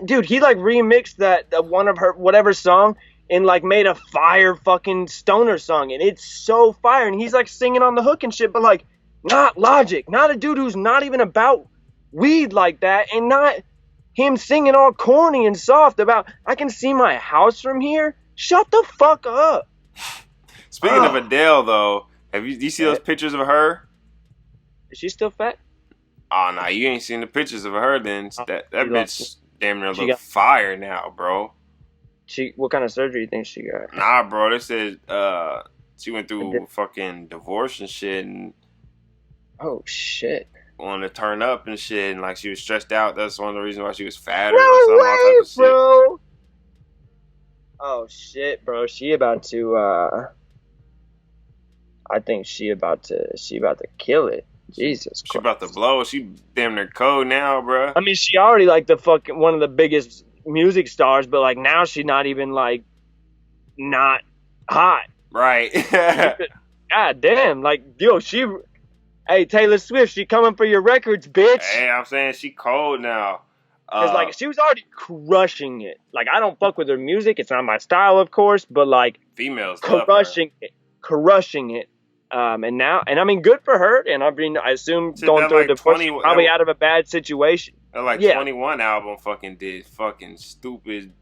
dude, he like remixed that one of her whatever song and like made a fire fucking stoner song, and it's so fire, and he's like singing on the hook and shit, but like not Logic, not a dude who's not even about weed like that, and not him singing all corny and soft about I can see my house from here. Shut the fuck up. Speaking of Adele though, do you see those pictures of her? Is she still fat? Oh, nah, you ain't seen the pictures of her then. That bitch damn near look fire now, bro. What kind of surgery you think she got? Nah, bro, they said she went through fucking divorce and shit, and oh shit, wanted to turn up and shit, and like she was stressed out. That's one of the reasons why she was fatter. No way, bro. Oh shit, bro. She about to I think she about to kill it. Jesus Christ. She about to blow. She damn near cold now, bro. I mean, she already like the fucking one of the biggest music stars, but like now she not even like not hot. Right. God damn. Like, yo, hey, Taylor Swift, she coming for your records, bitch. Hey, I'm saying she cold now. Because like she was already crushing it. Like, I don't fuck with her music. It's not my style, of course, but like females crushing it. And I mean, good for her. And I mean, I assume going through a divorce, probably out of a bad situation. That 21 album fucking did fucking stupid,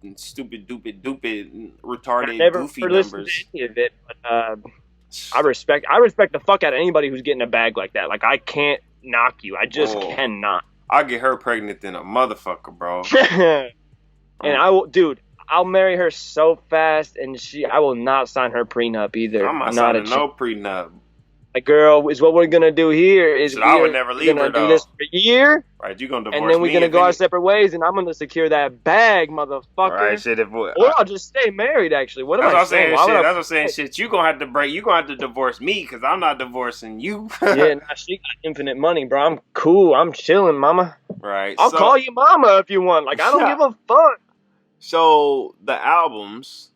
retarded, goofy numbers. To any of it, but I respect the fuck out of anybody who's getting a bag like that. Like, I can't knock you. I just cannot. I'll get her pregnant than a motherfucker, bro. And I'll marry her so fast, and I will not sign her prenup either. I'm not signing no prenup. Like, girl, is what we're gonna do here is I would never leave her, do this for a year. Right, you gonna divorce me, and then we're gonna go our separate ways, and I'm gonna secure that bag, motherfucker. Right, shit. Or I'll just stay married. Actually, what am I saying? That's what I'm saying. Shit, you gonna have to break. You gonna have to divorce me because I'm not divorcing you. Yeah, nah, she got infinite money, bro. I'm cool. I'm chilling, mama. Right. I'll call you mama if you want. Like, I don't give a fuck. So the albums,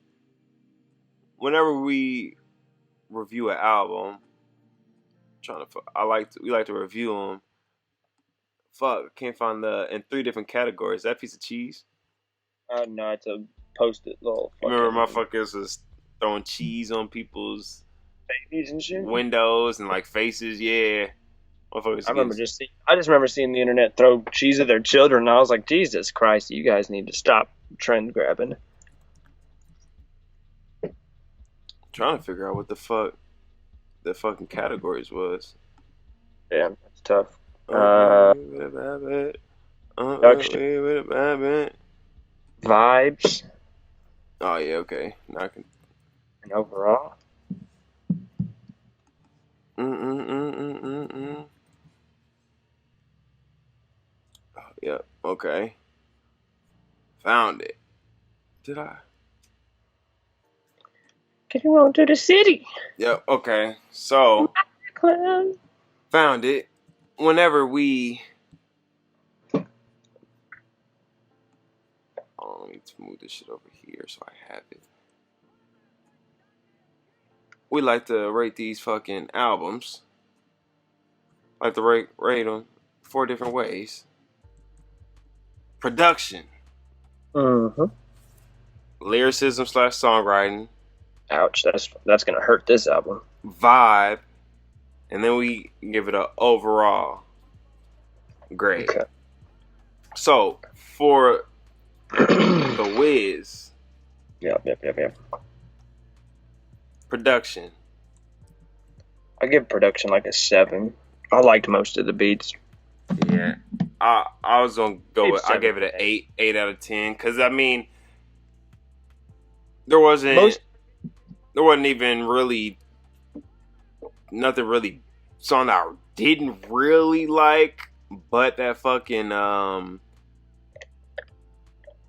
whenever we review an album, we like to review them. Fuck, can't find in 3 different categories. That piece of cheese. No, it's a post-it little. Remember, motherfuckers was throwing cheese on people's babies and shit, windows and like faces. Yeah, motherfuckers. I just remember seeing the internet throw cheese at their children, and I was like, Jesus Christ, you guys need to stop trend grabbing. Trying to figure out what the fuck the fucking categories was. Yeah, that's tough. Vibes. Oh yeah, okay. Now I can. And overall. Oh, yep. Okay. Found it. Did I? Getting on to the city. Yep. Okay. So found it. Whenever we. Oh, let me move this shit over here so I have it. We like to rate these fucking albums. Like to rate them 4 different ways. Production. Lyricism / songwriting. Ouch, that's gonna hurt this album. Vibe. And then we give it an overall grade. Okay. So, for the Wiz. Yep. Production. I give production like a 7. I liked most of the beats. Yeah. I was gonna go with, I gave it an 8 out of 10. Because, I mean, there wasn't even really nothing really song that I didn't really like, but that fucking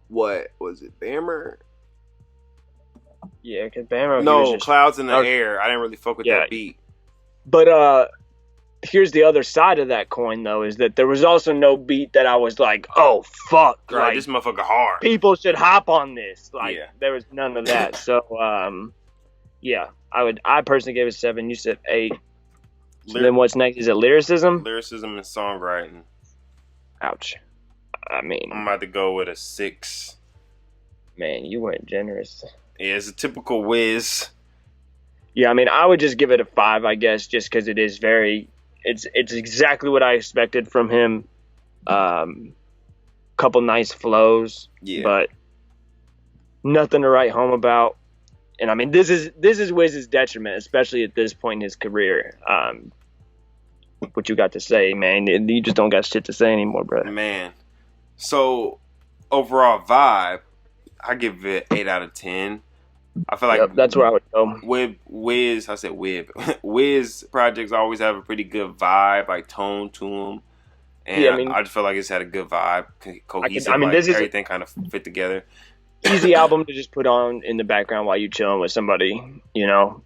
what was it, Bammer? Yeah, because Bammer. No, Clouds in the Air. I didn't really fuck with that beat. But here's the other side of that coin, though, is that there was also no beat that I was like, oh fuck, right, like, this motherfucker hard. People should hop on this. Like, there was none of that. So, yeah, I personally gave it 7. You said 8. So then what's next? Is it lyricism? Lyricism and songwriting. Ouch. I mean, I'm about to go with a 6. Man, you went generous. Yeah, it's a typical Wiz. Yeah, I mean, I would just give it a 5, I guess, just because it is it's exactly what I expected from him. Couple nice flows, but nothing to write home about. And I mean, this is Wiz's detriment, especially at this point in his career. What you got to say, man? You just don't got shit to say anymore, brother. Man. So overall vibe, I give it 8 out of 10. I feel like that's where I would go. Wiz projects always have a pretty good vibe, like tone to them. And I just feel like it's had a good vibe, cohesive. Everything kind of fit together. Easy album to just put on in the background while you chilling with somebody. You know,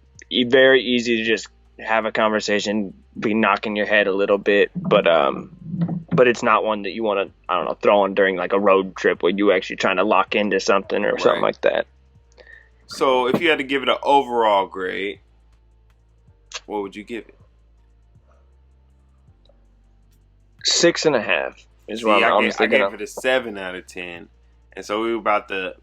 very easy to just have a conversation, be knocking your head a little bit, but it's not one that you want to, I don't know, throw on during like a road trip where you actually trying to lock into something or something like that. So if you had to give it an overall grade, what would you give it? 6.5 is what I'm I gave it a 7 out of 10. And so we were about the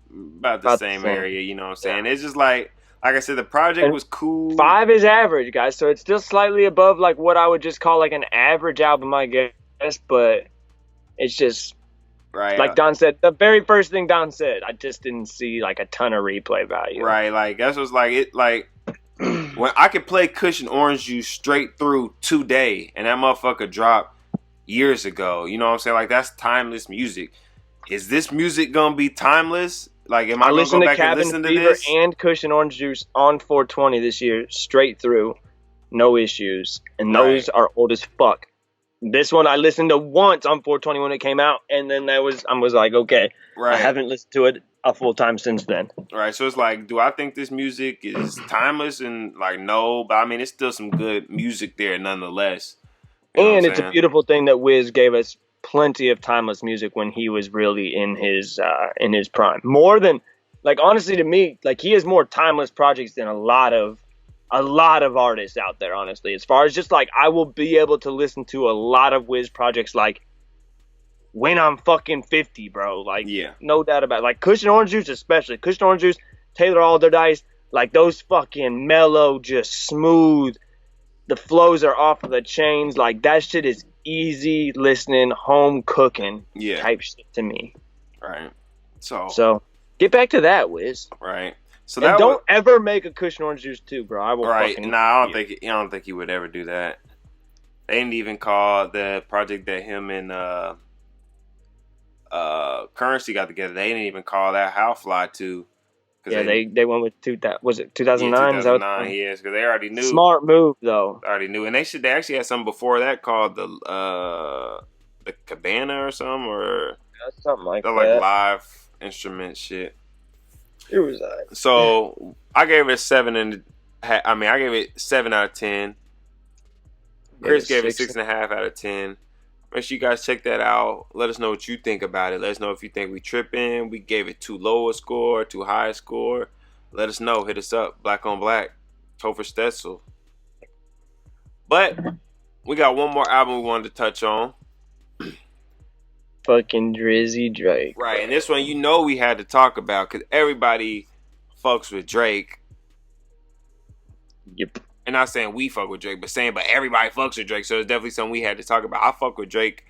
same area, you know what I'm saying? Yeah. It's just like I said, the project was cool. 5 is average, guys, so it's still slightly above like what I would just call like an average album, I guess, but it's just like Don said, the very first thing Don said, I just didn't see like a ton of replay value. Right, like that's what's like it like when I could play Kush and Orange Juice straight through today and that motherfucker dropped years ago. You know what I'm saying? Like that's timeless music. Is this music gonna be timeless? Like, am I gonna go back and listen to this? And Kush and Orange Juice on 420 this year, straight through, no issues, and those are old as fuck. This one I listened to once on 420 when it came out, and then I was like, okay, I haven't listened to it a full time since then. Right, so it's like, do I think this music is timeless? And like, no, but I mean, it's still some good music there nonetheless. And it's a beautiful thing that Wiz gave us plenty of timeless music when he was really in his prime. More than, like, honestly, to me, like, he has more timeless projects than a lot of artists out there, honestly. As far as just like, I will be able to listen to a lot of Wiz projects like when I'm fucking 50, bro. Like, no doubt about it. Like Kush and Orange Juice, especially Kush and Orange Juice, Taylor Alderdice, like those fucking mellow, just smooth. The flows are off of the chains. Like, that shit is easy listening, home cooking type shit to me. Right. So get back to that, Wiz. Right. So And that don't ever make a Kush and Orange Juice 2, bro. I will fucking... Nah, I don't think he would ever do that. They didn't even call the project that him and Currency got together. They didn't even call that How Fly 2. Yeah, they went with 2009? Yeah, 2009. Yes, because they already knew. Smart move, though. Already knew, and they actually had something before that called the Cabana or something, or something like that. Like live instrument shit. It was So I gave it a 7 I gave it 7 out of 10. Chris gave it 6.5 out of 10. Make sure you guys check that out. Let us know what you think about it. Let us know if you think we tripping. We gave it too low a score, too high a score. Let us know. Hit us up. Black on Black. Topher Stetzel. But we got one more album we wanted to touch on. Fucking Drizzy Drake. Right, and this one we had to talk about because everybody fucks with Drake. Yep. And not saying we fuck with Drake, but everybody fucks with Drake. So it's definitely something we had to talk about. I fuck with Drake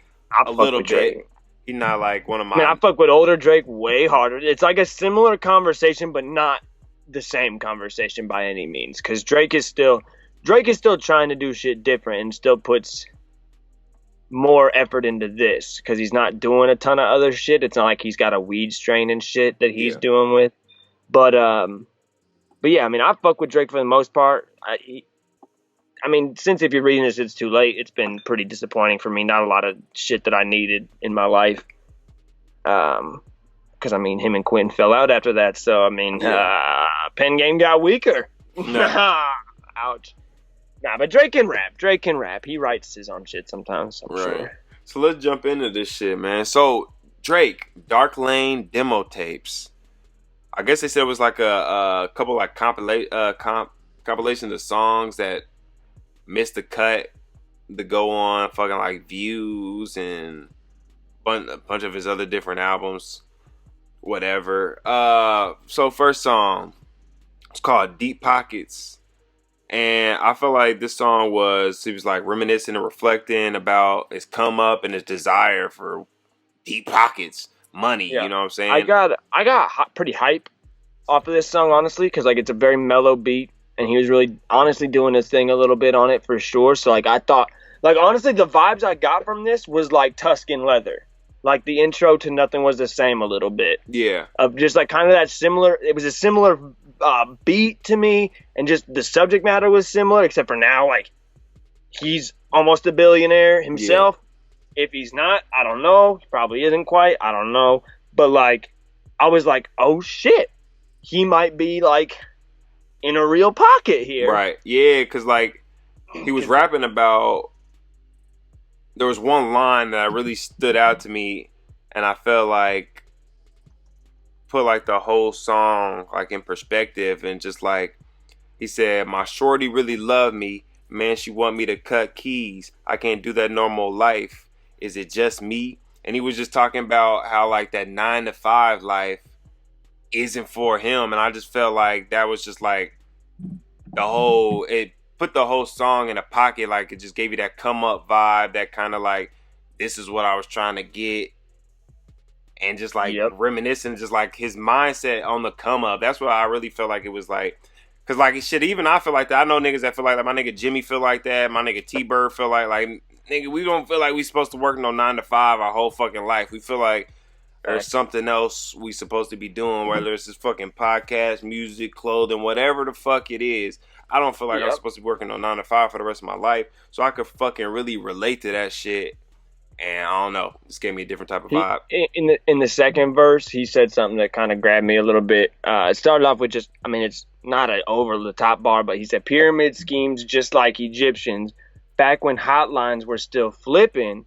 a little bit. He's not like one of my... I fuck with older Drake way harder. It's like a similar conversation, but not the same conversation by any means. Because Drake is still trying to do shit different and still puts more effort into this. Because he's not doing a ton of other shit. It's not like he's got a weed strain and shit that he's doing with. But yeah, I mean, I fuck with Drake for the most part. I mean, since if you're reading this, it's too late. It's been pretty disappointing for me. Not a lot of shit that I needed in my life. Because, I mean, him and Quentin fell out after that. So, I mean, pen game got weaker. No. Ouch. Nah, but Drake can rap. He writes his own shit sometimes, I'm sure. So let's jump into this shit, man. So, Drake, Dark Lane demo tapes. I guess they said it was like a couple like compilations of songs that missed the cut to go on fucking like Views and a bunch of his other different albums, whatever. So first song, it's called Deep Pockets, and I feel like this song he was like reminiscing and reflecting about his come up and his desire for deep pockets, money. You know what I'm saying? I got pretty hype off of this song, honestly, because like it's a very mellow beat. And he was really honestly doing his thing a little bit on it for sure. So like I thought, like honestly, the vibes I got from this was like Tuscan Leather. Like the intro to Nothing Was the Same a little bit. Yeah. Of just like kind of that similar. It was a similar beat to me, and just the subject matter was similar, except for now like he's almost a billionaire himself. Yeah. If he's not, I don't know. He probably isn't quite. I don't know. But like, I was like, oh shit, he might be like in a real pocket here. Right. Yeah, because like he was rapping about, there was one line that really stood out to me, and I felt like put like the whole song like in perspective. And just like he said, my shorty really love me, man, she want me to cut keys, I can't do that normal life, is it just me? And he was just talking about how like that 9 to 5 life isn't for him. And I just felt like that was just like it put the whole song in a pocket. Like it just gave you that come up vibe, that kind of like, this is what I was trying to get. And just like reminiscing, just like his mindset on the come up. That's what I really felt like it was like. Cause like shit, even I feel like that. I know niggas that feel like that. My nigga Jimmy feel like that. My nigga T-Bird feel like nigga, we don't feel like we supposed to work no 9 to 5 our whole fucking life. We feel like there's something else we supposed to be doing, whether it's this fucking podcast, music, clothing, whatever the fuck it is. I don't feel like I'm supposed to be working on 9 to 5 for the rest of my life. So I could fucking really relate to that shit. And I don't know, this gave me a different type of vibe. In the second verse, he said something that kind of grabbed me a little bit. It started off with just, I mean, it's not an over-the-top bar, but he said, pyramid schemes just like Egyptians. Back when hotlines were still flipping,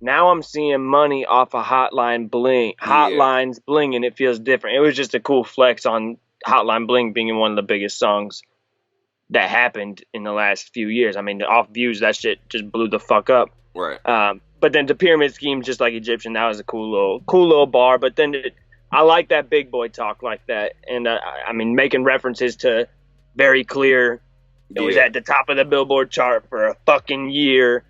now I'm seeing money off a hotline bling. Hotlines bling, and it feels different. It was just a cool flex on Hotline Bling being one of the biggest songs that happened in the last few years. I mean, off Views, that shit just blew the fuck up. Right. But then the pyramid scheme, just like Egyptian, that was a cool little bar. But then I like that big boy talk like that. And I mean, making references to Very Clear. It was at the top of the Billboard chart for a fucking year.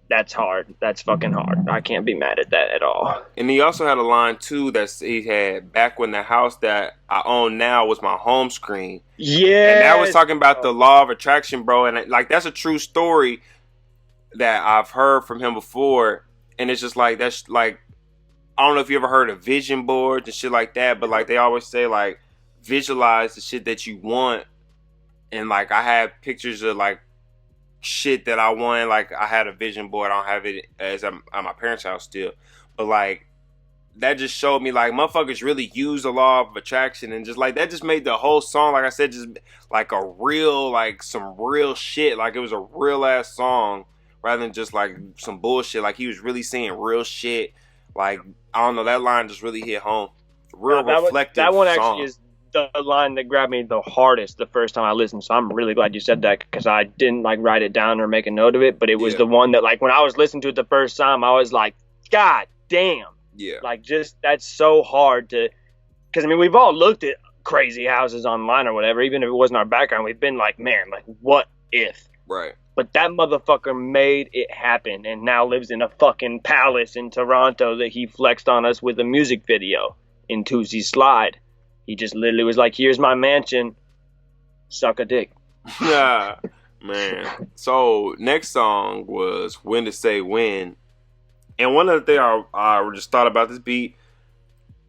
that's hard. That's fucking hard. I can't be mad at that at all. And he also had a line too that he had, back when the house that I own now was my home screen. Yeah. And that was talking about the law of attraction, bro. And like, that's a true story that I've heard from him before. And it's just like, that's like, I don't know if you ever heard of vision boards and shit like that, but like they always say, like, visualize the shit that you want. And like, I have pictures of like shit that I want. Like, I had a vision board. I don't have it as at my parents' house still, but like, that just showed me like motherfuckers really use the law of attraction, and just like that just made the whole song, like I said, just like a real, like some real shit. Like, it was a real ass song rather than just like some bullshit. Like, he was really saying real shit. Like, I don't know, that line just really hit home. Real reflective that one song. actually is the line that grabbed me the hardest the first time I listened. So I'm really glad you said that, because I didn't like write it down or make a note of it, but it was the one that, like, when I was listening to it the first time, I was like, God damn. Yeah. Like, just, that's so hard to, because I mean, we've all looked at crazy houses online or whatever, even if it wasn't our background, we've been like, man, like, what if? Right. But that motherfucker made it happen and now lives in a fucking palace in Toronto that he flexed on us with a music video in Tuesday Slide. He just literally was like, here's my mansion, suck a dick. Yeah, man. So, next song was When to Say When. And one of the things I just thought about this beat,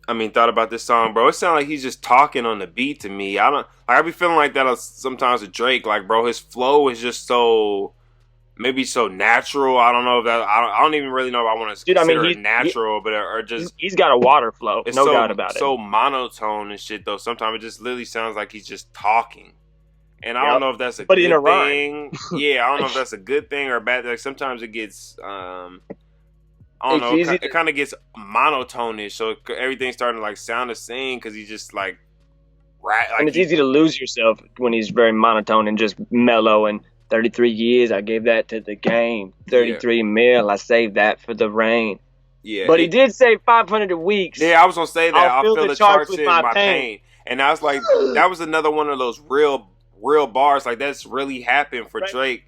thought about this song, bro. It sounded like he's just talking on the beat to me. I be feeling like that sometimes with Drake. Like, bro, his flow is just so, maybe so natural. I don't know if that, I don't even really know if I want to consider it natural, or just. He's got a water flow, no doubt about it. So monotone and shit, though. Sometimes it just literally sounds like he's just talking. And I don't know if that's a good thing. Yeah, I don't know if that's a good thing or a bad thing. Like, sometimes it gets, I don't know. It kind of gets monotone-ish, so everything's starting to like sound the same because he's just like, right. Like, and it's easy to lose yourself when he's very monotone and just mellow. And 33 years, I gave that to the game. 33 mil, I saved that for the rain. Yeah, but he did say 500 a week. Yeah, I was gonna say that. I'll feel the charts with my pain. And I was like, that was another one of those real bars. Like, that's really happened for Drake.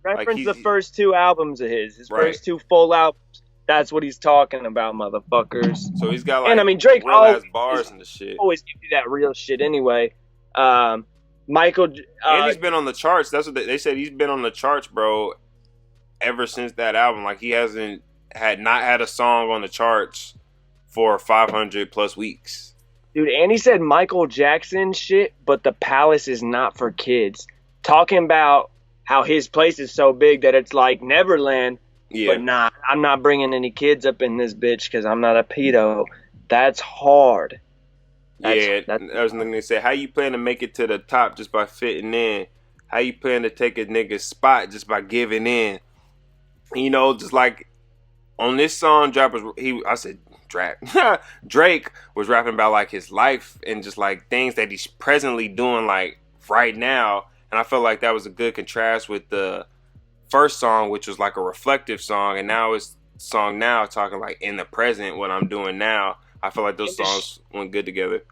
Reference the first two albums of his first two full albums. That's what he's talking about, motherfuckers. So he's got like, and I mean, Drake real ass bars and the shit. Always give you that real shit anyway. Michael, and he's been on the charts. That's what they said. He's been on the charts, bro, ever since that album. Like, he hasn't had a song on the charts for 500 plus weeks. Dude, and he said Michael Jackson shit, but the palace is not for kids. Talking about how his place is so big that it's like Neverland. Yeah. But nah, I'm not bringing any kids up in this bitch because I'm not a pedo. That's hard. That was nothing they said. How you plan to make it to the top just by fitting in? How you plan to take a nigga's spot just by giving in? You know, just like on this song, Drake was rapping about like his life and just like things that he's presently doing like right now. And I felt like that was a good contrast with the first song, which was like a reflective song, and now it's song now talking like in the present, what I'm doing now. I feel like those songs went good together.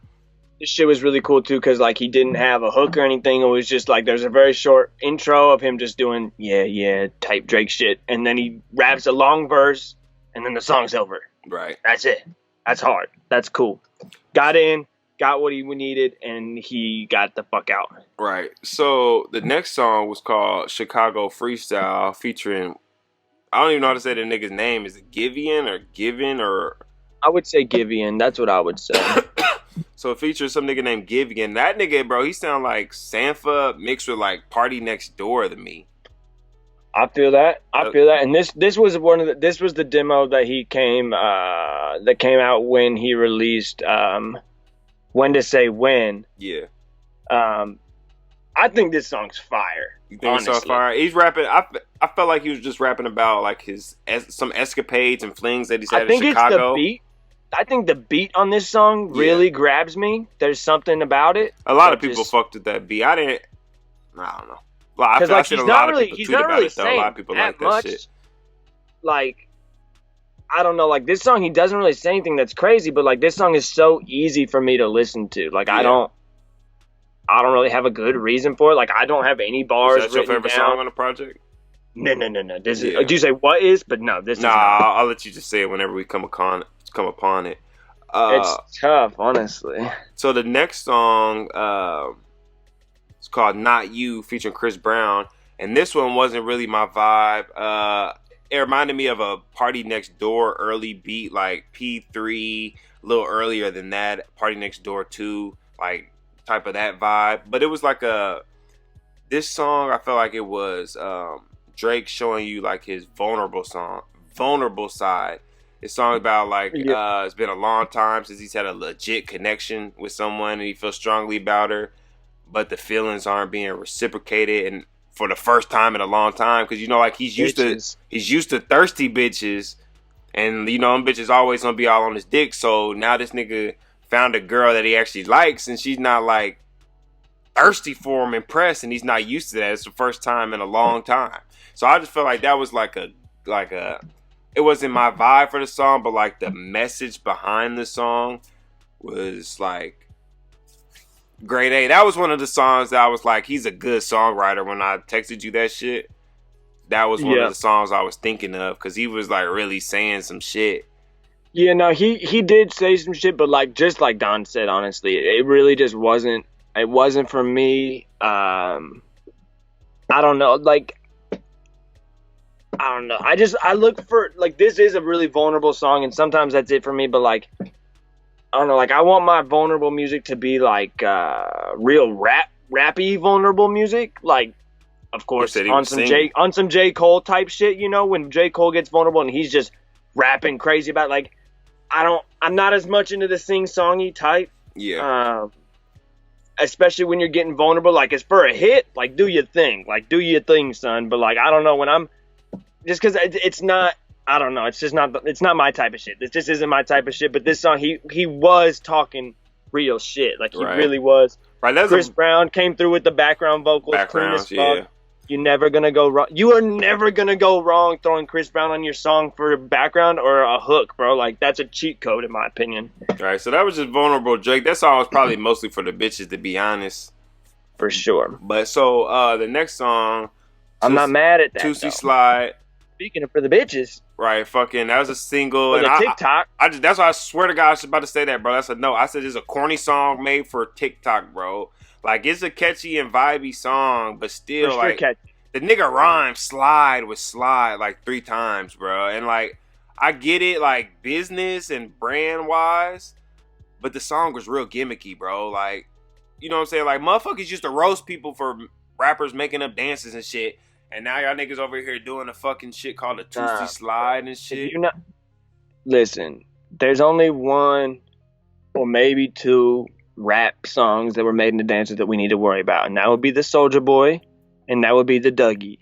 This shit was really cool too, because like he didn't have a hook or anything. It was just like there's a very short intro of him just doing yeah type Drake shit, and then he raps a long verse, and then the song's over. Right. That's it. That's hard. That's cool. Got in, got what he needed, and he got the fuck out. Right. So the next song was called Chicago Freestyle, featuring, I don't even know how to say the nigga's name. Is it Givian or Given or? I would say Givian. That's what I would say. So it features some nigga named Givian. That nigga, bro, he sound like Sanfa mixed with like Party Next Door to me. I feel that. And this was this was the demo that he came out when he released When to Say When. Yeah. I think this song's fire. You think it's fire? He's rapping. I felt like he was just rapping about like some escapades and flings that he's had in Chicago. It's the beat. I think the beat on this song really grabs me. There's something about it. A lot of people fucked with that beat. I don't know. Because like, he's not really saying a lot of people like that much. Shit. Like, I don't know. Like, this song, he doesn't really say anything that's crazy, but like this song is so easy for me to listen to. Like, I don't really have a good reason for it. Like, I don't have any bars. Is that your favorite song on the project? No. This is. Yeah. Do you say what is? But no, this is Nah, not. I'll let you just say it whenever we come upon it. It's tough, honestly. So the next song, it's called "Not You" featuring Chris Brown, and this one wasn't really my vibe. It reminded me of a Party Next Door early beat, like P3, a little earlier than that. Party Next Door 2, like type of that vibe. But it was like this song, I felt like it was Drake showing you like his vulnerable side. It's song about like it's been a long time since he's had a legit connection with someone and he feels strongly about her, but the feelings aren't being reciprocated and for the first time in a long time, because you know, like he's used to thirsty bitches, and you know them bitches always gonna be all on his dick. So now this nigga found a girl that he actually likes, and she's not like thirsty for him, impressed, and he's not used to that. It's the first time in a long time. So I just felt like that was like a it wasn't my vibe for the song, but like the message behind the song was like grade A. That was one of the songs that I was like, he's a good songwriter. When I texted you that shit, that was one of the songs I was thinking of, because he was like really saying some shit. Yeah, no, he did say some shit, but like just like Don said, honestly, it really just wasn't. It wasn't for me. I don't know, like. I don't know. I look for, like, this is a really vulnerable song, and sometimes that's it for me, but, like, I don't know, like, I want my vulnerable music to be, like, real rappy vulnerable music, like, of course, on some J. Cole type shit, you know, when J. Cole gets vulnerable and he's just rapping crazy about, like, I'm not as much into the sing-songy type. Yeah. Especially when you're getting vulnerable, like, it's for a hit, like, do your thing, son, but, like, I don't know, when I'm, just because it's not, I don't know, it's not my type of shit. This just isn't my type of shit. But this song, he was talking real shit. Like, he really was. Right, Chris Brown came through with the background vocals, clean as fuck. Yeah. You're never going to go wrong. You are never going to go wrong throwing Chris Brown on your song for a background or a hook, bro. Like, that's a cheat code, in my opinion. Right, so that was just vulnerable Drake. That song was probably mostly for the bitches, to be honest. For sure. But so, the next song, I'm not mad at that, Tootsie Slide. Speaking of for the bitches. Right, fucking, that was a single. For the TikTok. That's why I swear to God, I was about to say that, bro. I said it's a corny song made for TikTok, bro. Like, it's a catchy and vibey song, but still, like, catchy. The nigga rhymed slide with slide like 3 times, bro. And, like, I get it, like, business and brand-wise, but the song was real gimmicky, bro. Like, you know what I'm saying? Like, motherfuckers used to roast people for rappers making up dances and shit. And now y'all niggas over here doing a fucking shit called a Tootsie Slide and shit. Listen, there's only one or maybe 2 rap songs that were made into dances that we need to worry about, and that would be the Soulja Boy, and that would be the Dougie.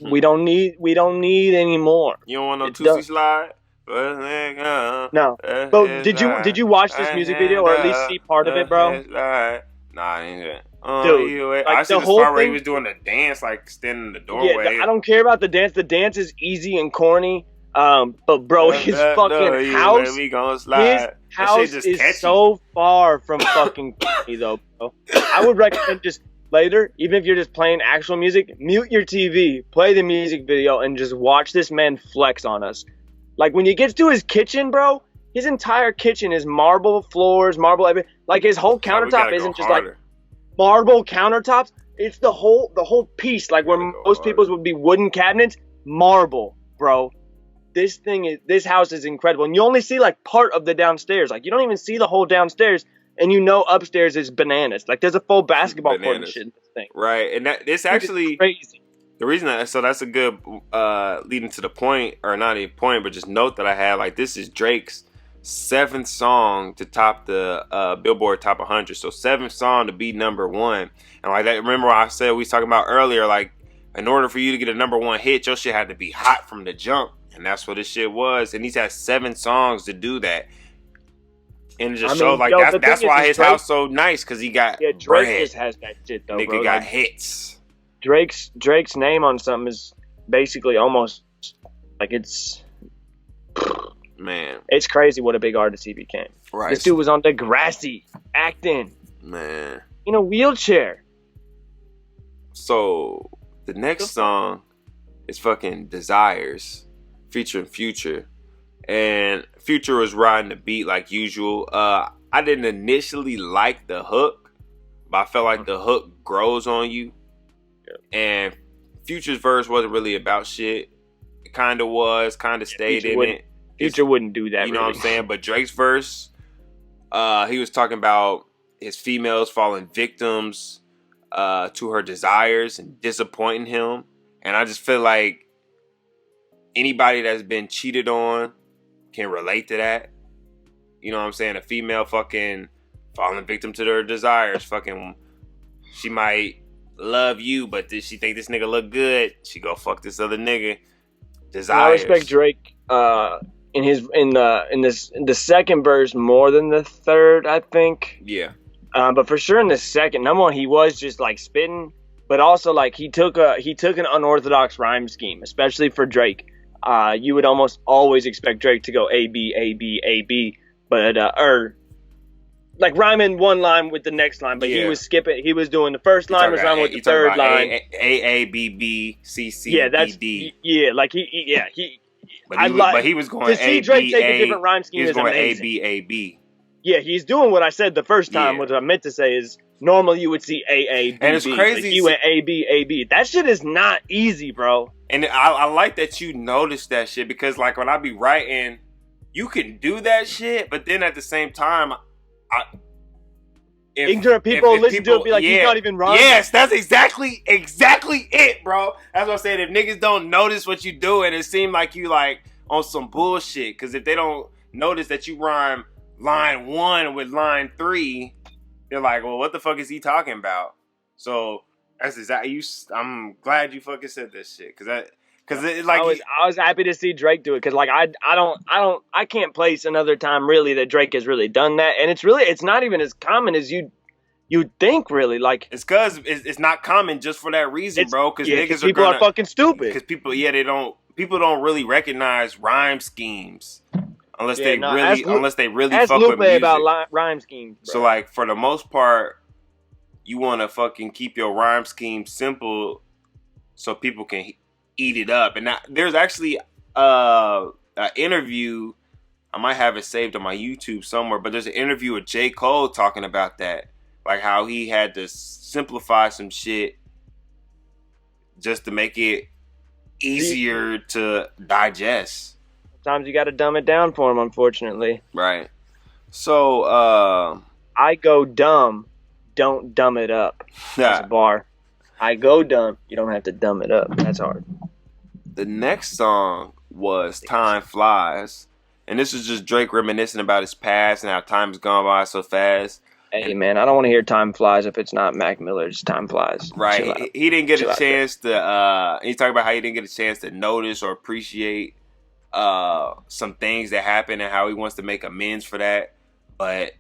We don't need any more. You don't want no Tootsie Slide? No. But did you watch this music video or at least see part of it, bro? Nah, I ain't. Dude, I see the part where he was doing the dance, like standing in the doorway. Yeah, I don't care about the dance. The dance is easy and corny. But bro, his fucking house, is so far from fucking corny, though, bro. I would recommend just later, even if you're just playing actual music, mute your TV, play the music video, and just watch this man flex on us. Like, when he gets to his kitchen, bro, his entire kitchen is marble floors, marble everything. Like, his whole countertop isn't just like marble countertops. It's the whole piece, like where most people's would be wooden cabinets, marble, bro. This house is incredible, and you only see like part of the downstairs. Like, you don't even see the whole downstairs, and you know upstairs is bananas. Like, there's a full basketball court and shit in this thing. Right, and it's actually crazy. The reason that's a good leading to the point, or not a point, but just note that I had. Like, this is Drake's 7th song to top the Billboard Top 100. So 7th song to be number 1, and like that. Remember what I said we was talking about earlier? Like, in order for you to get a number 1 hit, your shit had to be hot from the jump. And that's what this shit was. And he's had 7 songs to do that. And it just showed, like, that's why his house so nice, because he got Drake bread. Just has that shit, though, Nigga bro. got hits. Drake's name on something is basically almost, like, it's... Man. It's crazy what a big artist he became. Right. This dude was on Degrassi, acting. Man. In a wheelchair. So, the next song is fucking Desires featuring Future. And Future was riding the beat like usual. I didn't initially like the hook, but I felt like the hook grows on you. And Future's verse wasn't really about shit. It kind of was, kind of stayed in it. Future wouldn't do that. You know what I'm saying? But Drake's verse, he was talking about his females falling victims to her desires and disappointing him. And I just feel like anybody that's been cheated on can relate to that. You know what I'm saying? A female fucking falling victim to their desires. Fucking, she might love you, but she think this nigga look good. She go fuck this other nigga. Desires. I respect Drake in the second verse more than the third, I think. Yeah. But for sure in the second, number one, he was just like spitting, but also like he took an unorthodox rhyme scheme, especially for Drake. You would almost always expect Drake to go A B A B A B, but or like rhyming one line with the next line, but he was skipping. He was doing the first line was rhyming with the third line. A B B C C D D. Yeah, like he. But he was going to see Drake take a different rhyme scheme. He was going amazing. A B A B. Yeah, he's doing what I said the first time. Yeah. What I meant to say is normally you would see A B. And it's crazy. He went A B A B. That shit is not easy, bro. And I like that you noticed that shit because like when I be writing, you can do that shit, but then at the same time, ignorant people listen to it and be like, he's not even wrong. Yes, that's exactly it, bro. That's what I'm saying. If niggas don't notice what you do, and it seem like you like on some bullshit, because if they don't notice that you rhyme line 1 with line 3, they're like, well, what the fuck is he talking about? So that's exactly. I'm glad you fucking said this shit, because I was happy to see Drake do it, because like I can't place another time really that Drake has really done that, and it's not even as common as you'd think, really. Like it's because it's not common just for that reason, bro. Because niggas people are fucking stupid. Because people don't really recognize rhyme schemes unless they really ask fuck Lupe with music about rhyme schemes, bro. So like for the most part, you want to fucking keep your rhyme scheme simple so people can eat it up. And there's actually an interview, I might have it saved on my YouTube somewhere, but there's an interview with J. Cole talking about that. Like how he had to simplify some shit just to make it easier to digest. Sometimes you got to dumb it down for him, unfortunately. Right. So, I go dumb, don't dumb it up. That's a bar. I go dumb, you don't have to dumb it up. That's hard. The next song was Time Flies. And this is just Drake reminiscing about his past and how time's gone by so fast. Hey, man, I don't want to hear Time Flies if it's not Mac Miller's Time Flies. Right. He didn't get a chance to, he's talking about how he didn't get a chance to notice or appreciate some things that happened and how he wants to make amends for that. But,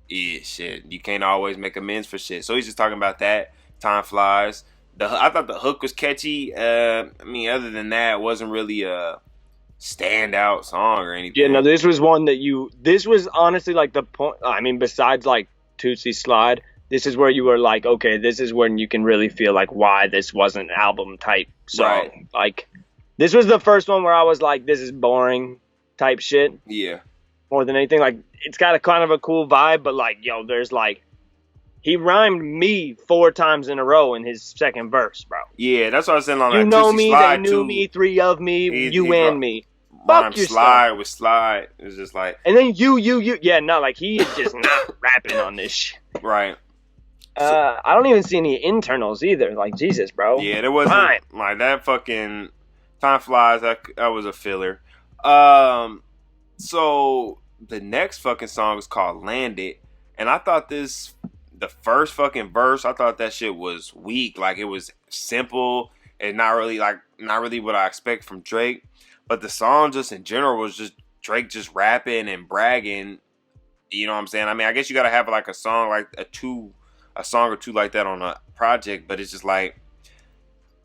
yeah, shit, you can't always make amends for shit. So he's just talking about that. Time Flies. I thought the hook was catchy. I mean, other than that, it wasn't really a standout song or anything. Yeah, no, this was one that this was honestly like the point. I mean, besides like Tootsie Slide, this is where you were like, okay, this is when you can really feel like why this wasn't an album type song. Right. Like, this was the first one where I was like, this is boring type shit. Yeah. More than anything. Like, it's got a kind of a cool vibe, but like, yo, there's like, he rhymed me 4 times in a row in his second verse, bro. Yeah, that's what I was saying on that. You know me, Slide they knew me, 3 of me, you and me. Fuck your Slide with Slide. It was just like. And then you. Yeah, no, like he is just not rapping on this shit. Right. I don't even see any internals either. Like, Jesus, bro. Yeah, there wasn't like that fucking Time Flies. That was a filler. So the next fucking song is called Landed, and I thought the first fucking verse, I thought that shit was weak. Like, it was simple and not really what I expect from Drake. But the song just in general was just Drake just rapping and bragging. You know what I'm saying? I mean, I guess you gotta have like a song like a song or two like that on a project, but it's just like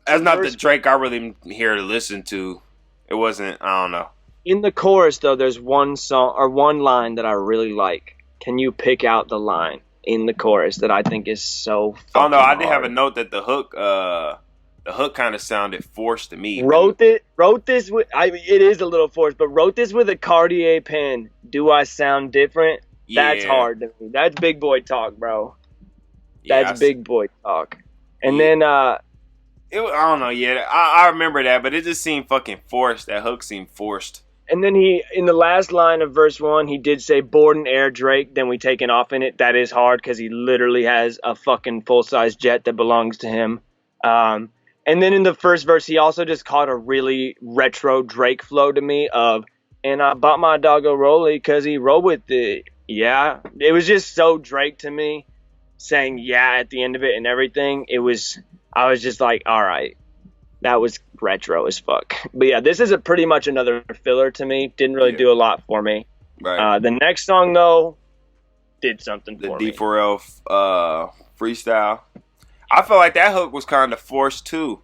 that's not the Drake I really here to listen to. It wasn't, I don't know. In the chorus though, there's one song or one line that I really like. Can you pick out the line in the chorus that I think is so fucking Oh no, I did hard? have a note that the hook the hook kind of sounded forced to me. Wrote this with, I mean, it is a little forced, but wrote this with a Cartier pen. Do I sound different? That's Yeah, hard to me. That's big boy talk, bro. yeah, That's big boy talk. And yeah. then, I don't know. Yeah, I remember that, but it just seemed fucking forced. That hook seemed forced. and then he, in the last line of verse 1, he did say, board and air Drake, then we taking off in it. That is hard because he literally has a fucking full-size jet that belongs to him. And then in the first verse, he also just caught a really retro Drake flow to me of, and I bought my dog a Rollie because he rolled with it. Yeah. It was just so Drake to me, saying yeah at the end of it and everything. I was just like, all right. That was retro as fuck. But yeah, this is pretty much another filler to me. Didn't really do a lot for me. Right. The next song, though, did something The for me. The D4L freestyle. I feel like that hook was kind of forced too.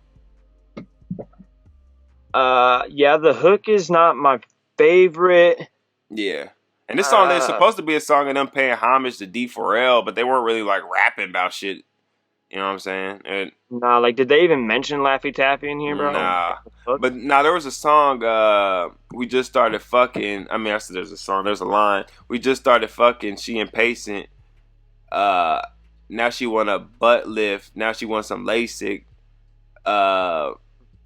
Yeah, the hook is not my favorite. Yeah. And this song is supposed to be a song of them paying homage to D4L, but they weren't really like rapping about shit. You know what I'm saying? And Nah, like, did they even mention Laffy Taffy in here, bro? nah. But nah, there was a song, we just started fucking. I mean, I said there's a song, there's a line. We just started fucking, she impatient. Now she want a butt lift. Now she wants some LASIK.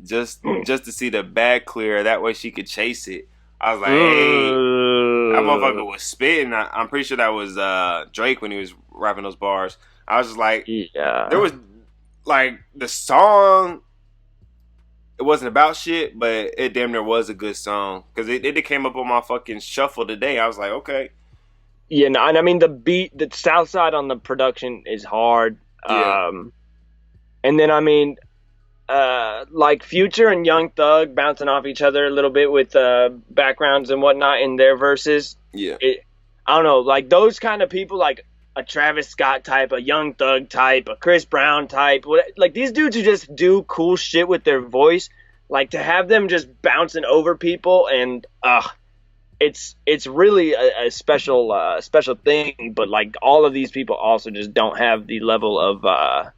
Just to see the bag clear. That way she could chase it. I was like, hey, that motherfucker was spitting. I'm pretty sure that was Drake when he was rapping those bars. I was just like, yeah. There was like the song. It wasn't about shit, but it damn near was a good song because it came up on my fucking shuffle today. I was like, okay. Yeah, no, and I mean the beat, the South Side on the production is hard. Yeah. And then I mean, like Future and Young Thug bouncing off each other a little bit with backgrounds and whatnot in their verses. Yeah. I don't know, like those kind of people, like a Travis Scott type, a Young Thug type, a Chris Brown type, like these dudes who just do cool shit with their voice, like to have them just bouncing over people and it's really a special thing, but like all of these people also just don't have the level of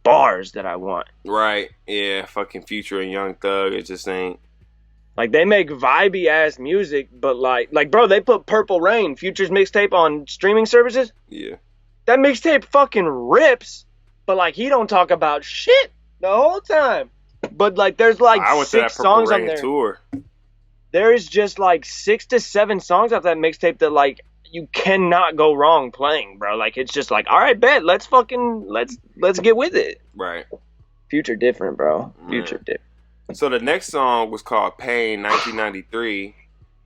bars that I want. Right. Yeah. Fucking Future and Young Thug. It just ain't. Like they make vibey ass music, but like bro, they put Purple Rain, Future's mixtape on streaming services. Yeah. That mixtape fucking rips, but like he don't talk about shit the whole time. But like there's like I went 6 to that Purple songs Rain on there. tour. There is just like 6 to 7 songs off that mixtape that like you cannot go wrong playing, bro. Like it's just like, all right, bet, let's get with it. Right. Future different, bro. Future different. So the next song was called Pain, 1993.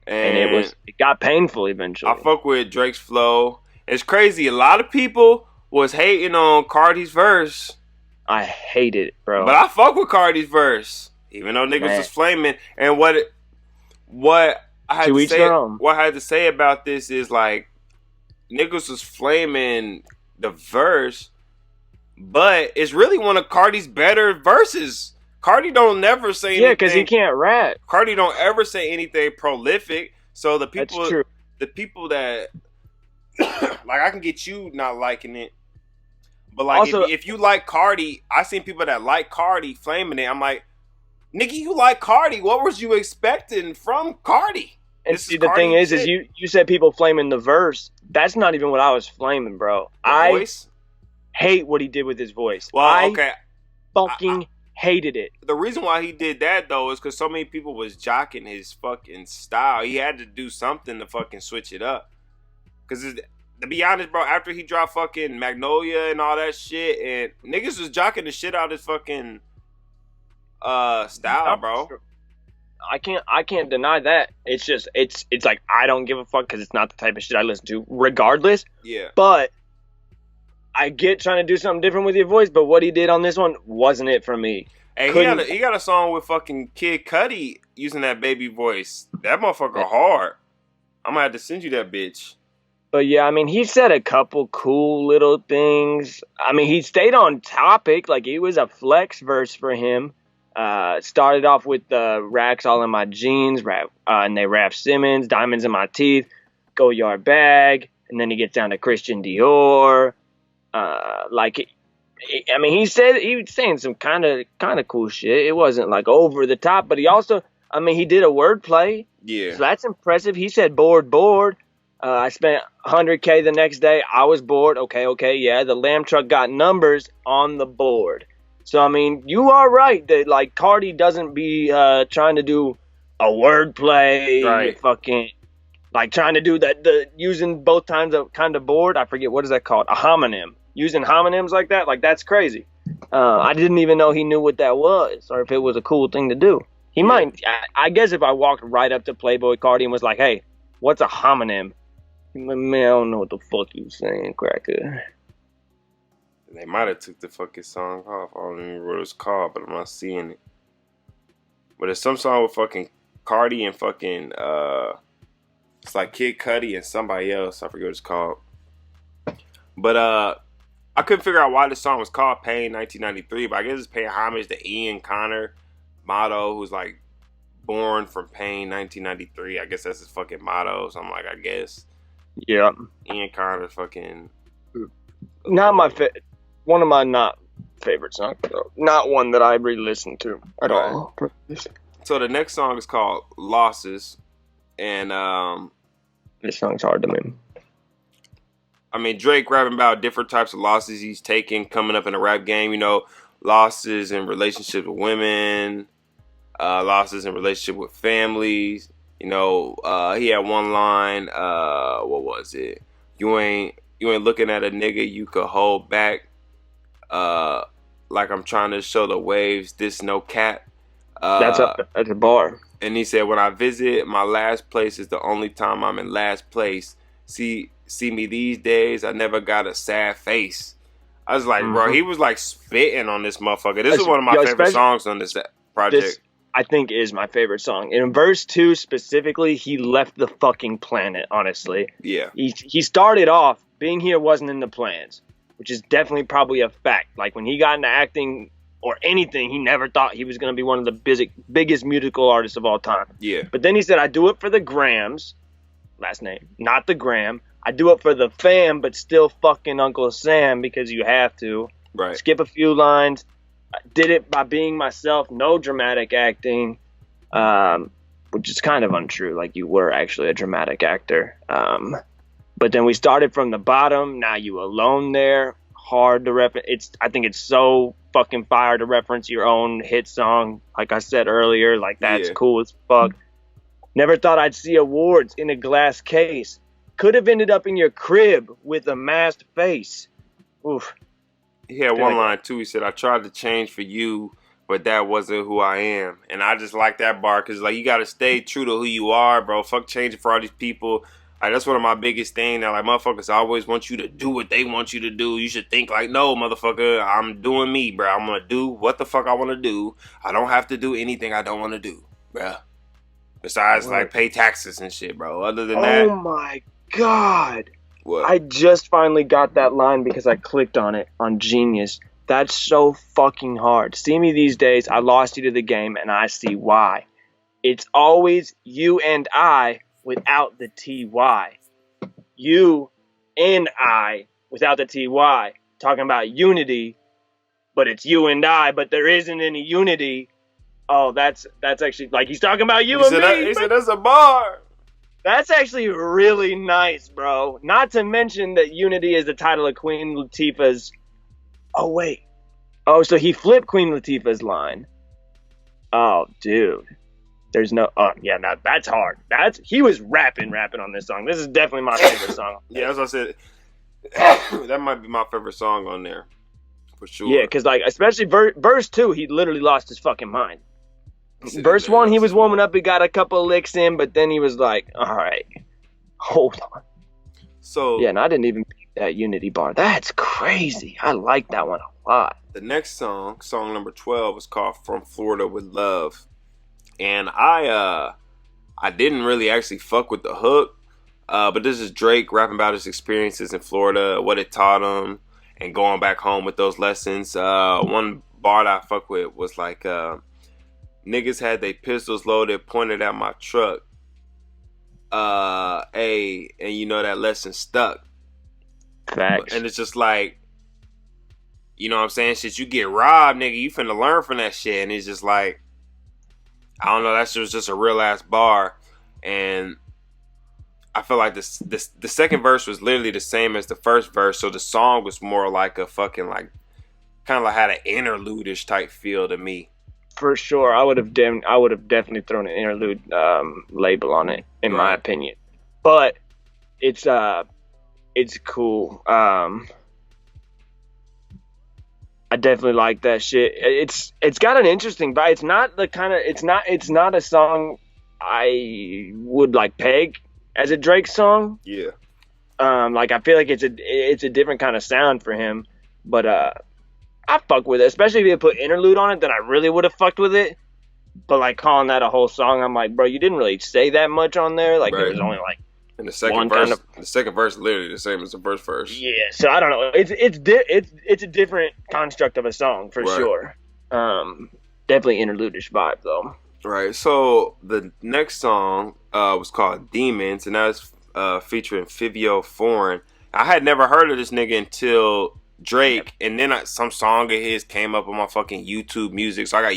And it got painful eventually. I fuck with Drake's flow. It's crazy. A lot of people was hating on Cardi's verse. I hate it, bro. But I fuck with Cardi's verse. Even though niggas was flaming. And what I had to say about this is like niggas was flaming the verse, but it's really one of Cardi's better verses. Cardi don't never say anything. Yeah, because he can't rap. Cardi don't ever say anything prolific. So the people that like, I can get you not liking it, but like also, if you like Cardi, I seen people that like Cardi flaming it. I'm like, nigga, you like Cardi? What was you expecting from Cardi? And see, the thing is you said people flaming the verse. That's not even what I was flaming, bro. I hate what he did with his voice. Well, I fucking hated it. The reason why he did that though is because so many people was jocking his fucking style. He had to do something to fucking switch it up. Because to be honest, bro, after he dropped fucking Magnolia and all that shit, and niggas was jocking the shit out of his fucking style, bro. I can't deny that. It's just it's like I don't give a fuck because it's not the type of shit I listen to, regardless. Yeah. But I get trying to do something different with your voice, but what he did on this one wasn't it for me. Hey, he got a song with fucking Kid Cudi using that baby voice. That motherfucker hard. I'm gonna have to send you that bitch. But yeah, I mean, he said a couple cool little things. I mean, he stayed on topic. Like, it was a flex verse for him. Started off with Racks All in My Jeans, and they rap Simmons, Diamonds in My Teeth, Go Yard Bag, and then he gets down to Christian Dior. I mean, he was saying some kind of cool shit. It wasn't like over the top, but he also, I mean, he did a wordplay. Yeah. So that's impressive. He said bored. I spent $100K the next day. I was bored. Okay, yeah. The lamb truck got numbers on the board. So I mean, you are right that like Cardi doesn't be trying to do a wordplay, Right. fucking like trying to do that, the using both times of kind of board. I forget what is that called, a homonym. Using homonyms like that, like that's crazy. I didn't even know he knew what that was, or if it was a cool thing to do. He might. I guess if I walked right up to Playboy Cardi and was like, "Hey, what's a homonym?" Man, I don't know what the fuck you saying, cracker. They might have took the fucking song off. I don't even remember what it was called, but I'm not seeing it. But it's some song with fucking Cardi and fucking it's like Kid Cudi and somebody else. I forget what it's called. But I couldn't figure out why the song was called Pain 1993, but I guess it's paying homage to Ian Connor motto, who's like born from Pain 1993. I guess that's his fucking motto. So I'm like, I guess. Yeah. Ian Connor fucking. Not my one of my not favorite songs, though. Not one that I really listen to at all. So the next song is called Losses, and this song's hard to me. I mean, Drake rapping about different types of losses he's taken coming up in the rap game. You know, losses in relationships with women, losses in relationship with families. You know, he had one line. What was it? You ain't looking at a nigga you could hold back. Like I'm trying to show the waves. This no cap. That's a bar. And he said, when I visit my last place is the only time I'm in last place. See me these days, I never got a sad face. I was like, bro, he was like spitting on this motherfucker. This is one of my favorite songs on this project. This, I think, is my favorite song. In verse 2 specifically, he left the fucking planet, honestly. Yeah. He started off, being here wasn't in the plans, which is definitely probably a fact. Like, when he got into acting or anything, he never thought he was going to be one of the biggest musical artists of all time. Yeah. But then he said, I do it for the grams, last name, not the gram. I do it for the fam, but still fucking Uncle Sam because you have to. Right. Skip a few lines. I did it by being myself, no dramatic acting, which is kind of untrue. Like, you were actually a dramatic actor. But then we started from the bottom. Now you alone there. Hard to reference. I think it's so fucking fire to reference your own hit song. Like I said earlier, like that's cool as fuck. Never thought I'd see awards in a glass case. Could have ended up in your crib with a masked face. Oof. He had one line too. He said, I tried to change for you, but that wasn't who I am. And I just like that bar because, like, you got to stay true to who you are, bro. Fuck changing for all these people. Like, that's one of my biggest things. Now, like, motherfuckers always want you to do what they want you to do. You should think like, no, motherfucker, I'm doing me, bro. I'm going to do what the fuck I want to do. I don't have to do anything I don't want to do, bro. Besides, like, pay taxes and shit, bro. Other than that. Oh, my God. What? I just finally got that line because I clicked on it on Genius. That's so fucking hard. See me these days, I lost you to the game, and I see why. It's always you and I without the TY. You and I without the TY. Talking about unity, but it's you and I, but there isn't any unity. Oh, that's actually, like, he's talking about you and me. He said that's a bar. That's actually really nice, bro. Not to mention that Unity is the title of Queen Latifah's... Oh, wait. Oh, so he flipped Queen Latifah's line. Oh, dude. There's no... Oh, yeah, that's hard. He was rapping on this song. This is definitely my favorite song. Yeah, as I said, that might be my favorite song on there. For sure. Yeah, because, like, especially verse 2, he literally lost his fucking mind. Verse 1, he was warming up, he got a couple licks in, but then he was like, all right, hold on. So yeah, and I didn't even pick that Unity bar. That's crazy. I like that one a lot. The next song number 12, is called From Florida with Love. And I didn't really actually fuck with the hook, but this is Drake rapping about his experiences in Florida, what it taught him, and going back home with those lessons. One bar that I fuck with was like... niggas had they pistols loaded, pointed at my truck. And you know that lesson stuck. Facts. And it's just like, you know what I'm saying? Shit, you get robbed, nigga. You finna learn from that shit. And it's just like, I don't know. That shit was just a real ass bar. And I feel like the second verse was literally the same as the first verse. So the song was more like a fucking like, kind of like had an interlude-ish type feel to me. For sure, I would have definitely thrown an interlude label on it, in my opinion. But it's cool. I definitely like that shit. It's got an interesting vibe. It's not the kind of it's not a song I would like peg as a Drake song. Yeah. Like I feel like it's a different kind of sound for him, but I fuck with it, especially if you put interlude on it. Then I really would have fucked with it. But like calling that a whole song, I'm like, bro, you didn't really say that much on there. Like there was only like. And the second verse, the second verse, literally the same as the first verse. Yeah, so I don't know. It's a different construct of a song for sure. Definitely interlude-ish vibe though. Right. So the next song was called Demons, and that was featuring Fivio Foreign. I had never heard of this nigga until Drake, and then some song of his came up on my fucking YouTube Music. So I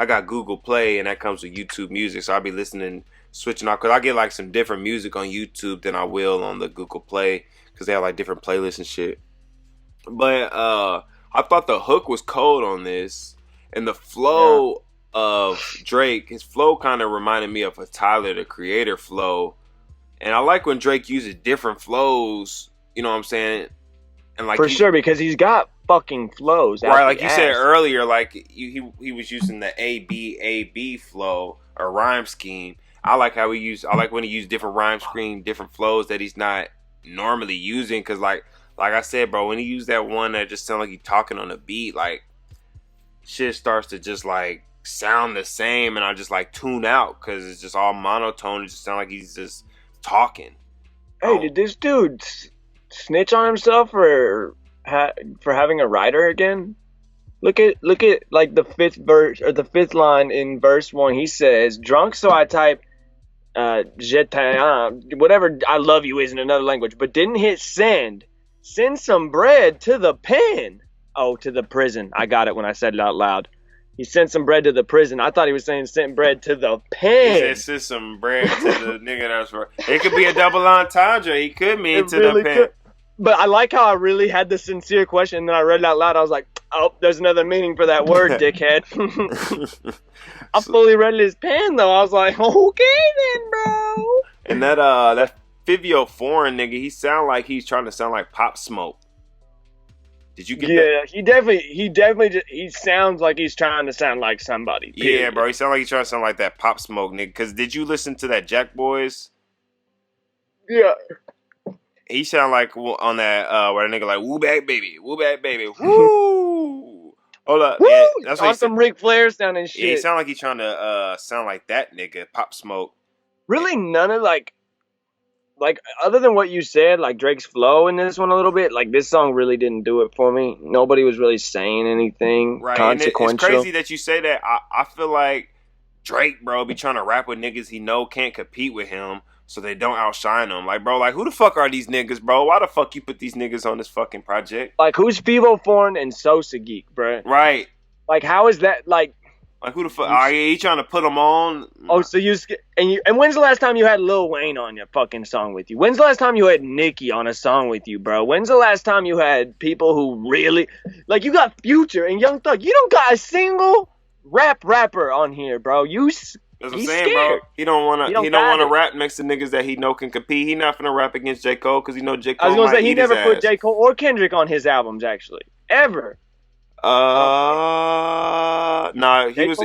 got Google Play, and that comes with YouTube Music. So I'll be listening. Switching out, because I get like some different music on YouTube than I will on the Google Play, because they have like different playlists and shit. But I thought the hook was cold on this, and the flow of Drake, his flow kind of reminded me of a Tyler the Creator flow. And I like when Drake uses different flows, you know what I'm saying? And like for sure, because he's got fucking flows, right? Like you said earlier, like he was using the A-B flow or rhyme scheme. I like when he used different rhyme scheme, different flows that he's not normally using. Because like I said, bro, when he used that one that just sounded like he talking on a beat, like shit starts to just like sound the same, and I just like tune out because it's just all monotone. It just sounds like he's just talking. Hey, did this dude snitch on himself for having a writer again? Look at like the fifth verse or the fifth line in verse 1. He says, "Drunk, so I type je t'aime," whatever I love you is in another language, but didn't hit send. Send some bread to the pen. Oh, to the prison. I got it when I said it out loud. He sent some bread to the prison. I thought he was saying sent bread to the pen. He said send some bread to the nigga that's right. It could be a double entendre. He could mean it to really the pen. Could. But I like how I really had the sincere question, and then I read it out loud. I was like, oh, there's another meaning for that word, dickhead. I fully read his pen, though. I was like, okay then, bro. And that Fivio Foreign nigga, he sound like he's trying to sound like Pop Smoke. Did you get that? Yeah, he sounds like he's trying to sound like somebody. Period. Yeah, bro, he sound like he's trying to sound like that Pop Smoke nigga. Because did you listen to that Jack Boys? Yeah. He sound like on that where a nigga like woo back baby, woo. Hold up, yeah, that's what on some Ric Flair sounding shit. Yeah, he sound like he's trying to sound like that nigga, Pop Smoke. Really, none of like other than what you said, like Drake's flow in this one a little bit. Like this song really didn't do it for me. Nobody was really saying anything consequential. And it's crazy that you say that. I feel like Drake, bro, be trying to rap with niggas he know can't compete with him. So they don't outshine them. Like, bro, like, who the fuck are these niggas, bro? Why the fuck you put these niggas on this fucking project? Like, who's Fivio Foreign and Sosa Geek, bro? Right. Like, how is that, like... Like, who the fuck... Are you trying to put them on? Oh, so and when's the last time you had Lil Wayne on your fucking song with you? When's the last time you had Nicki on a song with you, bro? When's the last time you had people who really... Like, you got Future and Young Thug. You don't got a single rapper on here, bro. That's what I'm saying, bro. He don't want to rap next to niggas that he know can compete. He not finna rap against J. Cole because he know J. Cole. I was gonna say he never put J. Cole or Kendrick on his albums actually ever. Nah, he was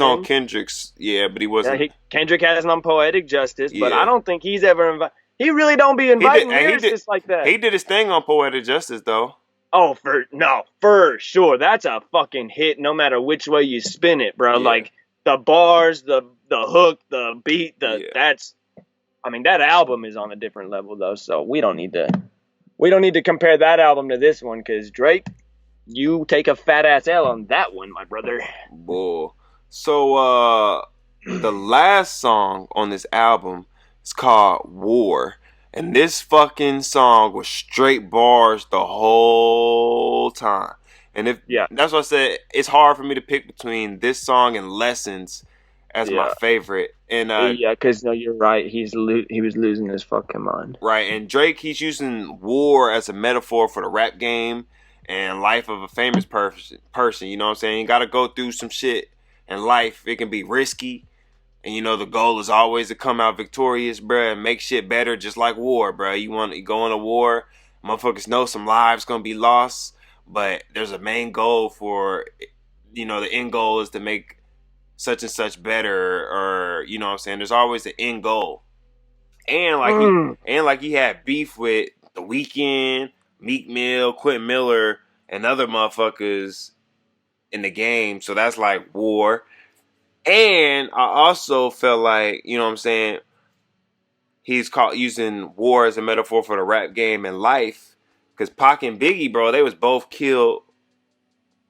on Kendrick's. Yeah, but he wasn't. Kendrick has on Poetic Justice, but I don't think he's ever invited. He really don't be inviting lyricists like that. He did his thing on Poetic Justice though. Oh, for sure. That's a fucking hit no matter which way you spin it, bro. Yeah. Like the bars, the hook, the beat, that album is on a different level though, so we don't need to compare that album to this one because Drake, you take a fat ass L on that one, my brother. Bull. So the last song on this album is called War. And this fucking song was straight bars the whole time. And if Yeah. that's what I said, it's hard for me to pick between this song and Lessons as my Yeah. favorite. And Yeah, because no, you're right. He was losing his fucking mind. right, and Drake, he's using war as a metaphor for the rap game and life of a famous person. You know what I'm saying? You got to go through some shit in life. It can be risky. And you know the goal is always to come out victorious, bruh, and make shit better, just like war, bruh. You want to go into war, motherfuckers know some lives gonna be lost, but there's a main goal for, you know, the end goal is to make such and such better, or you know what I'm saying. There's always an end goal, and he had beef with The Weeknd, Meek Mill, Quentin Miller, and other motherfuckers in the game. So that's like war. And I also felt like, you know what I'm saying, he's caught using war as a metaphor for the rap game and life. Because Pac and Biggie, bro, they was both killed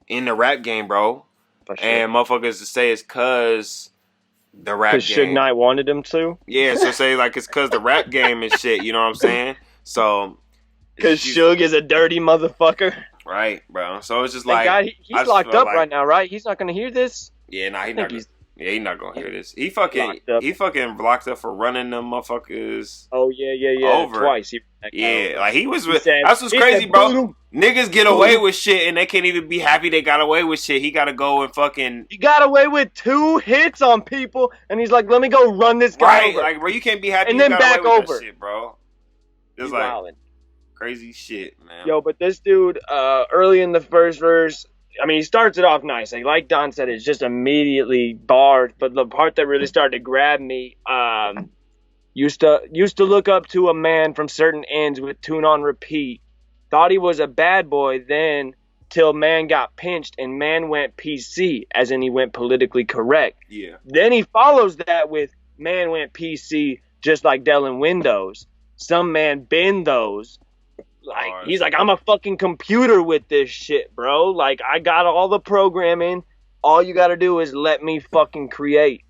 in the rap game, bro. For sure. And motherfuckers to say it's cause the rap game. Because Suge Knight wanted him to? Yeah, so say like it's cause the rap game and shit, you know what I'm saying? So. Because Suge is a dirty motherfucker. Right, bro. So it's just Thank like. God, he's locked up right now, right? He's not going to hear this? Yeah, nah, he's not gonna hear this. He fucking locked up for running them motherfuckers. Oh yeah. Over. Twice. Yeah, like he was. That's what's crazy, bro. Niggas get away with shit and they can't even be happy they got away with shit. He gotta go and fucking. He got away with 2 hits on people, and he's like, "Let me go run this guy over." Like, bro, you can't be happy and you then got back away with over. That shit, bro. It's like wildin'. Crazy shit, man. Yo, but this dude, early in the first verse. I mean, he starts it off nice. Like Don said, it's just immediately bars. But the part that really started to grab me, used to look up to a man from certain ends with tune on repeat. Thought he was a bad boy then till man got pinched and man went PC, as in he went politically correct. Yeah. Then he follows that with man went PC just like Dell and Windows. Some man bend those. Like, he's like, I'm a fucking computer with this shit, bro. Like, I got all the programming. All you got to do is let me fucking create.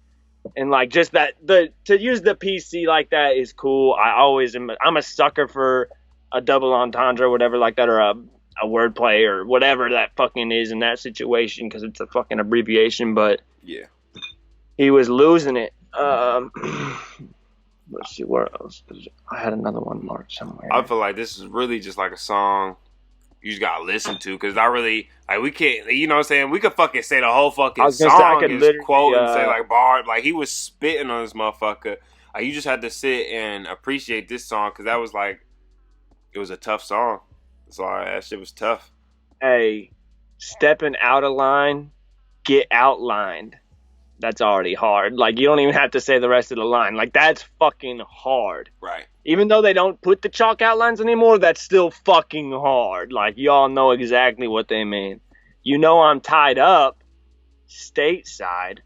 And, like, just that, to use the PC like that is cool. I'm a sucker for a double entendre or whatever like that, or a wordplay or whatever that fucking is in that situation, because it's a fucking abbreviation. But yeah, he was losing it. Let's see, where else? I had another one marked somewhere. I feel like this is really just like a song you just gotta listen to, because I really, like, we can't, you know what I'm saying? We could fucking say the whole fucking song is quote and say like bar. Like, he was spitting on this motherfucker. Like, you just had to sit and appreciate this song, because that was like, it was a tough song. So that shit was tough. Hey, stepping out of line, get outlined. That's already hard. Like, you don't even have to say the rest of the line. Like, that's fucking hard. Right. Even though they don't put the chalk outlines anymore, that's still fucking hard. Like, y'all know exactly what they mean. You know I'm tied up stateside.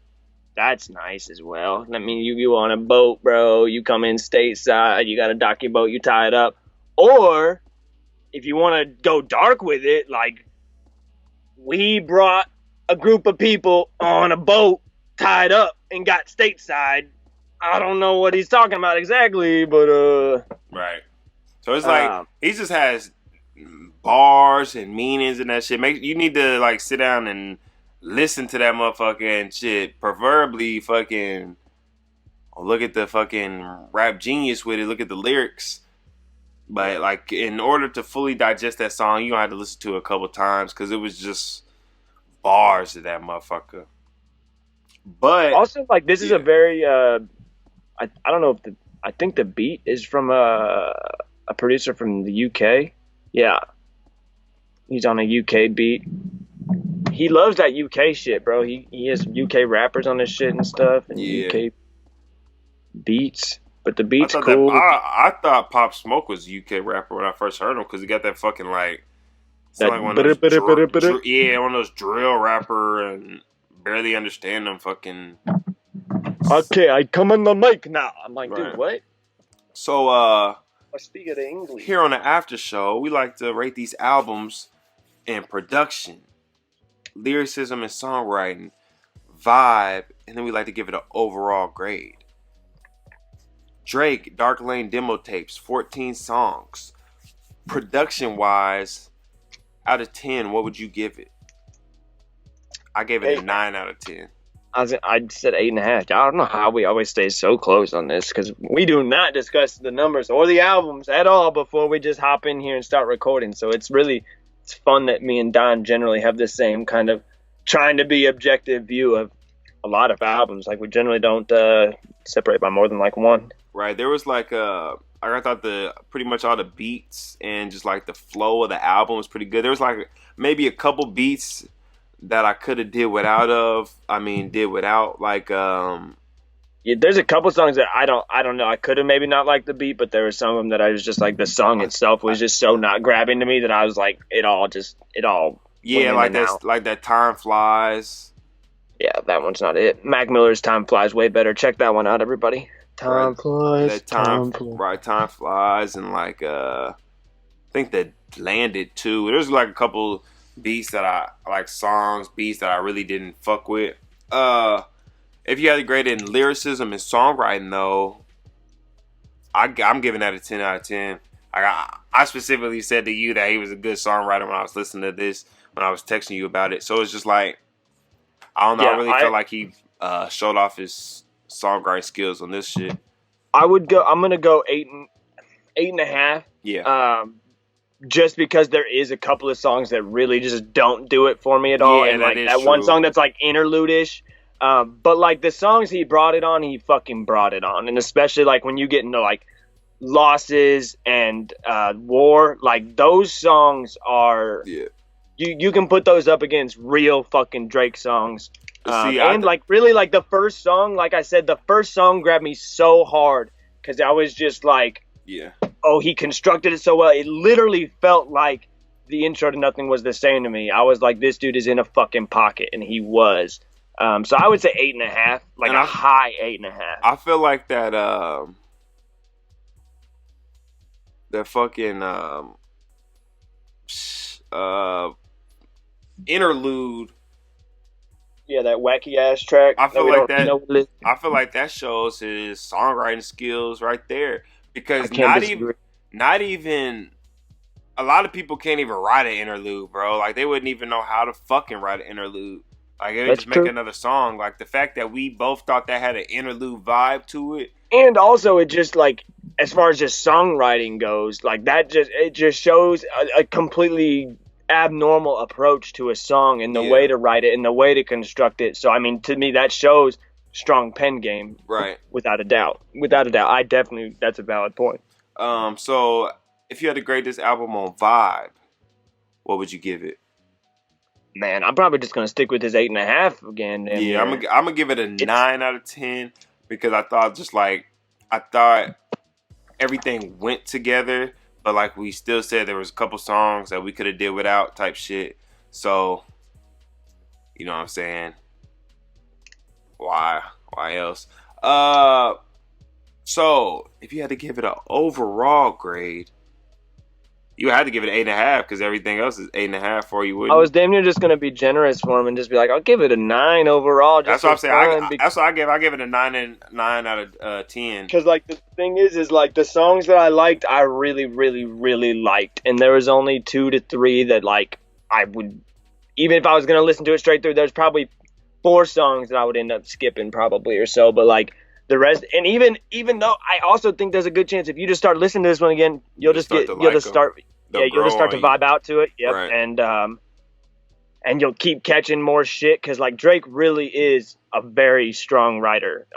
That's nice as well. I mean, you on a boat, bro. You come in stateside. You got a docky boat. You tie it up. Or, if you want to go dark with it, like, we brought a group of people on a boat tied up and got stateside. I don't know what he's talking about exactly, but right. So it's like he just has bars and meanings and that shit. You need to like sit down and listen to that motherfucker and shit. Preferably fucking look at the fucking Rap Genius with it. Look at the lyrics. But like, in order to fully digest that song, you gonna have to listen to it a couple times, because it was just bars to that motherfucker. But also, like, this is a very I don't know if I think the beat is from a producer from the UK. Yeah, he's on a UK beat. He loves that UK shit, bro. He has UK rappers on his shit and stuff, and UK beats. But the beat's cool. I thought Pop Smoke was a UK rapper when I first heard him, because he got that fucking like, one of those one of those drill rapper and barely understand them fucking. Okay, I come on the mic now. I'm like, dude, what? So, I speak of the English. Here on the after show, we like to rate these albums in production, lyricism and songwriting, vibe, and then we like to give it an overall grade. Drake, Dark Lane demo tapes, 14 songs. Production wise, out of 10, what would you give it? I gave it a 9 out of 10. I said 8.5. I don't know how we always stay so close on this, because we do not discuss the numbers or the albums at all before we just hop in here and start recording. So it's fun that me and Don generally have the same kind of trying to be objective view of a lot of albums. Like, we generally don't separate by more than like one. Right. There was like I thought pretty much all the beats and just like the flow of the album was pretty good. There was like maybe a couple beats that I could have did without. Like Yeah, there's a couple songs that I don't know. I could have maybe not liked the beat, but there were some of them that I was just like, the song itself was just so not grabbing to me that I was like, it all. Yeah, like that Time Flies. Yeah, that one's not it. Mac Miller's Time Flies way better. Check that one out, everybody. Time Flies. Time Flies, and like I think that Landed too. There's like a couple beats that I like, beats that I really didn't fuck with. If you had to grade it in lyricism and songwriting, though, I'm giving that a 10 out of 10. I specifically said to you that he was a good songwriter when I was listening to this, when I was texting you about it. So it's just like, I don't know. I really felt like he showed off his songwriting skills on this shit. I'm gonna go 8.5. Yeah. Just because there is a couple of songs that really just don't do it for me at all, and like that one song that's like interlude-ish. But like the songs he fucking brought it on, and especially like when you get into like Losses and War, like those songs are you can put those up against real fucking Drake songs. Like really like the first song, like I said, the first song grabbed me so hard because I was just like, oh, he constructed it so well. It literally felt like the intro to Nothing Was the Same to me. I was like, this dude is in a fucking pocket, and he was. So I would say 8.5, like a high 8.5. I feel like that fucking interlude. Yeah, that wacky ass track. I feel like that shows his songwriting skills right there, because not even a lot of people can't even write an interlude, bro. Like they wouldn't even know how to fucking write an interlude. Like they would just make another song. Like the fact that we both thought that had an interlude vibe to it, and also it just like, as far as just songwriting goes, like that just shows a completely abnormal approach to a song and the way to write it and the way to construct it. So I mean, to me that shows strong pen game, right? Without a doubt. I definitely, that's a valid point. So if you had to grade this album on vibe, what would you give it? Man, I'm probably just gonna stick with his 8.5 again. I'm gonna give it a 9 out of 10, because I thought everything went together. But like we still said, there was a couple songs that we could have did without type shit. So, you know what I'm saying? Why else? So if you had to give it an overall grade, you had to give it 8.5, because everything else is 8.5 for you, wouldn't you? I was damn near just gonna be generous for him and just be like, I'll give it a 9 overall. That's what I'm saying. That's what I give. I give it a 9 out of 10. Because like the thing is like the songs that I liked, I really, really, really liked, and there was only 2 to 3 that like I would, even if I was gonna listen to it straight through, there's probably 4 songs that I would end up skipping probably or so. But like the rest, and even though I also think there's a good chance if you just start listening to this one again, you'll just start to vibe out to it. Yep. Right. And you'll keep catching more shit, because like Drake really is a very strong writer,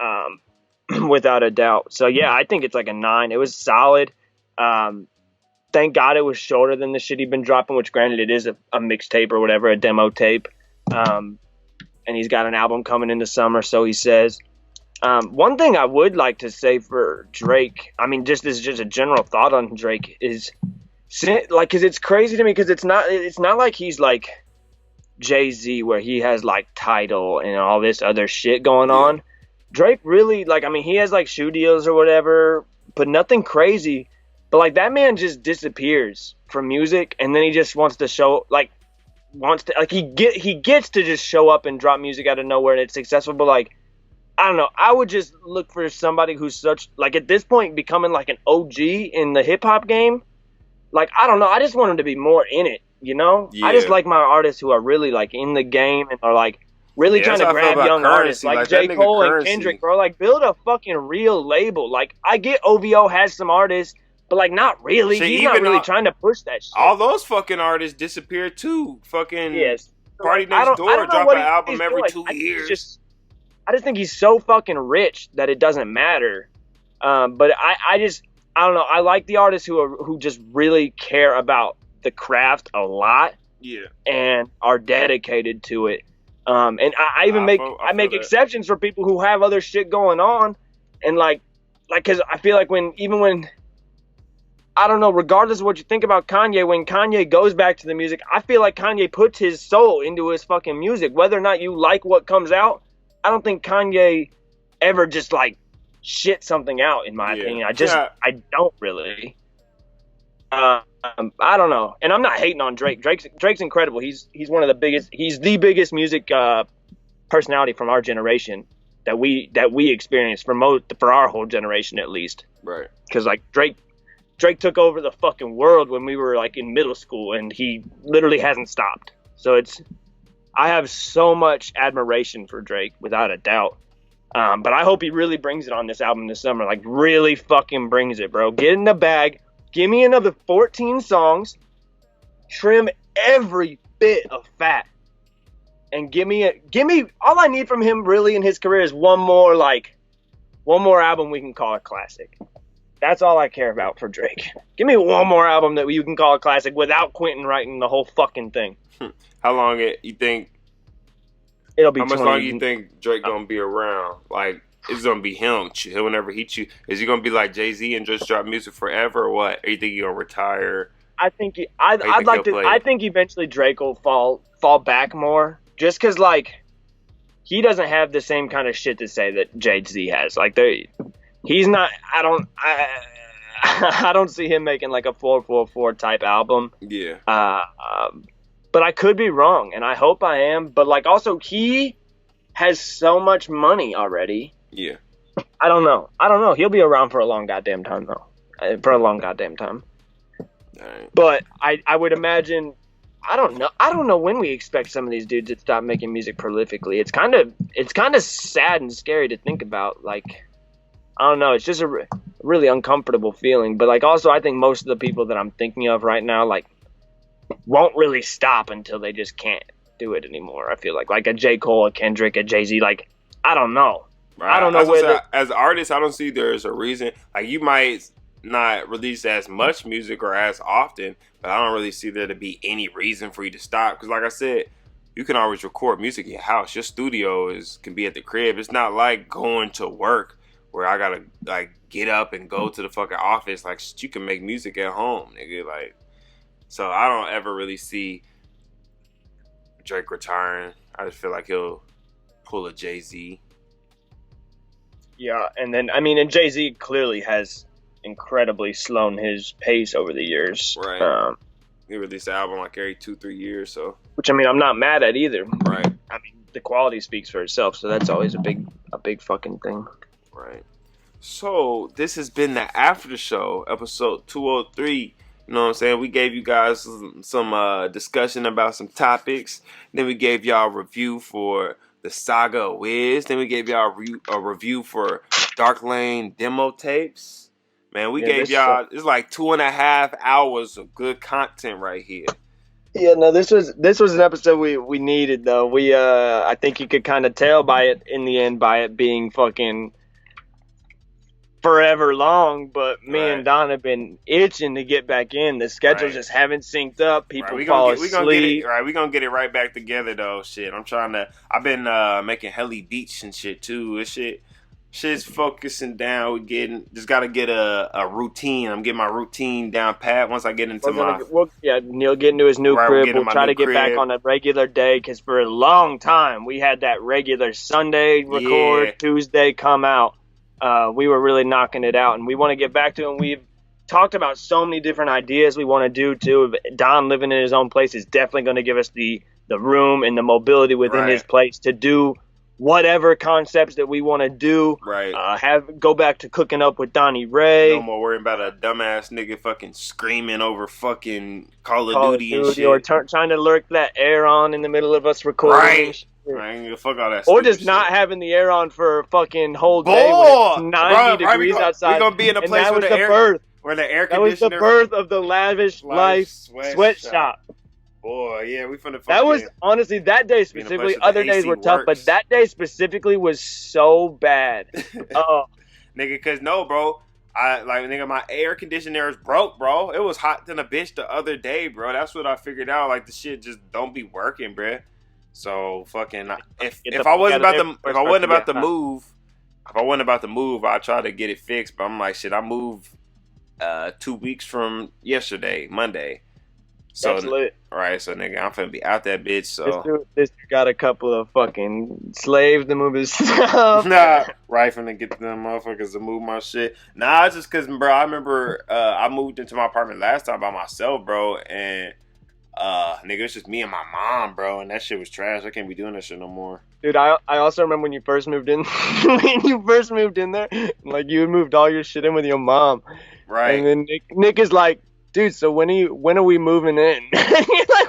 without a doubt. So yeah, I think it's like a 9. It was solid. Thank God it was shorter than the shit he'd been dropping, which granted it is a mixtape or whatever, a demo tape. And he's got an album coming in the summer, so he says. One thing I would like to say for Drake, I mean, this is just a general thought on Drake, is like, because it's crazy to me, because it's not like he's like Jay-Z where he has like Tidal and all this other shit going on. Drake really, like, I mean, he has like shoe deals or whatever, but nothing crazy. But like that man just disappears from music, and then he just wants to he gets to just show up and drop music out of nowhere, and it's successful. But like, I don't know. I would just look for somebody who's such, like, at this point, becoming like an OG in the hip hop game. Like, I don't know. I just want him to be more in it, you know? I just Yeah. like my artists who are really, like, in the game and are, like, really Yeah, trying that's to how I feel grab about young artists Currency. like Like, J. that nigga Cole and Currency. Kendrick, bro. Like, build a fucking real label. Like, I get OVO has some artists, but, like, not really. Shit, He's not even really trying to push that shit. all those fucking artists disappeared too. Fucking Yes. Party I Next don't Door know drop what an he's album every doing. 2 I think he's years. I just think he's so fucking rich that it doesn't matter. But I don't know. I like the artists who just really care about the craft a lot Yeah. and are dedicated to it. And I even make feel that. exceptions for people who have other shit going on, and like because I feel like when I don't know, regardless of what you think about Kanye, when Kanye goes back to the music, I feel like Kanye puts his soul into his fucking music. Whether or not you like what comes out, I don't think Kanye ever just like shit something out, in my opinion. I don't really. I don't know, and I'm not hating on Drake. Drake's incredible. He's one of the biggest. He's the biggest music personality from our generation that we experienced for our whole generation at least. Right. Because like Drake took over the fucking world when we were like in middle school, and he literally hasn't stopped. So I have so much admiration for Drake, without a doubt. But I hope he really brings it on this album this summer. Like, really fucking brings it, bro. Get in the bag. Give me another 14 songs. Trim every bit of fat. And give me all I need from him really in his career is one more album we can call a classic. That's all I care about for Drake. Give me one more album that you can call a classic without Quentin writing the whole fucking thing. How long you think? It'll be How much 20. longer you think Drake gonna be around? Like, it's gonna be him whenever he choose. Is he gonna be like Jay-Z and just drop music forever, or what? Or you think he gonna retire? I think I think eventually Drake will fall back more, just because like he doesn't have the same kind of shit to say that Jay-Z has. Like he's not. I don't see him making like a 444 type album. Yeah. But I could be wrong, and I hope I am. But like also he has so much money already. Yeah. I don't know. He'll be around for a long goddamn time though. For a long goddamn time. Right. But I would imagine, I don't know when we expect some of these dudes to stop making music prolifically. It's kind of sad and scary to think about. Like, I don't know. It's just a really uncomfortable feeling. But like also, I think most of the people that I'm thinking of right now like won't really stop until they just can't do it anymore. I feel like a J. Cole, a Kendrick, a Jay-Z. Like, I don't know. Right. I don't know whether as artists, I don't see there's a reason. Like, you might not release as much music or as often, but I don't really see there to be any reason for you to stop. Because like I said, you can always record music in your house. Your studio can be at the crib. It's not like going to work where I gotta like get up and go to the fucking office. Like, you can make music at home, nigga. Like, so I don't ever really see Drake retiring. I just feel like he'll pull a Jay-Z. Yeah, and then and Jay-Z clearly has incredibly slowed his pace over the years. Right. He released an album like every 2-3 years, so. Which I'm not mad at either. Right. The quality speaks for itself, so that's always a big fucking thing. Right. So this has been the After the Show, episode 203. You know what I'm saying? We gave you guys some discussion about some topics. Then we gave y'all a review for the Saga Wiz. Then we gave y'all a review for Dark Lane demo tapes. Man, we gave y'all, it's like 2.5 hours of good content right here. Yeah, no, this was an episode we needed though. I think you could kind of tell by it being fucking forever long, but me and Don have been itching to get back in. The schedules just haven't synced up. People fall asleep. We're gonna get it right back together though. Shit, I've been making heli beats and shit too. Shit's focusing down. Just gotta get a routine. I'm getting my routine down pat once I get into Neil get into his new crib. We'll try to get back on a regular day, because for a long time we had that regular Sunday record, Tuesday come out. We were really knocking it out, and we want to get back to it. And we've talked about so many different ideas we want to do too. Don living in his own place is definitely going to give us the room and the mobility within his place to do whatever concepts that we want to do. Right. Go back to cooking up with Donnie No Ray. more worrying about a dumbass nigga fucking screaming over fucking Call of Duty and shit. Or trying to lurk that air on in the middle of us recording. Right. I ain't gonna fuck all that. Or just shit. not having the air on for a fucking whole day when it's 90 degrees outside. We're gonna be in a place where the air conditioner. That was the birth of the Lavish Life Sweatshop. Boy, yeah, we finna. That was honestly that day specifically. Other days were tough, but that day specifically was so bad. Nigga, cause no, bro. Nigga, my air conditioner is broke, bro. It was hot than a bitch the other day, bro. That's what I figured out. Like, the shit just don't be working, bro. So fucking, if I wasn't about to move, I'd try to get it fixed. But I'm like, shit, I moved 2 weeks from yesterday, Monday. So, that's lit. Right, so nigga, I'm finna be out that bitch. So this dude got a couple of fucking slaves to move his stuff. Nah, right, finna get them motherfuckers to move my shit. Nah, it's just cause, bro, I remember I moved into my apartment last time by myself, bro, and nigga, it's just me and my mom, bro, and that shit was trash. I can't be doing that shit no more. Dude, I also remember when you first moved in, there, like you had moved all your shit in with your mom, right? And then Nick is like, dude, so when are we moving in? And you're like,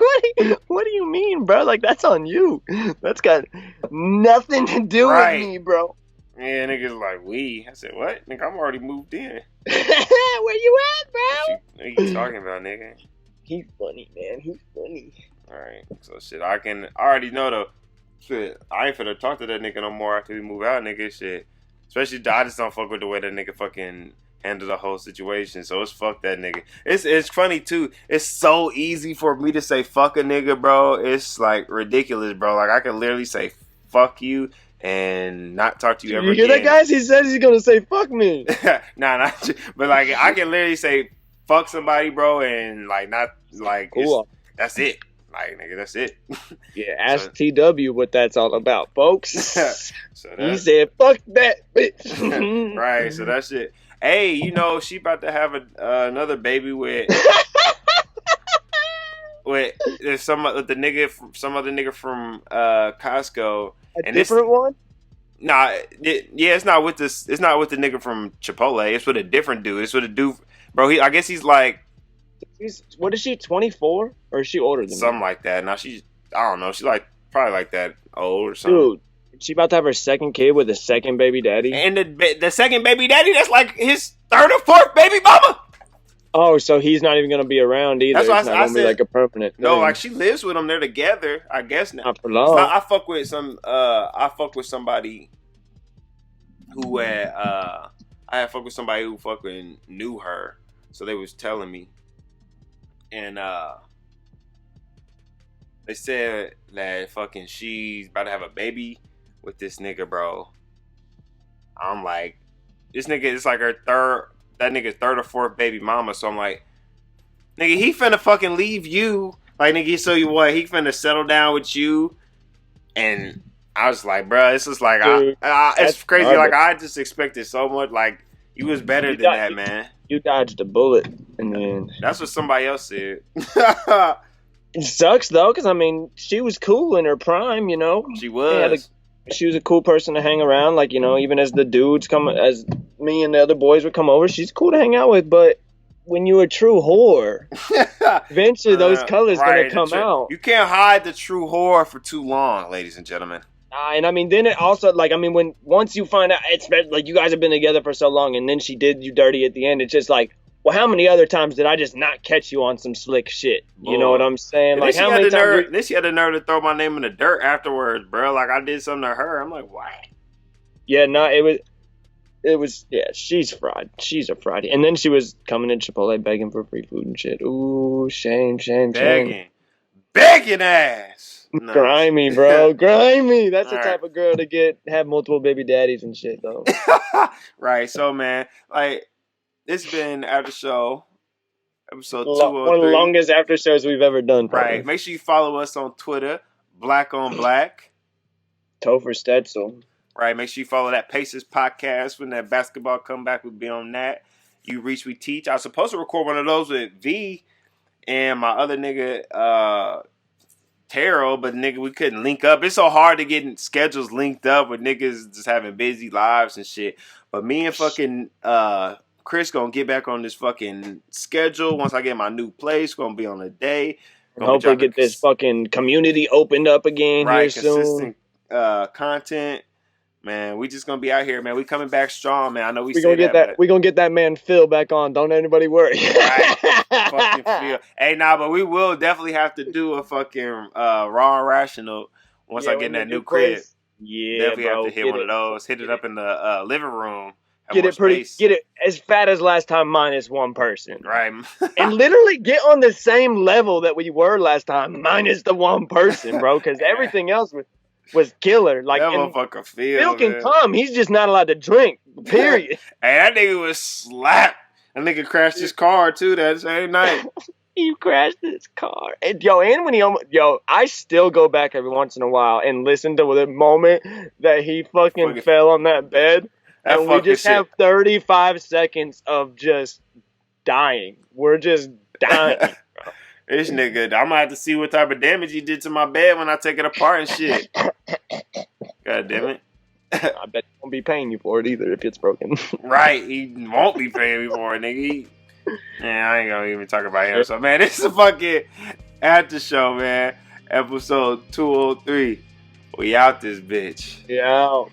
what do you mean, bro? Like, that's on you. That's got nothing to do with me, bro. Yeah, niggas like, we. I said, what? Nigga, I'm already moved in. Where you at, bro? What are you talking about, nigga? He's funny, man. He's funny. Alright, so shit, I already know though. Shit, I ain't finna talk to that nigga no more after we move out, nigga. Shit. Especially, I just don't fuck with the way that nigga fucking handle the whole situation, so it's fuck that nigga. It's funny too. It's so easy for me to say fuck a nigga, bro. It's like ridiculous, bro. Like I can literally say fuck you and not talk to you ever again. You hear that, guys? He says he's gonna say fuck me. Nah, but like I can literally say fuck somebody, bro, and like not like cool. That's it. Like nigga, that's it. Yeah, ask TW what that's all about, folks. So he said fuck that bitch. Right, so that's it. Hey, you know she about to have another baby with some other nigga from Costco. A different one? Nah, it's not with this. It's not with the nigga from Chipotle. It's with a different dude. It's with a dude, bro. I guess he's like. What is she? 24 or is she older than something me? like that? Now I don't know. She's like probably like that old or something. Dude. She about to have her second kid with a second baby daddy. And the second baby daddy, that's like his third or fourth baby mama. Oh, so he's not even going to be around either. That's why it's not going to be like a permanent thing. No, like she lives with them. They're together, I guess now. Not for long. I fuck with somebody who fucking knew her. So they was telling me. And they said that fucking she's about to have a baby with this nigga, bro. I'm like, this nigga is like that nigga's third or fourth baby mama. So I'm like, nigga, he finna fucking leave you. Like, nigga, so you what? He finna settle down with you. And I was like, bro, it's just like, dude, it's crazy. Like, I just expected so much. Like, you was better than that, man. You dodged a bullet. And then that's what somebody else said. It sucks, though, because, I mean, she was cool in her prime, you know? She was. She was a cool person to hang around. Like, you know, even as the dudes as me and the other boys would come over, she's cool to hang out with. But when you're a true whore, eventually those colors going to come out. You can't hide the true whore for too long, ladies and gentlemen. And, I mean, then it also, like, I mean, once you find out, it's like you guys have been together for so long, and then she did you dirty at the end, it's just like, well, how many other times did I just not catch you on some slick shit? You know what I'm saying? Like, how many times? Then she had the nerve to throw my name in the dirt afterwards, bro. Like, I did something to her. I'm like, what? Yeah, no, it was, yeah, she's fried. She's a fried. And then she was coming in Chipotle begging for free food and shit. Ooh, shame. Begging ass. No. Grimy, bro. Grimy. That's the type of girl to have multiple baby daddies and shit, though. Right. So, man, like, it's been After Show, episode 203. One of the longest after shows we've ever done. Probably. Right. Make sure you follow us on Twitter, Black on Black. Topher Stetzel. Right. Make sure you follow that Pacers podcast. When that basketball comeback, we'll be on that. You Reach, We Teach. I was supposed to record one of those with V and my other nigga, tarot, but nigga, we couldn't link up. It's so hard to get schedules linked up with niggas just having busy lives and shit. But me and fucking Chris gonna get back on this fucking schedule once I get my new place. Gonna be on a day. Hopefully get this fucking community opened up again here soon. Consistent content. Man, we just gonna be out here, man. We coming back strong, man. I know we gonna get that. We gonna get that man Phil back on. Don't anybody worry. Right, fucking Phil. Hey, but we will definitely have to do a fucking raw and rational once I get in that new crib. Yeah, definitely have to hit one of those. Hit it up in the living room. Get it as fat as last time minus one person. Right. And literally get on the same level that we were last time minus the one person, bro. Because everything else was killer. Like, that motherfucker Phil can come. He's just not allowed to drink. Period. Hey, that nigga was slapped. That nigga crashed his car too that same night. He crashed his car. And when I still go back every once in a while and listen to the moment that he fucking fell on that bed. And we just have 35 seconds of just dying. We're just dying. This nigga, I'm gonna have to see what type of damage he did to my bed when I take it apart and shit. God damn it. I bet he won't be paying you for it either if it's broken. Right, he won't be paying me for it, nigga. Man, I ain't gonna even talk about him. So, man, this is a fucking after show, man. Episode 203. We out this bitch. Yeah.